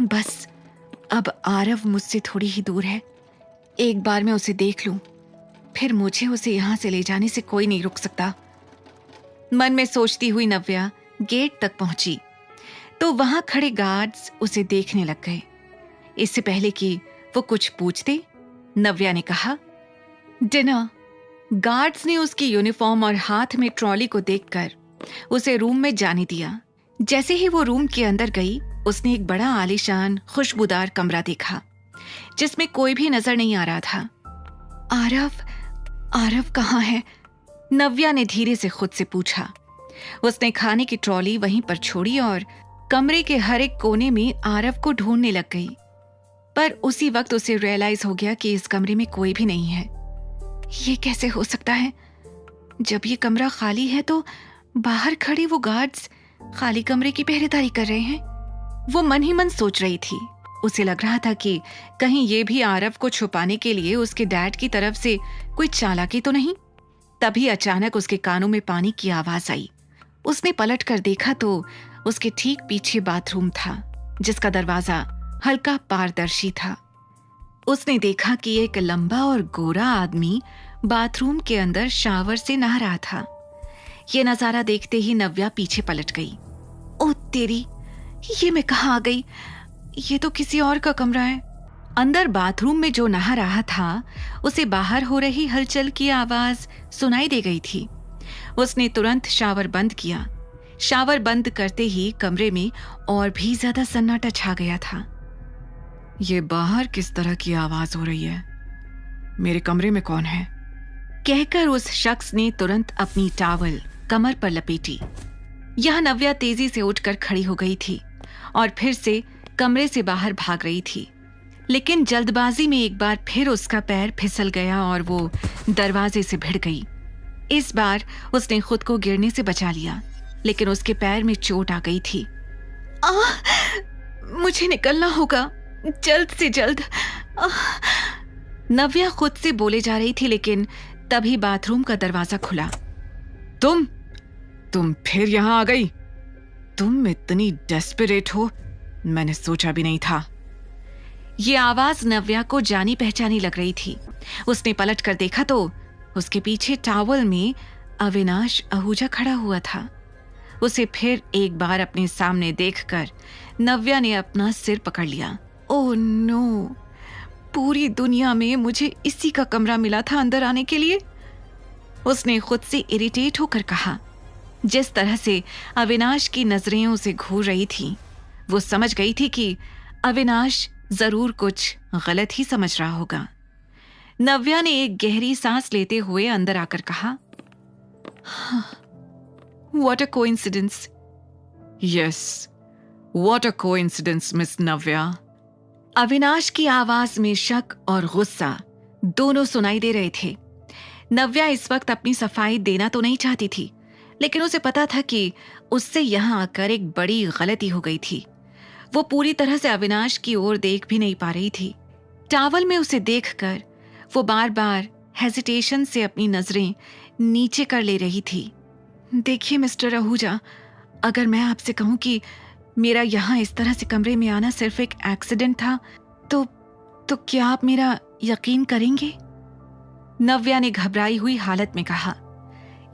बस अब आरव मुझसे थोड़ी ही दूर है, एक बार मैं उसे देख लूं, फिर मुझे उसे यहां से ले जाने से कोई नहीं रुक सकता। मन में सोचती हुई नव्या गेट तक पहुंची तो वहां खड़े गार्ड्स उसे देखने लग गए। इससे पहले कि वो कुछ पूछते, नव्या ने कहा, डिनर। गार्ड्स ने उसकी यूनिफॉर्म और हाथ में ट्रॉली को देखकर उसे रूम में जाने दिया। जैसे ही वो रूम के अंदर गई, उसने एक बड़ा आलीशान खुशबूदार कमरा देखा जिसमें कोई भी नजर नहीं आ रहा था। आरव कहाँ है? नव्या ने धीरे से खुद से पूछा। उसने खाने की ट्रॉली वहीं पर छोड़ी और कमरे के हर एक कोने में आरव को ढूंढने लग गई। पर उसी वक्त उसे रियलाइज हो गया कि इस कमरे में कोई भी नहीं है। ये कैसे हो सकता है? जब ये कमरा खाली है तो बाहर खड़े वो गार्ड्स खाली कमरे की पहरेदारी कर रहे हैं। वो मन ही मन सोच रही थी। उसे लग रहा था कि कहीं ये भी आरव को छुपाने के लिए उसके डैड की तरफ से कोई चालाकी तो नहीं। तभी अचानक उसके कानों में पानी की आवाज आई। उसने पलट कर देखा तो उसके ठीक पीछे बाथरूम था, जिसका दरवाजा हल्का पारदर्शी था। उसने देखा कि एक लंबा और गोरा आदमी बाथरूम के अंदर शावर से नहा रहा था। ये नजारा देखते ही नव्या पीछे पलट गई। ओ तेरी, ये मैं कहाँ आ गई? ये तो किसी और का कमरा है। अंदर बाथरूम में जो नहा रहा था उसे बाहर हो रही हलचल की आवाज सुनाई दे गई थी। उसने तुरंत शावर बंद किया। शावर बंद करते ही कमरे में और भी ज्यादा सन्नाटा छा गया था। ये बाहर किस तरह की आवाज हो रही है? मेरे कमरे में कौन है? कहकर उस शख्स ने तुरंत अपनी टॉवल कमर पर लपेटी। यह नव्या तेजी से उठकर खड़ी हो गई थी और फिर से कमरे से बाहर भाग रही थी। लेकिन जल्दबाजी में एक बार फिर उसका पैर फिसल गया और वो दरवाजे से भिड़ गई। इस बार उसने खुद को गिरने से बचा लिया, लेकिन उसके पैर में चोट आ गई थी। मुझे निकलना होगा जल्द से जल्द। नव्या खुद से बोले जा रही थी, लेकिन तभी बाथरूम का दरवाजा खुला। तुम फिर यहां आ गई? तुम इतनी डेस्परेट हो, मैंने सोचा भी नहीं था। ये आवाज नव्या को जानी पहचानी लग रही थी। उसने पलट कर देखा तो उसके पीछे टॉवल में अविनाश आहूजा खड़ा हुआ था। उसे फिर एक बार अपने सामने देखकर नव्या ने अपना सिर पकड़ लिया। ओह नो, पूरी दुनिया में मुझे इसी का कमरा मिला था अंदर आने के लिए। उसने खुद से इरिटेट होकर कहा। जिस तरह से अविनाश की नजरें उसे घूर रही थीं, वो समझ गई थी कि अविनाश जरूर कुछ गलत ही समझ रहा होगा। नव्या ने एक गहरी सांस लेते हुए अंदर आकर कहा, What a coincidence. Yes, what a coincidence, Miss Navya. Avinash की आवाज में शक और गुस्सा दोनों सुनाई दे रहे थे। नव्या इस वक्त अपनी सफाई देना तो नहीं चाहती थी, लेकिन उसे पता था कि उससे यहां आकर एक बड़ी गलती हो गई थी। वो पूरी तरह से अविनाश की ओर देख भी नहीं पा रही थी। टॉवल में उसे देखकर वो बार बार हेजिटेशन से अपनी नजरें नीचे कर ले रही थी। देखिए मिस्टर आहूजा, अगर मैं आपसे कहूं कि मेरा यहाँ इस तरह से कमरे में आना सिर्फ एक एक्सीडेंट था, तो क्या आप मेरा यकीन करेंगे? नव्या ने घबराई हुई हालत में कहा।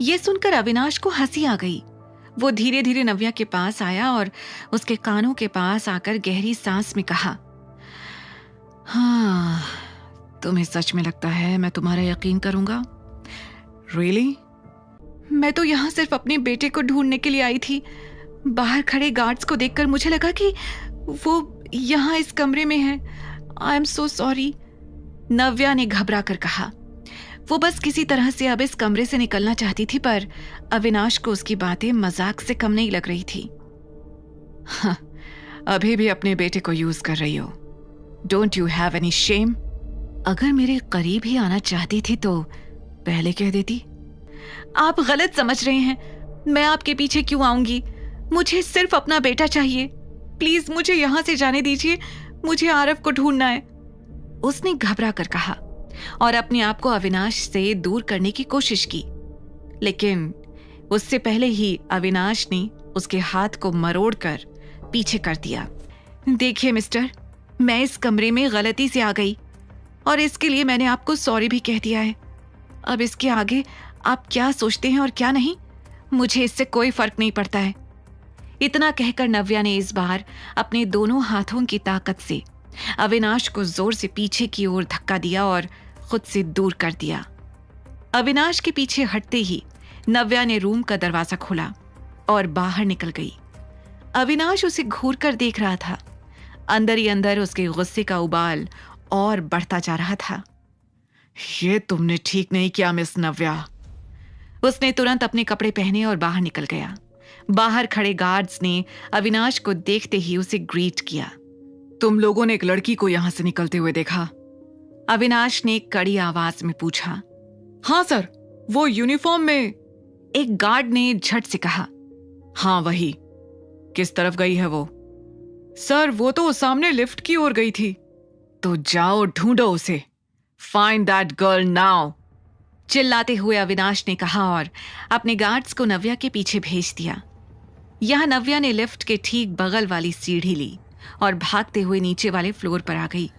यह सुनकर अविनाश को हंसी आ गई। वो धीरे धीरे नव्या के पास आया और उसके कानों के पास आकर गहरी सांस में कहा, हाँ, तुम्हें सच में लगता है मैं तुम्हारा यकीन करूंगा? रियली? मैं तो यहाँ सिर्फ अपने बेटे को ढूंढने के लिए आई थी। बाहर खड़े गार्ड्स को देखकर मुझे लगा कि वो यहाँ इस कमरे में है। आई एम सो सॉरी, नव्या ने घबरा कर कहा। वो बस किसी तरह से अब इस कमरे से निकलना चाहती थी, पर अविनाश को उसकी बातें मजाक से कम नहीं लग रही थी। हाँ, अभी भी अपने बेटे को यूज कर रही हो। Don't you have any shame? अगर मेरे करीब ही आना चाहती थी तो पहले कह देती। आप गलत समझ रहे हैं। मैं आपके पीछे क्यों आऊंगी? मुझे सिर्फ अपना बेटा चाहिए। प्लीज मुझे यहां से जाने दीजिए। मुझे आरव को ढूंढना है, उसने घबरा कर कहा और अपने आप को अविनाश से दूर करने की कोशिश की। लेकिन उससे पहले ही अविनाश ने उसके हाथ को मरोड़कर पीछे कर दिया। देखिए मिस्टर, मैं इस कमरे में गलती से आ गई और इसके लिए मैंने आपको सॉरी भी कह दिया है। अब इसके आगे आप क्या सोचते हैं और क्या नहीं, मुझे इससे कोई फर्क नहीं पड़ता है। इतना कहकर नव्या ने इस बार अपने दोनों हाथों की ताकत से अविनाश को जोर से पीछे की ओर धक्का दिया और खुद से दूर कर दिया। अविनाश के पीछे हटते ही नव्या ने रूम का दरवाजा खोला और बाहर निकल गई। अविनाश उसे घूर कर देख रहा था। अंदर ही अंदर उसके गुस्से का उबाल और बढ़ता जा रहा था। ये तुमने ठीक नहीं किया मिस नव्या। उसने तुरंत अपने कपड़े पहने और बाहर निकल गया। बाहर खड़े गार्ड्स ने अविनाश को देखते ही उसे ग्रीट किया। तुम लोगों ने एक लड़की को यहां से निकलते हुए देखा? अविनाश ने कड़ी आवाज में पूछा। हाँ सर, वो यूनिफॉर्म में, एक गार्ड ने झट से कहा। हाँ वही, किस तरफ गई है वो? सर वो तो सामने लिफ्ट की ओर गई थी। तो जाओ ढूंढो उसे, फाइंड दैट गर्ल नाउ, चिल्लाते हुए अविनाश ने कहा और अपने गार्ड्स को नव्या के पीछे भेज दिया। यहां नव्या ने लिफ्ट के ठीक बगल वाली सीढ़ी ली और भागते हुए नीचे वाले फ्लोर पर आ गई।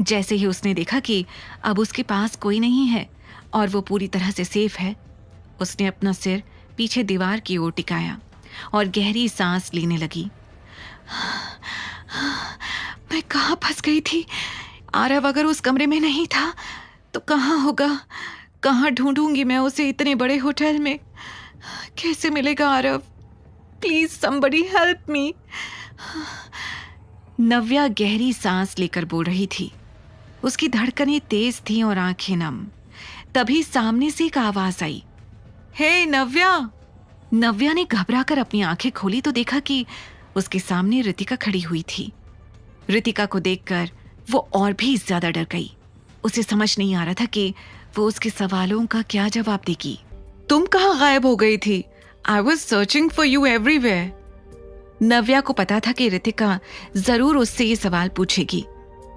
जैसे ही उसने देखा कि अब उसके पास कोई नहीं है और वो पूरी तरह से सेफ है, उसने अपना सिर पीछे दीवार की ओर टिकाया और गहरी सांस लेने लगी। मैं कहाँ फंस गई थी? आरव अगर उस कमरे में नहीं था तो कहाँ होगा? कहाँ ढूंढूंगी मैं उसे इतने बड़े होटल में? कैसे मिलेगा Aarav? Please somebody help me. Navya गहरी सांस लेकर बोल रही थी। उसकी धड़कनें तेज थीं और आंखें नम। तभी सामने से एक आवाज आई, हे नव्या। नव्या ने घबराकर अपनी आंखें खोली तो देखा कि उसके सामने रितिका खड़ी हुई थी। रितिका को देखकर वो और भी ज्यादा डर गई। उसे समझ नहीं आ रहा था कि वो उसके सवालों का क्या जवाब देगी। तुम कहाँ गायब हो गई थी? I was searching for you everywhere. Navya को पता था कि रितिका जरूर उससे ये सवाल पूछेगी।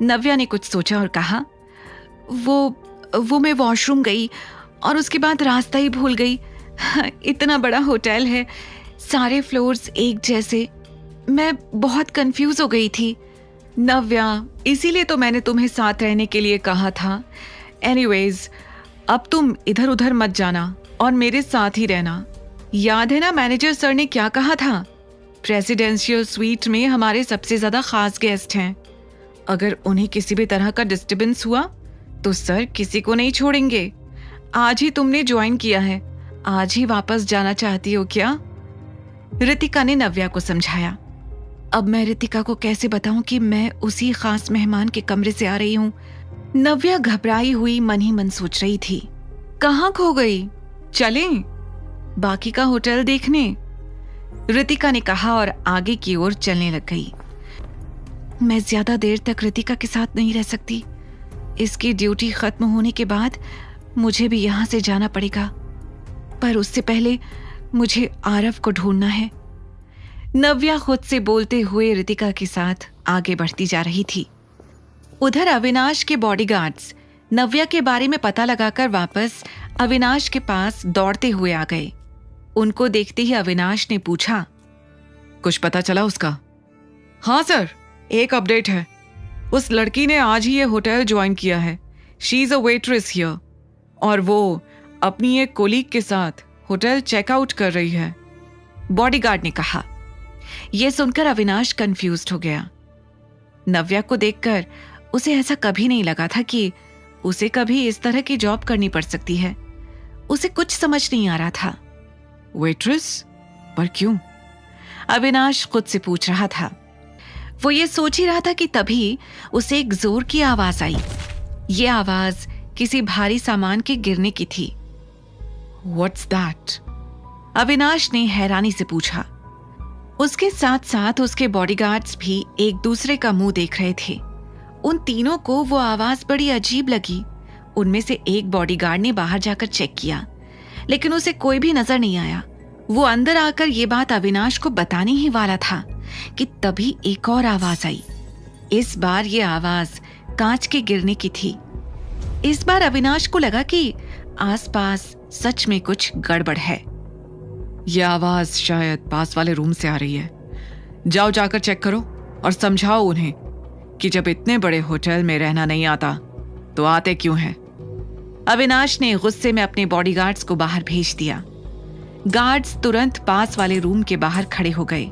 नव्या ने कुछ सोचा और कहा, वो मैं वॉशरूम गई और उसके बाद रास्ता ही भूल गई। इतना बड़ा होटल है, सारे फ्लोर्स एक जैसे, मैं बहुत कंफ्यूज हो गई थी नव्या, इसीलिए तो मैंने तुम्हें साथ रहने के लिए कहा था। एनीवेज, अब तुम इधर उधर मत जाना और मेरे साथ ही रहना। याद है ना मैनेजर सर ने क्या कहा था? प्रेसिडेंशियल स्वीट में हमारे सबसे ज्यादा खास गेस्ट हैं। अगर उन्हें किसी भी तरह का डिस्टर्बेंस हुआ तो सर किसी को नहीं छोड़ेंगे। आज ही तुमने ज्वाइन किया है, आज ही वापस जाना चाहती हो क्या? रितिका ने नव्या को समझाया। अब मैं रितिका को कैसे बताऊं कि मैं उसी खास मेहमान के कमरे से आ रही हूं? नव्या घबराई हुई मन ही मन सोच रही थी। कहाँ खो गई? चलें बाकी का होटल देखने, रितिका ने कहा और आगे की ओर चलने लग गई। मैं ज्यादा देर तक रितिका के साथ नहीं रह सकती। इसकी ड्यूटी खत्म होने के बाद मुझे भी यहां से जाना पड़ेगा, पर उससे पहले मुझे आरव को ढूंढना है। नव्या खुद से बोलते हुए रितिका के साथ आगे बढ़ती जा रही थी। उधर अविनाश के बॉडीगार्ड्स नव्या के बारे में पता लगाकर वापस अविनाश के पास दौड़ते हुए आ गए। उनको देखते ही अविनाश ने पूछा, कुछ पता चला उसका? हाँ सर, एक अपडेट है। उस लड़की ने आज ही ये होटल ज्वाइन किया है। She is a waitress here और वो अपनी एक कोलीग के साथ होटल चेकआउट कर रही है, बॉडीगार्ड ने कहा। यह सुनकर अविनाश कंफ्यूज्ड हो गया। नव्या को देखकर उसे ऐसा कभी नहीं लगा था कि उसे कभी इस तरह की जॉब करनी पड़ सकती है। उसे कुछ समझ नहीं आ रहा था। वेट्रेस? पर क्यों? अविनाश खुद से पूछ रहा था। वो ये सोच ही रहा था कि तभी उसे एक जोर की आवाज आई। ये आवाज किसी भारी सामान के गिरने की थी। What's that? अविनाश ने हैरानी से पूछा। उसके साथ साथ उसके बॉडीगार्ड्स भी एक दूसरे का मुंह देख रहे थे। उन तीनों को वो आवाज बड़ी अजीब लगी। उनमें से एक बॉडीगार्ड ने बाहर जाकर चेक किया, लेकिन उसे कोई भी नजर नहीं आया। वो अंदर आकर ये बात अविनाश को बताने ही वाला था कि तभी एक और आवाज आई। इस बार ये आवाज कांच के गिरने की थी। इस बार अविनाश को लगा कि आसपास सच में कुछ गड़बड़ है। यह आवाज शायद पास वाले रूम से आ रही है। जाओ जाकर चेक करो और समझाओ उन्हें कि जब इतने बड़े होटल में रहना नहीं आता तो आते क्यों हैं। अविनाश ने गुस्से में अपने बॉडीगार्ड्स को बाहर भेज दिया। गार्ड्स तुरंत पास वाले रूम के बाहर खड़े हो गए।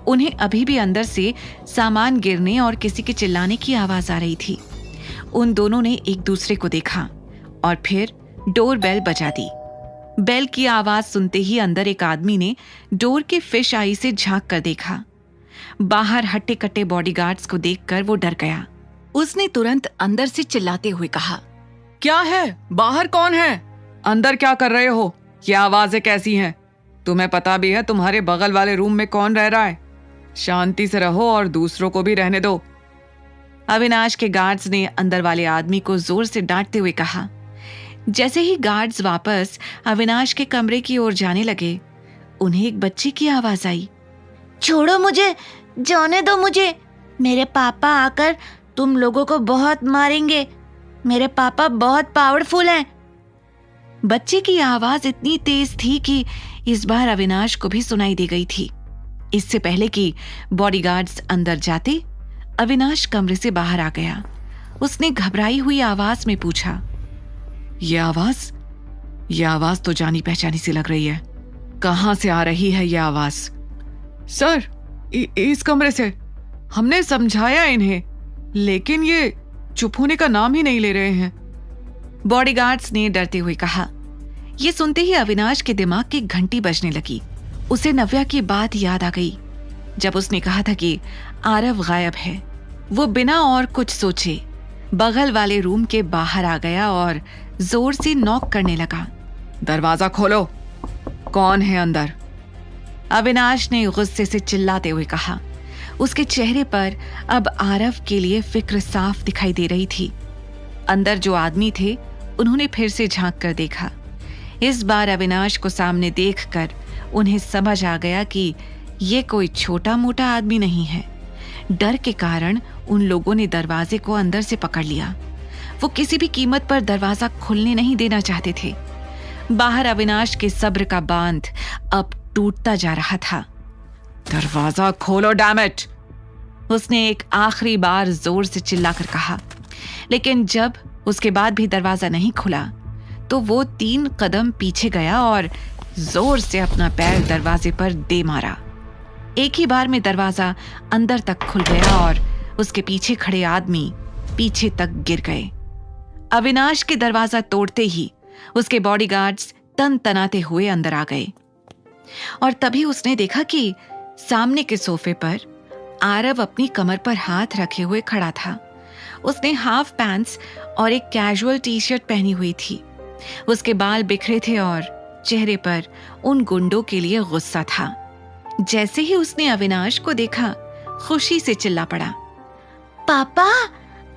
उन्हें अभी भी अंदर से सामान गिरने और किसी के चिल्लाने की आवाज आ रही थी। उन दोनों ने एक दूसरे को देखा और फिर डोर बेल बजा दी। बेल की आवाज सुनते ही अंदर एक आदमी ने डोर के फिश आई से झांक कर देखा। बाहर हट्टे कट्टे बॉडीगार्ड्स को देखकर वो डर गया। उसने तुरंत अंदर से चिल्लाते हुए कहा, क्या है? बाहर कौन है? अंदर क्या कर रहे हो? ये आवाजें कैसी हैं? तुम्हें पता भी है तुम्हारे बगल वाले रूम में कौन रह रहा है? शांति से रहो और दूसरों को भी रहने दो। अविनाश के गार्ड्स ने अंदर वाले आदमी को जोर से डांटते हुए कहा। जैसे ही गार्ड्स वापस अविनाश के कमरे की ओर जाने लगे, उन्हें एक बच्चे की आवाज आई। छोड़ो मुझे, जाने दो मुझे। मेरे पापा आकर तुम लोगों को बहुत मारेंगे। मेरे पापा बहुत पावरफुल हैं। बच्चे की आवाज इतनी तेज थी कि इस बार अविनाश को भी सुनाई दे गई थी। इससे पहले कि बॉडीगार्ड्स अंदर जाते, अविनाश कमरे से बाहर आ गया। उसने घबराई हुई आवाज में पूछा, ये आवाज तो जानी पहचानी सी लग रही है। कहां से आ रही है ये आवाज? सर, इस कमरे से। हमने समझाया इन्हें, लेकिन ये चुप होने का नाम ही नहीं ले रहे हैं, बॉडीगार्ड्स ने डरते हुए कहा। यह सुनते ही अविनाश के दिमाग की घंटी बजने लगी। उसे नव्या की बात याद आ गई जब उसने कहा था कि आरव गायब है। वो बिना और कुछ सोचे बगल वाले रूम के बाहर आ गया और जोर से नॉक करने लगा। दरवाजा खोलो, कौन है अंदर? अविनाश ने गुस्से से चिल्लाते हुए कहा। उसके चेहरे पर अब आरव के लिए फिक्र साफ दिखाई दे रही थी। अंदर जो आदमी थे, उन्होंने फिर से झांक कर देखा। इस बार अविनाश को सामने देखकर उन्हें समझ आ गया कि ये कोई छोटा मोटा आदमी नहीं है। डर के कारण उन लोगों ने दरवाजे को अंदर से पकड़ लिया। वो किसी भी कीमत पर दरवाजा खुलने नहीं देना चाहते थे। बाहर अविनाश के सब्र का बांध अब टूटता जा रहा था। दरवाजा खोलो डैम इट, उसने एक आखिरी बार जोर से चिल्लाकर कहा। लेकिन जब उसके बाद भी दरवाजा नहीं खुला तो वो 3 कदम पीछे गया और जोर से अपना पैर दरवाजे पर दे मारा। एक ही बार में दरवाजा अंदर तक खुल गया और उसके पीछे खड़े आदमी पीछे तक गिर गए। अविनाश के दरवाजा तोड़ते ही उसके बॉडीगार्ड्स तन तनाते हुए अंदर आ गए और तभी उसने देखा कि सामने के सोफे पर आरव अपनी कमर पर हाथ रखे हुए खड़ा था। उसने हाफ पैंट्स और एक कैजुअल टी शर्ट पहनी हुई थी। उसके बाल बिखरे थे और चेहरे पर उन गुंडों के लिए गुस्सा था। जैसे ही उसने अविनाश को देखा, खुशी से चिल्ला पड़ा, पापा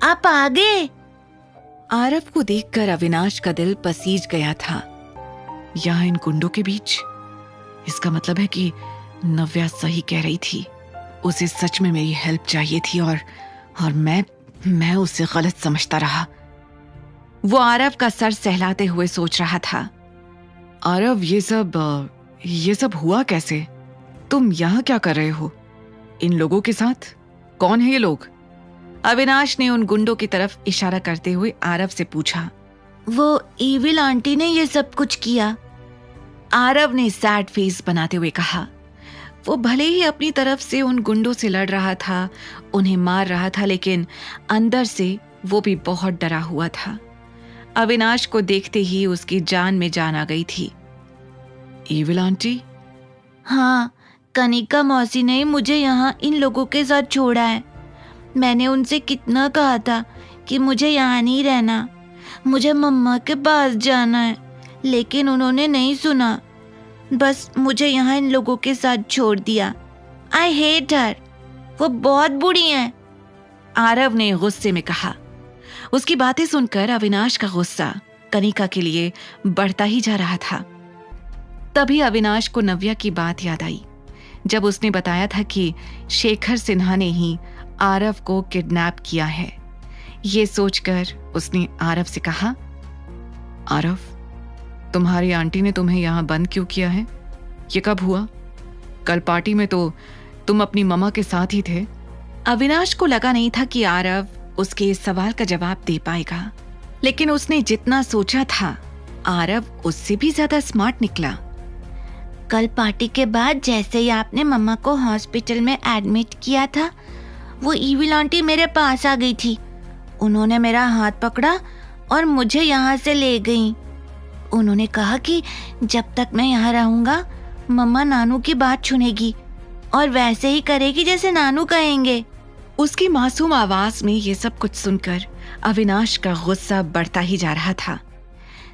आप आ गए। आरव को देखकर अविनाश का दिल पसीज गया था। यहाँ इन गुंडों के बीच, इसका मतलब है कि नव्या सही कह रही थी। उसे सच में मेरी हेल्प चाहिए थी और मैं उसे गलत समझता रहा। वो आरव का सर सहलाते हुए सोच रहा था। आरव, ये सब हुआ कैसे? तुम यहाँ क्या कर रहे हो इन लोगों के साथ? कौन है ये लोग? अविनाश ने उन गुंडों की तरफ इशारा करते हुए आरव से पूछा। वो ईविल आंटी ने ये सब कुछ किया, आरव ने सैड फेस बनाते हुए कहा। वो भले ही अपनी तरफ से उन गुंडों से लड़ रहा था, उन्हें मार रहा था, लेकिन अंदर से वो भी बहुत डरा हुआ था। अविनाश को देखते ही उसकी जान में जान आ गई थी। Evil aunty? हाँ, कनिका मौसी ने मुझे यहाँ इन लोगों के साथ छोड़ा है। मैंने उनसे कितना कहा था कि मुझे यहाँ नहीं रहना, मुझे मम्मा के पास जाना है, लेकिन उन्होंने नहीं सुना। बस मुझे यहाँ इन लोगों के साथ छोड़ दिया। आई हेट हर, वो बहुत बुरी हैं, आरव ने गुस्से में कहा। उसकी बातें सुनकर अविनाश का गुस्सा कनिका के लिए बढ़ता ही जा रहा था। तभी अविनाश को नव्या की बात याद आई, जब उसने बताया था कि शेखर सिन्हा ने ही आरव को किडनैप किया है। ये सोचकर उसने आरव से कहा, आरव, तुम्हारी आंटी ने तुम्हें यहाँ बंद क्यों किया है? ये कब हुआ? कल पार्टी में तो तुम अपनी मम्मा के साथ ही थे। अविनाश को लगा नहीं था कि आरव उसके इस सवाल का जवाब दे पाएगा, लेकिन उसने जितना सोचा था, आरव उससे भी ज्यादा स्मार्ट निकला। कल पार्टी के बाद जैसे ही आपने मम्मा को हॉस्पिटल में एडमिट किया था, वो ईविल आंटी मेरे पास आ गई थी। उन्होंने मेरा हाथ पकड़ा और मुझे यहाँ से ले गई। उन्होंने कहा कि जब तक मैं यहाँ रहूंगा, मम्मा नानू की बात सुनेगी और वैसे ही करेगी जैसे नानू कहेंगे। उसकी मासूम आवाज में ये सब कुछ सुनकर अविनाश का गुस्सा बढ़ता ही जा रहा था।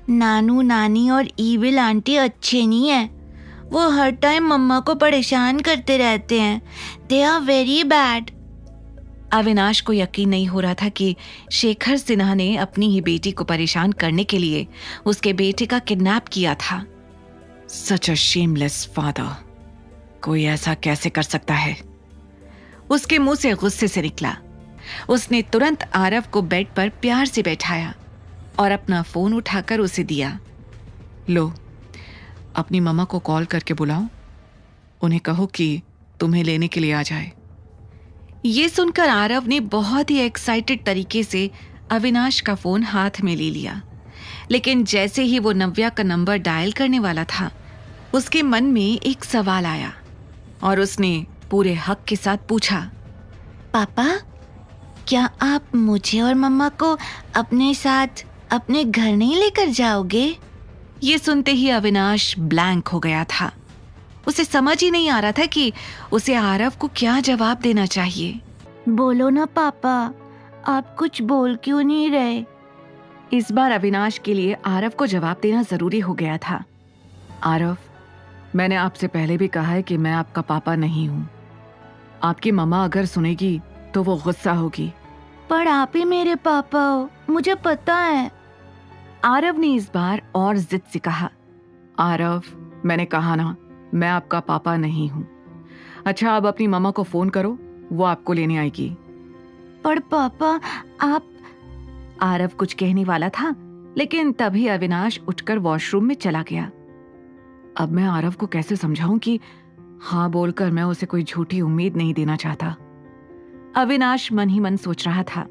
नानू, नानी और ईविल आंटी अच्छे नहीं है। वो हर टाइम मम्मा को परेशान करते रहते हैं। They are very bad. Avinash को यकीन नहीं हो रहा था कि शेखर सिन्हा ने अपनी ही बेटी को परेशान करने के लिए उसके बेटे का किडनैप किया था। सच अ शेमलेस फादर। कोई ऐसा कैसे कर सकता है? उसके मुंह से गुस्से से निकला। उसने तुरंत आरव को बेड पर प्यार से बैठाया और अपना फोन उठाकर उसे दिया। लो, अपनी मम्मा को कॉल करके बुलाओ, उन्हें कहो कि तुम्हें लेने के लिए आ जाए। ये सुनकर आरव ने बहुत ही एक्साइटेड तरीके से अविनाश का फोन हाथ में ले लिया, लेकिन जैसे ही वो नव्या का नंबर डायल करने वाला था, उसके मन में एक सवाल आया और उसने पूरे हक के साथ पूछा, पापा, क्या आप मुझे और मम्मा को अपने साथ अपने घर नहीं लेकर जाओगे? ये सुनते ही अविनाश ब्लैंक हो गया था। उसे समझ ही नहीं आ रहा था कि उसे आरव को क्या जवाब देना चाहिए। बोलो ना पापा, आप कुछ बोल क्यों नहीं रहे? इस बार अविनाश के लिए आरव को जवाब देना जरूरी हो गया था। आरव, मैंने आपसे पहले भी कहा है कि मैं आपका पापा नहीं हूँ। आपकी मम्मा अगर सुनेगी तो वो गुस्सा होगी। पर आप ही मेरे पापा हो, मुझे पता है। आरव ने इस बार और जिद से कहा, आरव, मैंने कहा ना, मैं आपका पापा नहीं हूँ। अच्छा, अब अपनी मम्मा को फोन करो, वो आपको लेने आएगी। पर पापा आप... आरव कुछ कहने वाला था, लेकिन तभी अविनाश उठकर वॉशरूम में चला गया। अब मैं आरव को कैसे समझाऊं कि हाँ बोलकर मैं उसे कोई झूठी उम्मीद नहीं देना चाहता। अविनाश मन ही मन सोच रहा था।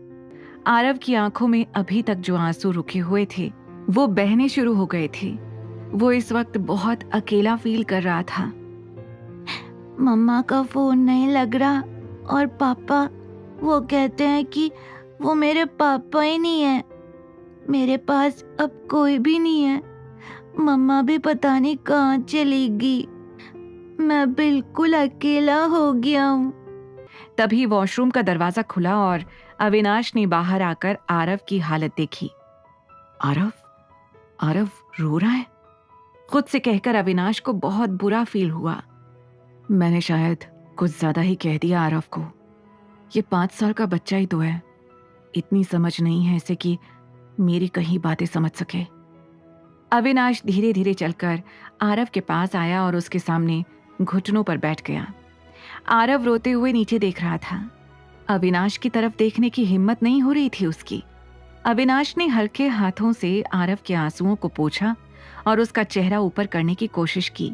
आरव की आंखों में अभी तक जो आंसू रुके हुए थे वो बहने शुरू हो गए थे। वो इस वक्त बहुत अकेला फील कर रहा था। मम्मा का फोन नहीं लग रहा और पापा वो कहते हैं कि वो मेरे पापा ही नहीं है। मेरे पास अब कोई भी नहीं है। मम्मा भी पता नहीं कहाँ चली गई। मैं बिल्कुल अकेला हो गया हूँ। तभी वॉशरूम का दरवाजा खुला और अविनाश ने बाहर आकर आरव की हालत देखी। आरव, आरव रो रहा है, खुद से कहकर अविनाश को बहुत बुरा फील हुआ। मैंने शायद कुछ ज्यादा ही कह दिया आरव को। ये 5 साल का बच्चा ही तो है, इतनी समझ नहीं है इसे कि मेरी कहीं बातें समझ सके। अविनाश धीरे धीरे चलकर आरव के पास आया और उसके सामने घुटनों पर बैठ गया। आरव रोते हुए नीचे देख रहा था। अविनाश की तरफ देखने की हिम्मत नहीं हो रही थी उसकी। अविनाश ने हल्के हाथों से आरव के आंसुओं को पोंछा और उसका चेहरा ऊपर करने की कोशिश की।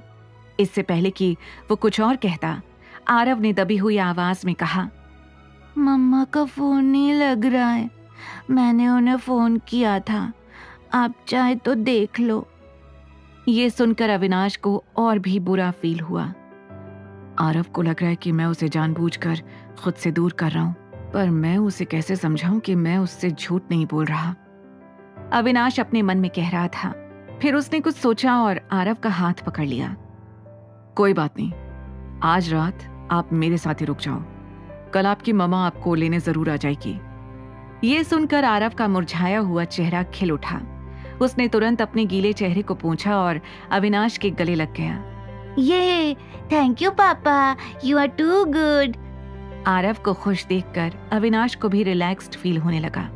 इससे पहले कि वो कुछ और कहता, आरव ने दबी हुई आवाज में कहा, मम्मा का फोन नहीं लग रहा है। मैंने उन्हें फोन किया था, आप चाहे तो देख लो। ये सुनकर अविनाश को और भी बुरा फील हुआ। आरव को लग रहा है कि मैं उसे जानबूझकर खुद से दूर कर रहा हूं, पर मैं उसे कैसे समझाऊं कि मैं उससे झूठ नहीं बोल रहा। अविनाश अपने मन में कह रहा था। फिर उसने कुछ सोचा और आरव का हाथ पकड़ लिया। कोई बात नहीं, आज रात आप मेरे साथ ही रुक जाओ, कल आपकी मम्मा आपको लेने जरूर आ जाएगी। ये सुनकर आरव का मुरझाया हुआ चेहरा खिल उठा। उसने तुरंत अपने गीले चेहरे को पोंछा और अविनाश के गले लग गया। ये थैंक यू पापा, you are too good. Aarav को खुश देखकर अविनाश को भी रिलैक्स्ड फील होने लगा।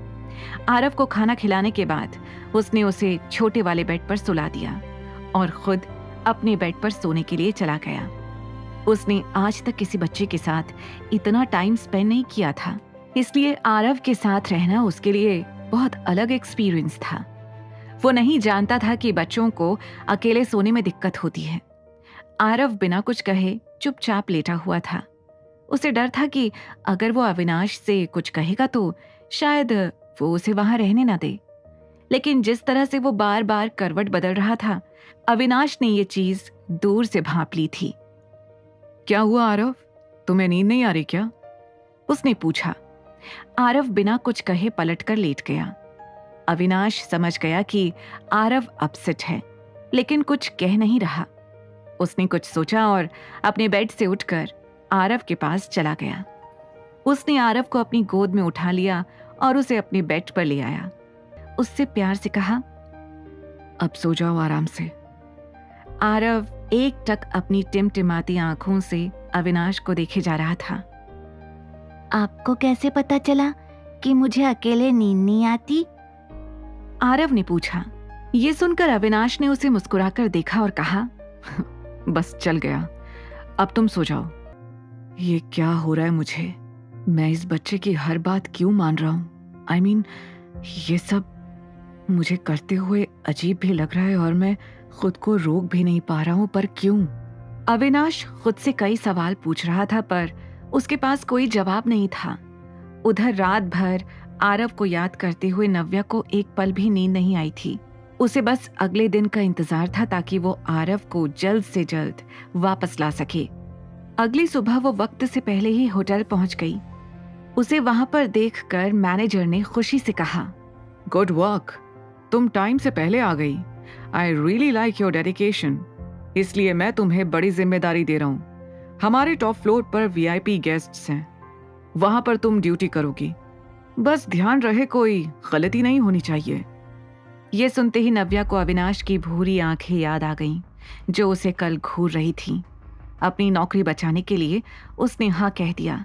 आरव को खाना खिलाने के बाद उसने उसे छोटे वाले बेड पर सुला दिया और खुद अपने बेड पर सोने के लिए चला गया। उसने आज तक किसी बच्चे के साथ इतना टाइम स्पेंड नहीं किया था, इसलिए आरव के साथ रहना उसके लिए बहुत अलग एक्सपीरियंस था। वो नहीं जानता था कि बच्चों को अकेले सोने में दिक्कत होती है। आरव बिना कुछ कहे चुपचाप लेटा हुआ था। उसे डर था कि अगर वो अविनाश से कुछ कहेगा तो शायद वो उसे वहां रहने ना दे। लेकिन जिस तरह से वो बार बार करवट बदल रहा था, अविनाश ने ये चीज दूर से भांप ली थी। क्या हुआ आरव, तुम्हें नींद नहीं आ रही क्या? उसने पूछा। आरव बिना कुछ कहे पलटकर लेट गया। अविनाश समझ गया कि आरव अपसेट है, लेकिन कुछ कह नहीं रहा। उसने कुछ सोचा और अपने बेड से उठकर आरव के पास चला गया। उसने आरव को अपनी गोद में उठा लिया और उसे अपने बेड पर ले आया। उससे प्यार से कहा, अब सो जाओ आराम से। आरव एकटक अपनी टिमटिमाती आंखों से अविनाश को देखे जा रहा था। आपको कैसे पता चला कि मुझे अकेले नींद नहीं आती? आरव ने पूछा। ये सुनकर अविनाश ने उसे मुस्कुराकर देखा और कहा, बस चल गया, अब तुम सो जाओ। ये क्या हो रहा है मुझे? मैं इस बच्चे की हर बात क्यों मान रहा हूं? I mean, ये सब मुझे करते हुए अजीब भी लग रहा है और मैं खुद को रोक भी नहीं पा रहा हूं, पर क्यों? अविनाश खुद से कई सवाल पूछ रहा था पर उसके पास कोई जवाब नहीं था। उधर रात भर आरव को याद करते हुए नव्या को एक पल भी नींद नहीं आई थी। उसे बस अगले दिन का इंतजार था ताकि वो आरव को जल्द से जल्द वापस ला सके। अगली सुबह वो वक्त से पहले ही होटल पहुंच गई। उसे वहां पर देखकर मैनेजर ने खुशी से कहा, गुड वर्क, तुम टाइम से पहले आ गई। I really like your dedication, इसलिए मैं तुम्हें बड़ी जिम्मेदारी दे रहा हूं। हमारे टॉप फ्लोर पर VIP गेस्ट्स हैं, वहां पर तुम ड्यूटी करोगी। बस ध्यान रहे कोई गलती नहीं होनी चाहिए। ये सुनते ही नव्या को अविनाश की भूरी आंखें याद आ गईं, जो उसे कल घूर रही थीं। अपनी नौकरी बचाने के लिए उसने हाँ कह दिया।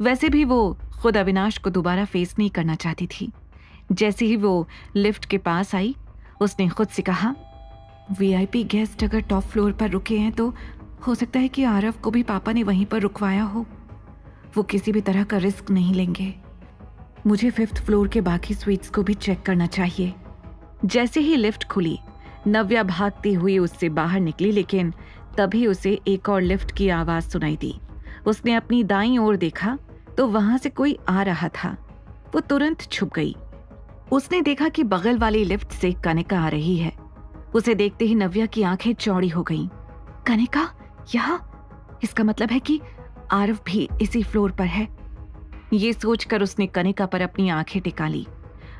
वैसे भी वो खुद अविनाश को दोबारा फेस नहीं करना चाहती थी। जैसे ही वो लिफ्ट के पास आई, उसने खुद से कहा, VIP गेस्ट अगर टॉप फ्लोर पर रुके हैं तो हो सकता है कि आरव को भी पापा ने वहीं पर रुकवाया हो। वो किसी भी तरह का रिस्क नहीं लेंगे। मुझे 5th फ्लोर के बाकी स्वीट्स को भी चेक करना चाहिए। जैसे ही लिफ्ट खुली, नव्या भागती हुई उससे बाहर निकली, लेकिन तभी उसे एक और लिफ्ट की आवाज सुनाई दी। उसने अपनी दाईं ओर देखा तो वहां से कोई आ रहा था। वो तुरंत छुप गई। उसने देखा कि बगल वाली लिफ्ट से कनिका आ रही है। उसे देखते ही नव्या की आंखें चौड़ी हो गईं। कनिका यहाँ? इसका मतलब है कि आरव भी इसी फ्लोर पर है। ये सोचकर उसने कनिका पर अपनी आंखें टिका ली।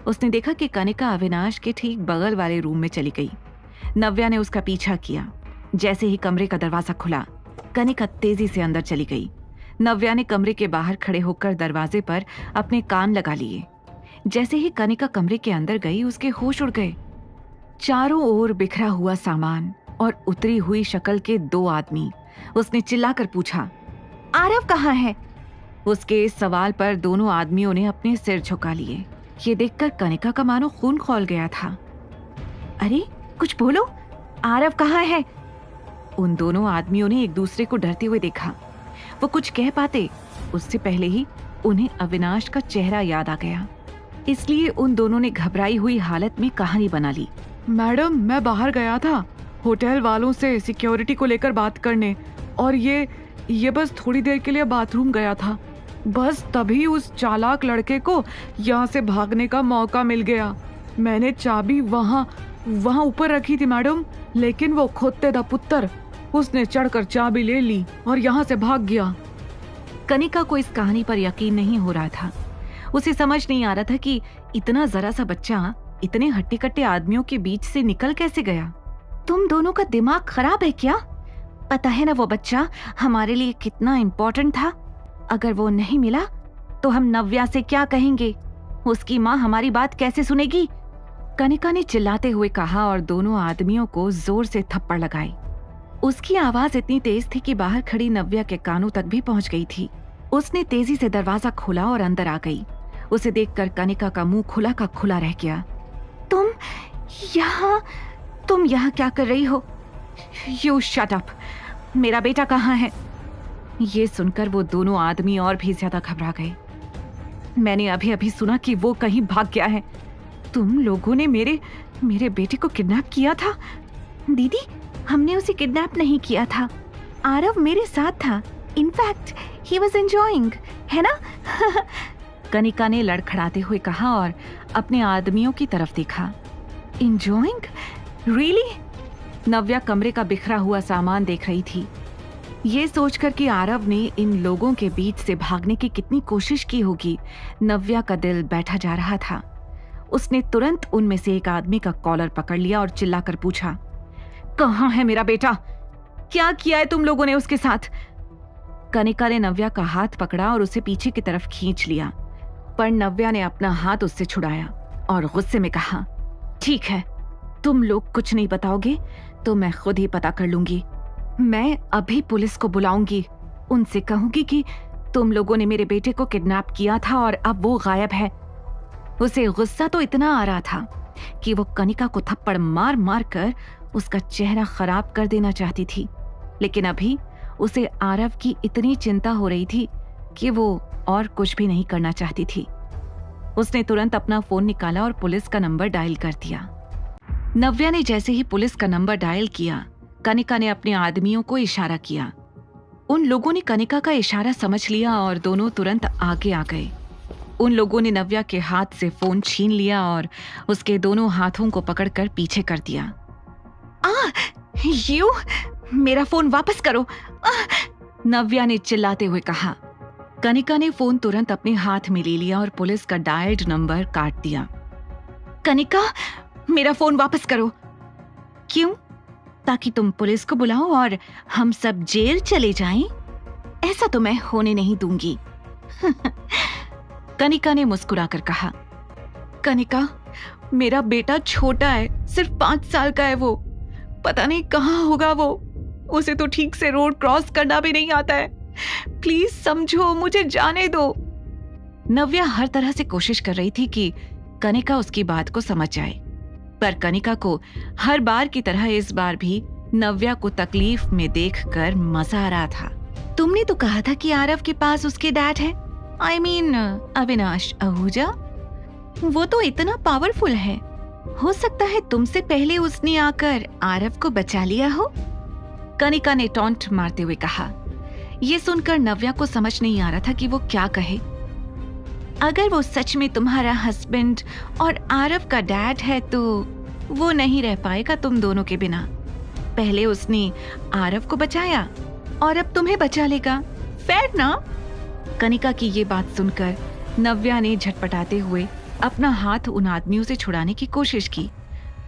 उसने देखा कि कनिका अविनाश के ठीक बगल वाले रूम में चली गई। नव्या ने उसका पीछा किया। जैसे ही कमरे का दरवाजा खुला, कनिका तेजी से अंदर चली गई। नव्या ने कमरे के बाहर खड़े होकर दरवाजे पर अपने कान लगा लिए। जैसे ही कनिका कमरे के अंदर गई, उसके होश उड़ गए। चारों ओर बिखरा हुआ सामान और उतरी हुई शक्ल के 2 आदमी। उसने चिल्लाकर पूछा, आरव कहाँ है? उसके इस सवाल पर दोनों आदमियों ने अपने सिर झुका लिए। ये देखकर कनिका का मानो खून खौल गया था। अरे कुछ बोलो, आरव कहाँ है? उन दोनों आदमियों ने एक दूसरे को डरते हुए देखा। वो कुछ कह पाते उससे पहले ही उन्हें अविनाश का चेहरा याद आ गया। इसलिए उन दोनों ने घबराई हुई हालत में कहानी बना ली। मैडम, मैं बाहर गया था होटल वालों से सिक्योरिटी को लेकर बात करने, और ये बस थोड़ी देर के लिए बाथरूम गया था। बस तभी उस चालाक लड़के को यहाँ से भागने का मौका मिल गया। मैंने चाबी वहाँ ऊपर रखी थी मैडम, लेकिन वो खोते दा पुत्र, उसने चढ़कर चाबी ले ली और यहाँ से भाग गया। कनिका को इस कहानी पर यकीन नहीं हो रहा था। उसे समझ नहीं आ रहा था कि इतना जरा सा बच्चा इतने हट्टे कट्टे आदमियों के बीच से निकल कैसे गया। तुम दोनों का दिमाग खराब है क्या? पता है ना वो बच्चा हमारे लिए कितना इम्पोर्टेंट था। अगर वो नहीं मिला तो हम नव्या से क्या कहेंगे? उसकी माँ हमारी बात कैसे सुनेगी? कनिका ने चिल्लाते हुए कहा और दोनों आदमियों को जोर से थप्पड़ लगाई। उसकी आवाज इतनी तेज थी कि बाहर खड़ी नव्या के कानों तक भी पहुंच गई थी। उसने तेजी से दरवाजा खोला और अंदर आ गई। उसे देखकर कनिका का मुंह खुला का खुला रह गया। तुम यहाँ क्या कर रही हो? You shut up. मेरा बेटा कहाँ है? ये सुनकर वो दोनों आदमी और भी ज्यादा घबरा गए। मैंने अभी अभी सुना कि वो कहीं भाग गया है। तुम लोगों ने मेरे बेटे को किडनैप किया था? दीदी, हमने उसे किडनैप नहीं किया था। आरव मेरे साथ था। इनफैक्ट ही वाज एंजॉयिंग, है ना? कनिका ने लड़खड़ाते हुए कहा और अपने आदमियों की तरफ देखा। एंजॉयिंग? रियली? नव्या कमरे का बिखरा हुआ सामान देख रही थी। ये सोचकर कि आरव ने इन लोगों के बीच से भागने की कितनी कोशिश की होगी, नव्या का दिल बैठा जा रहा था। उसने तुरंत उनमें से एक आदमी का कॉलर पकड़ लिया और चिल्लाकर पूछा, कहाँ है मेरा बेटा? क्या किया है तुम लोगों ने उसके साथ? कनिका ने नव्या का हाथ पकड़ा और उसे पीछे की तरफ खींच लिया, पर नव्या ने अपना हाथ उससे छुड़ाया और गुस्से में कहा, ठीक है, तुम लोग कुछ नहीं बताओगे तो मैं खुद ही पता कर लूंगी। मैं अभी पुलिस को बुलाऊंगी, उनसे कहूंगी कि तुम लोगों ने मेरे बेटे को किडनैप किया था और अब वो गायब है। उसे गुस्सा तो इतना आ रहा था कि वो कनिका को थप्पड़ मार मार कर उसका चेहरा खराब कर देना चाहती थी, लेकिन अभी उसे आरव की इतनी चिंता हो रही थी कि वो और कुछ भी नहीं करना चाहती थी। उसने तुरंत अपना फोन निकाला और पुलिस का नंबर डायल कर दिया। नव्या ने जैसे ही पुलिस का नंबर डायल किया, कनिका ने अपने आदमियों को इशारा किया। उन लोगों ने कनिका का इशारा समझ लिया और दोनों तुरंत आगे आ गए। उन लोगों ने नव्या के हाथ से फोन छीन लिया और उसके दोनों हाथों को पकड़कर पीछे कर दिया। यू मेरा फोन वापस करो, नव्या ने चिल्लाते हुए कहा। कनिका ने फोन तुरंत अपने हाथ में ले लिया और पुलिस का डायल्ड नंबर काट दिया। कनिका, मेरा फोन वापस करो। क्यों? ताकि तुम पुलिस को बुलाओ और हम सब जेल चले जाएं? ऐसा तो मैं होने नहीं दूंगी। कनिका ने मुस्कुराकर कहा। कनिका, मेरा बेटा छोटा है, सिर्फ 5 साल का है। वो पता नहीं कहाँ होगा। वो उसे तो ठीक से रोड क्रॉस करना भी नहीं आता है। प्लीज समझो, मुझे जाने दो। नव्या हर तरह से कोशिश कर रही थी कि कनिका उसकी बात को समझ जाए, पर कनिका को हर बार की तरह इस बार भी नव्या को तकलीफ में देखकर मजा आ रहा था। तुमने तो कहा था कि आरव के पास उसके डैड है, आई मीन अविनाश आहूजा। वो तो इतना पावरफुल है, हो सकता है तुमसे पहले उसने आकर आरव को बचा लिया हो। कनिका ने टॉन्ट मारते हुए कहा। ये सुनकर नव्या को समझ नहीं आ रहा था कि वो क्या कहे। अगर वो सच में तुम्हारा हस्बैंड और आरव का डैड है तो वो नहीं रह पाएगा तुम दोनों के बिना। पहले उसने आरव को बचाया और अब तुम्हें बचा लेगा, फेयर ना? कनिका की ये बात सुनकर नव्या ने झटपटाते हुए अपना हाथ उन आदमियों से छुड़ाने की कोशिश की,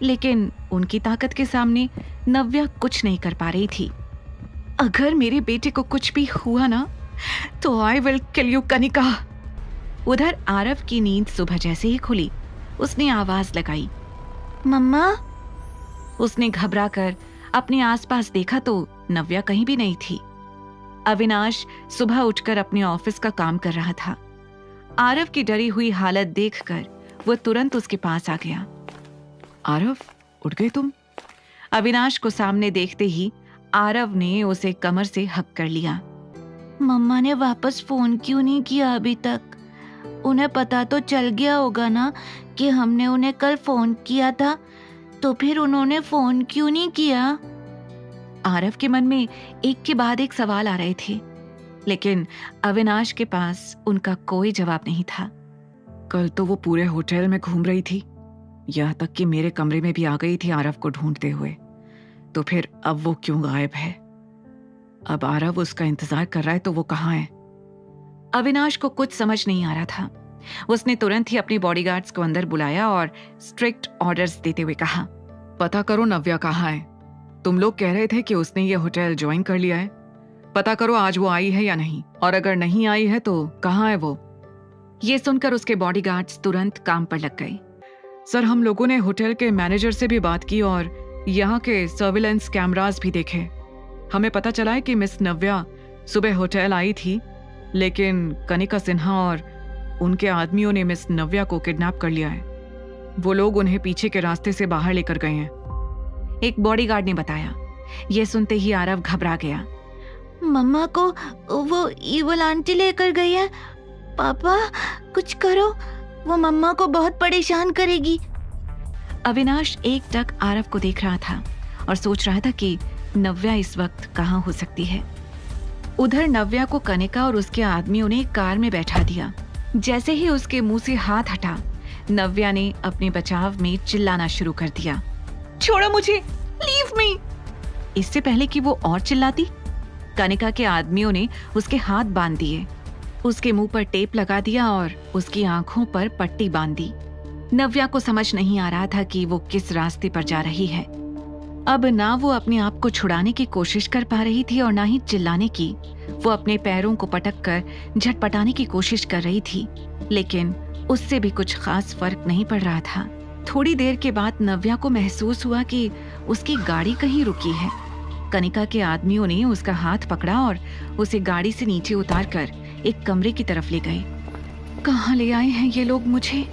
लेकिन उनकी ताकत के सामने नव्या कुछ नहीं कर पा रही थी। अगर मेरे बेटे को कुछ भी हुआ ना तो I will kill you Kanika. उधर आरव की नींद सुबह जैसे ही खुली, उसने आवाज लगाई, मम्मा। उसने घबराकर अपने आसपास देखा तो नव्या कहीं भी नहीं थी। अविनाश सुबह उठकर अपने ऑफिस का काम कर रहा था। आरव की डरी हुई हालत देखकर वो तुरंत उसके पास आ गया। आरव, उठ गए तुम? अविनाश को सामने देखते ही आरव ने उसे कमर से हक कर लिया। मम्मा ने वापस फोन क्यों नहीं किया अभी तक? उन्हें पता तो चल गया होगा ना कि हमने उन्हें कल फोन किया था, तो फिर उन्होंने फोन क्यों नहीं किया? आरव के मन में एक के बाद एक सवाल आ रहे थे, लेकिन अविनाश के पास उनका कोई जवाब नहीं था। कल तो वो पूरे होटल में घूम रही थी, यहाँ तक कि मेरे कमरे में भी आ गई थी आरव को ढूंढते हुए। तो फिर अब वो क्यों गायब है? अब आरव उसका इंतजार कर रहा है तो वो कहाँ है? अविनाश को कुछ समझ नहीं आ रहा था। उसने तुरंत ही अपने बॉडीगार्ड्स को अंदर बुलाया और स्ट्रिक्ट ऑर्डर्स देते हुए कहा, पता करो नव्या कहाँ है। तुम लोग कह रहे थे कि उसने ये होटल ज्वाइन कर लिया है। पता करो आज वो आई है या नहीं, और अगर नहीं आई है तो कहाँ है वो? ये सुनकर उसके बॉडीगार्ड्स तुरंत काम पर लग गए। सर, हम लोगों ने होटल के मैनेजर से भी बात की और यहाँ के सर्विलेंस कैमरास भी देखे। हमें पता चला है कि मिस नव्या सुबह होटल आई थी, लेकिन कनिका सिन्हा और उनके आदमियों ने मिस नव्या को किडनैप कर लिया है। वो लोग उन्हें पीछे के रास्ते से बाहर लेकर गए हैं, एक बॉडीगार्ड ने बताया। ये सुनते ही आरव घबरा गया। मम्मा को वो ईवल आंटी लेकर गई है। पापा, कुछ करो, वो मम्मा को बहुत परेशान करेगी। अविनाश एकटक आरव को देख रहा था और सोच रहा था कि नव्या इस वक्त कहाँ हो सकती है। उधर नव्या को कनिका और उसके आदमियों ने कार में बैठा दिया। जैसे ही उसके मुंह से हाथ हटा, नव्या ने अपने बचाव में चिल्लाना शुरू कर दिया, छोड़ो मुझे, लीव मी। इससे पहले कि वो और चिल्लाती, कनिका के आदमियों ने उसके हाथ बांध दिए, उसके मुंह पर टेप लगा दिया और उसकी आंखों पर पट्टी बांध दी। नव्या को समझ नहीं आ रहा था कि वो किस रास्ते पर जा रही है। अब ना वो अपने आप को छुड़ाने की कोशिश कर पा रही थी और ना ही चिल्लाने की। वो अपने पैरों को पटक कर झटपटाने की कोशिश कर रही थी, लेकिन उससे भी कुछ खास फर्क नहीं पड़ रहा था। थोड़ी देर के बाद नव्या को महसूस हुआ कि उसकी गाड़ी कहीं रुकी है। कनिका के आदमियों ने उसका हाथ पकड़ा और उसे गाड़ी से नीचे उतारकर एक कमरे की तरफ ले गए। कहाँ ले आए हैं ये लोग मुझे?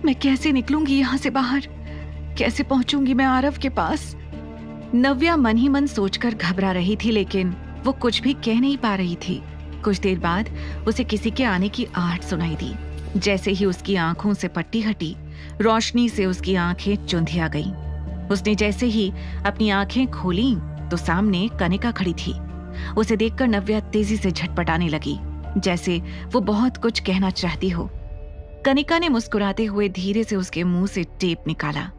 मैं कैसे निकलूंगी यहाँ से बाहर? कैसे पहुंचूंगी मैं आरव के पास? नव्या मन ही मन सोचकर घबरा रही थी, लेकिन वो कुछ भी कह नहीं पा रही थी। कुछ देर बाद उसे किसी के आने की आहट सुनाई दी। जैसे ही उसकी आंखों से पट्टी हटी, रोशनी से उसकी आंखें चुंधिया गईं। उसने जैसे ही अपनी आंखें खोली तो सामने कनिका खड़ी थी। उसे देखकर नव्या तेजी से झटपटाने लगी, जैसे वो बहुत कुछ कहना चाहती हो। कनिका ने मुस्कुराते हुए धीरे से उसके मुंह से टेप निकाला।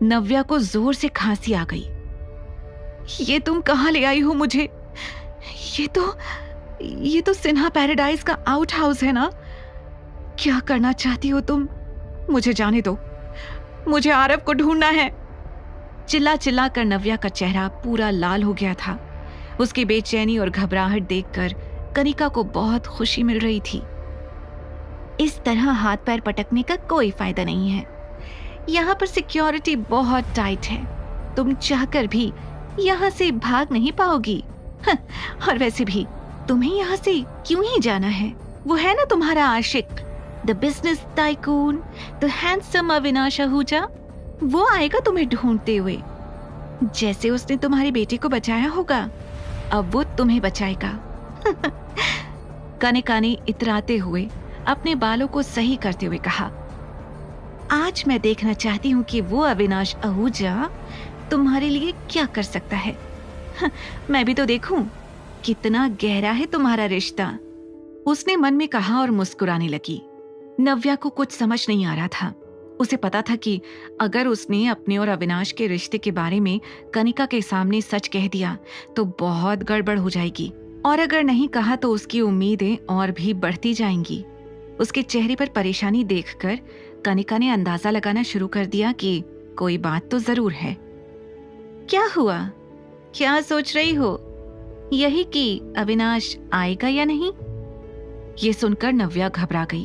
नव्या को जोर से खांसी आ गई। ये तुम कहाँ ले आई हो मुझे? ये तो सिन्हा पैराडाइज का आउट हाउस है ना? क्या करना चाहती हो तुम? मुझे जाने दो, मुझे आरव को ढूंढना है। चिल्ला चिल्ला कर नव्या का चेहरा पूरा लाल हो गया था। उसकी बेचैनी और घबराहट देखकर कनिका को बहुत खुशी मिल रही थी। इस तरह हाथ पैर पटकने का कोई फायदा नहीं है। यहाँ पर सिक्योरिटी बहुत टाइट है, तुम चाहकर भी यहाँ से भाग नहीं पाओगी। और वैसे भी तुम्हें यहाँ से क्यों ही जाना है? वो है ना तुम्हारा आशिक, the business tycoon, the handsome Avinash Ahuja. वो आएगा तुम्हें ढूंढते हुए। जैसे उसने तुम्हारी बेटी को बचाया होगा, अब वो तुम्हें बचाएगा। कनिका ने इतराते हुए अपने बालों को सही करते हुए कहा, आज मैं देखना चाहती हूँ कि वो अविनाश आहूजा तुम्हारे लिए क्या कर सकता है। मैं भी तो देखूं कितना गहरा है तुम्हारा रिश्ता। उसने मन में कहा और मुस्कुराने लगी। नव्या को कुछ समझ नहीं आ रहा था। उसे पता था कि अगर उसने अपने और अविनाश के रिश्ते के बारे में कनिका के सामने सच कह दिया तो बहुत गड़बड़ हो जाएगी, और अगर नहीं कहा तो उसकी उम्मीदें और भी बढ़ती जाएंगी। उसके चेहरे पर परेशानी देखकर कनिका ने अंदाजा लगाना शुरू कर दिया कि कोई बात तो जरूर है। क्या हुआ? क्या सोच रही हो? यही कि अविनाश आएगा या नहीं? ये सुनकर नव्या घबरा गई।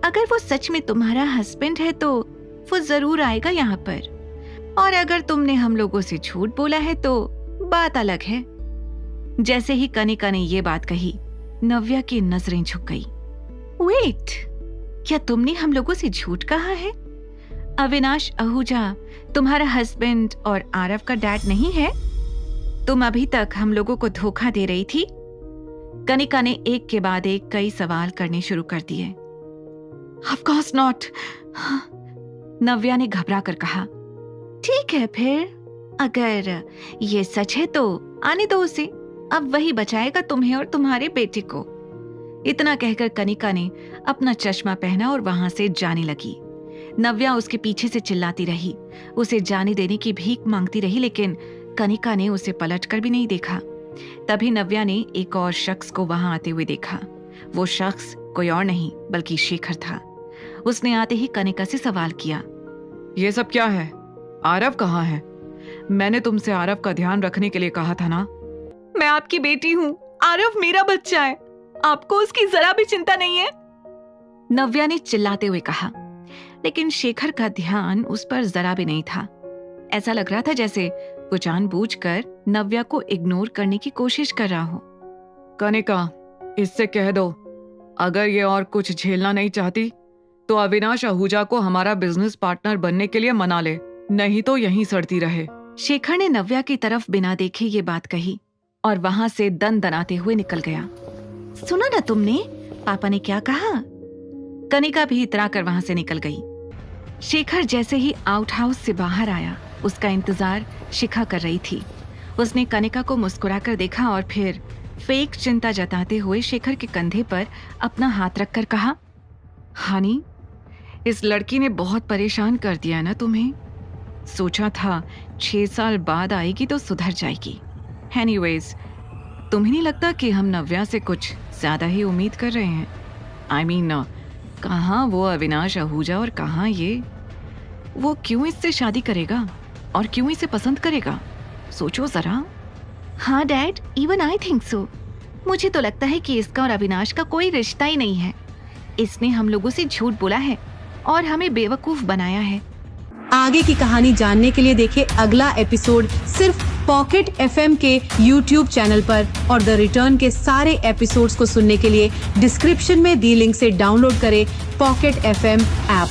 अगर वो सच में तुम्हारा हस्बैंड है तो वो जरूर आएगा यहाँ पर, और अगर तुमने हम लोगों से झूठ बोला है तो बात अलग है। जैसे ही कनिका ने ये बात कही, नव्या की नजरें झुक गई। वेट, क्या तुमने हम लोगों से झूठ कहा है? अविनाश आहूजा तुम्हारा हस्बैंड और आरव का डैड नहीं है? तुम अभी तक हम लोगों को धोखा दे रही थी। कनिका ने एक के बाद एक कई सवाल करने शुरू कर दिए। Of course not. नव्या ने घबरा कर कहा। ठीक है फिर, अगर ये सच है तो आने दो उसे, अब वही बचाएगा तुम्हें और तुम्हारे बेटे को। इतना कहकर कनिका ने अपना चश्मा पहना और वहां से जाने लगी। नव्या उसके पीछे से चिल्लाती रही, उसे जाने देने की भीख मांगती रही, लेकिन कनिका ने उसे पलटकर भी नहीं देखा। तभी नव्या ने एक और शख्स को वहां आते हुए देखा। वो शख्स कोई और नहीं बल्कि शेखर था। उसने आते ही कनिका से सवाल किया, ये सब क्या है? आरव कहाँ है? मैंने तुमसे आरव का ध्यान रखने के लिए कहा था ना। मैं आपकी बेटी हूँ, आरव मेरा बच्चा है, आपको उसकी जरा भी चिंता नहीं है? नव्या ने चिल्लाते हुए कहा। लेकिन शेखर का ध्यान उस पर जरा भी नहीं था। ऐसा लग रहा था जैसे वो जानबूझकर नव्या को इग्नोर करने की कोशिश कर रहा हो। कनिका, इससे कह दो अगर ये और कुछ झेलना नहीं चाहती तो अविनाश आहूजा को हमारा बिजनेस पार्टनर बनने के लिए मना ले, नहीं तो यहीं सड़ती रहे। शेखर ने नव्या की तरफ बिना देखे ये बात कही और वहां से दनाते हुए निकल गया। सुना ना तुमने पापा ने क्या कहा? कनिका भी इतराकर वहां से निकल गई। शेखर जैसे ही आउट हाउस से बाहर आया, उसका इंतजार शिखा कर रही थी। उसने कनिका को मुस्कुराकर देखा और फिर फेक चिंता जताते हुए शेखर के कंधे पर अपना हाथ रखकर कहा, हानी, इस लड़की ने बहुत परेशान कर दिया ना तुम्हें। सोचा था 6 साल बाद आएगी तो सुधर जाएगी। एनीवेज, तुम्हें नहीं लगता कि हम नव्या से कुछ ज्यादा ही उम्मीद कर रहे हैं? आई मीन, कहाँ वो अविनाश आहूजा और कहाँ ये? वो क्यों इससे शादी करेगा और क्यों इसे पसंद करेगा? सोचो जरा। हाँ dad, even I think so. मुझे तो लगता है कि इसका और अविनाश का कोई रिश्ता ही नहीं है। इसने हम लोगों से झूठ बोला है और हमें बेवकूफ बनाया है। आगे की कहानी जानने के लिए देखिए अगला एपिसोड सिर्फ पॉकेट FM के YouTube चैनल पर, और द रिटर्न के सारे एपिसोड्स को सुनने के लिए डिस्क्रिप्शन में दी लिंक से डाउनलोड करें पॉकेट FM ऐप।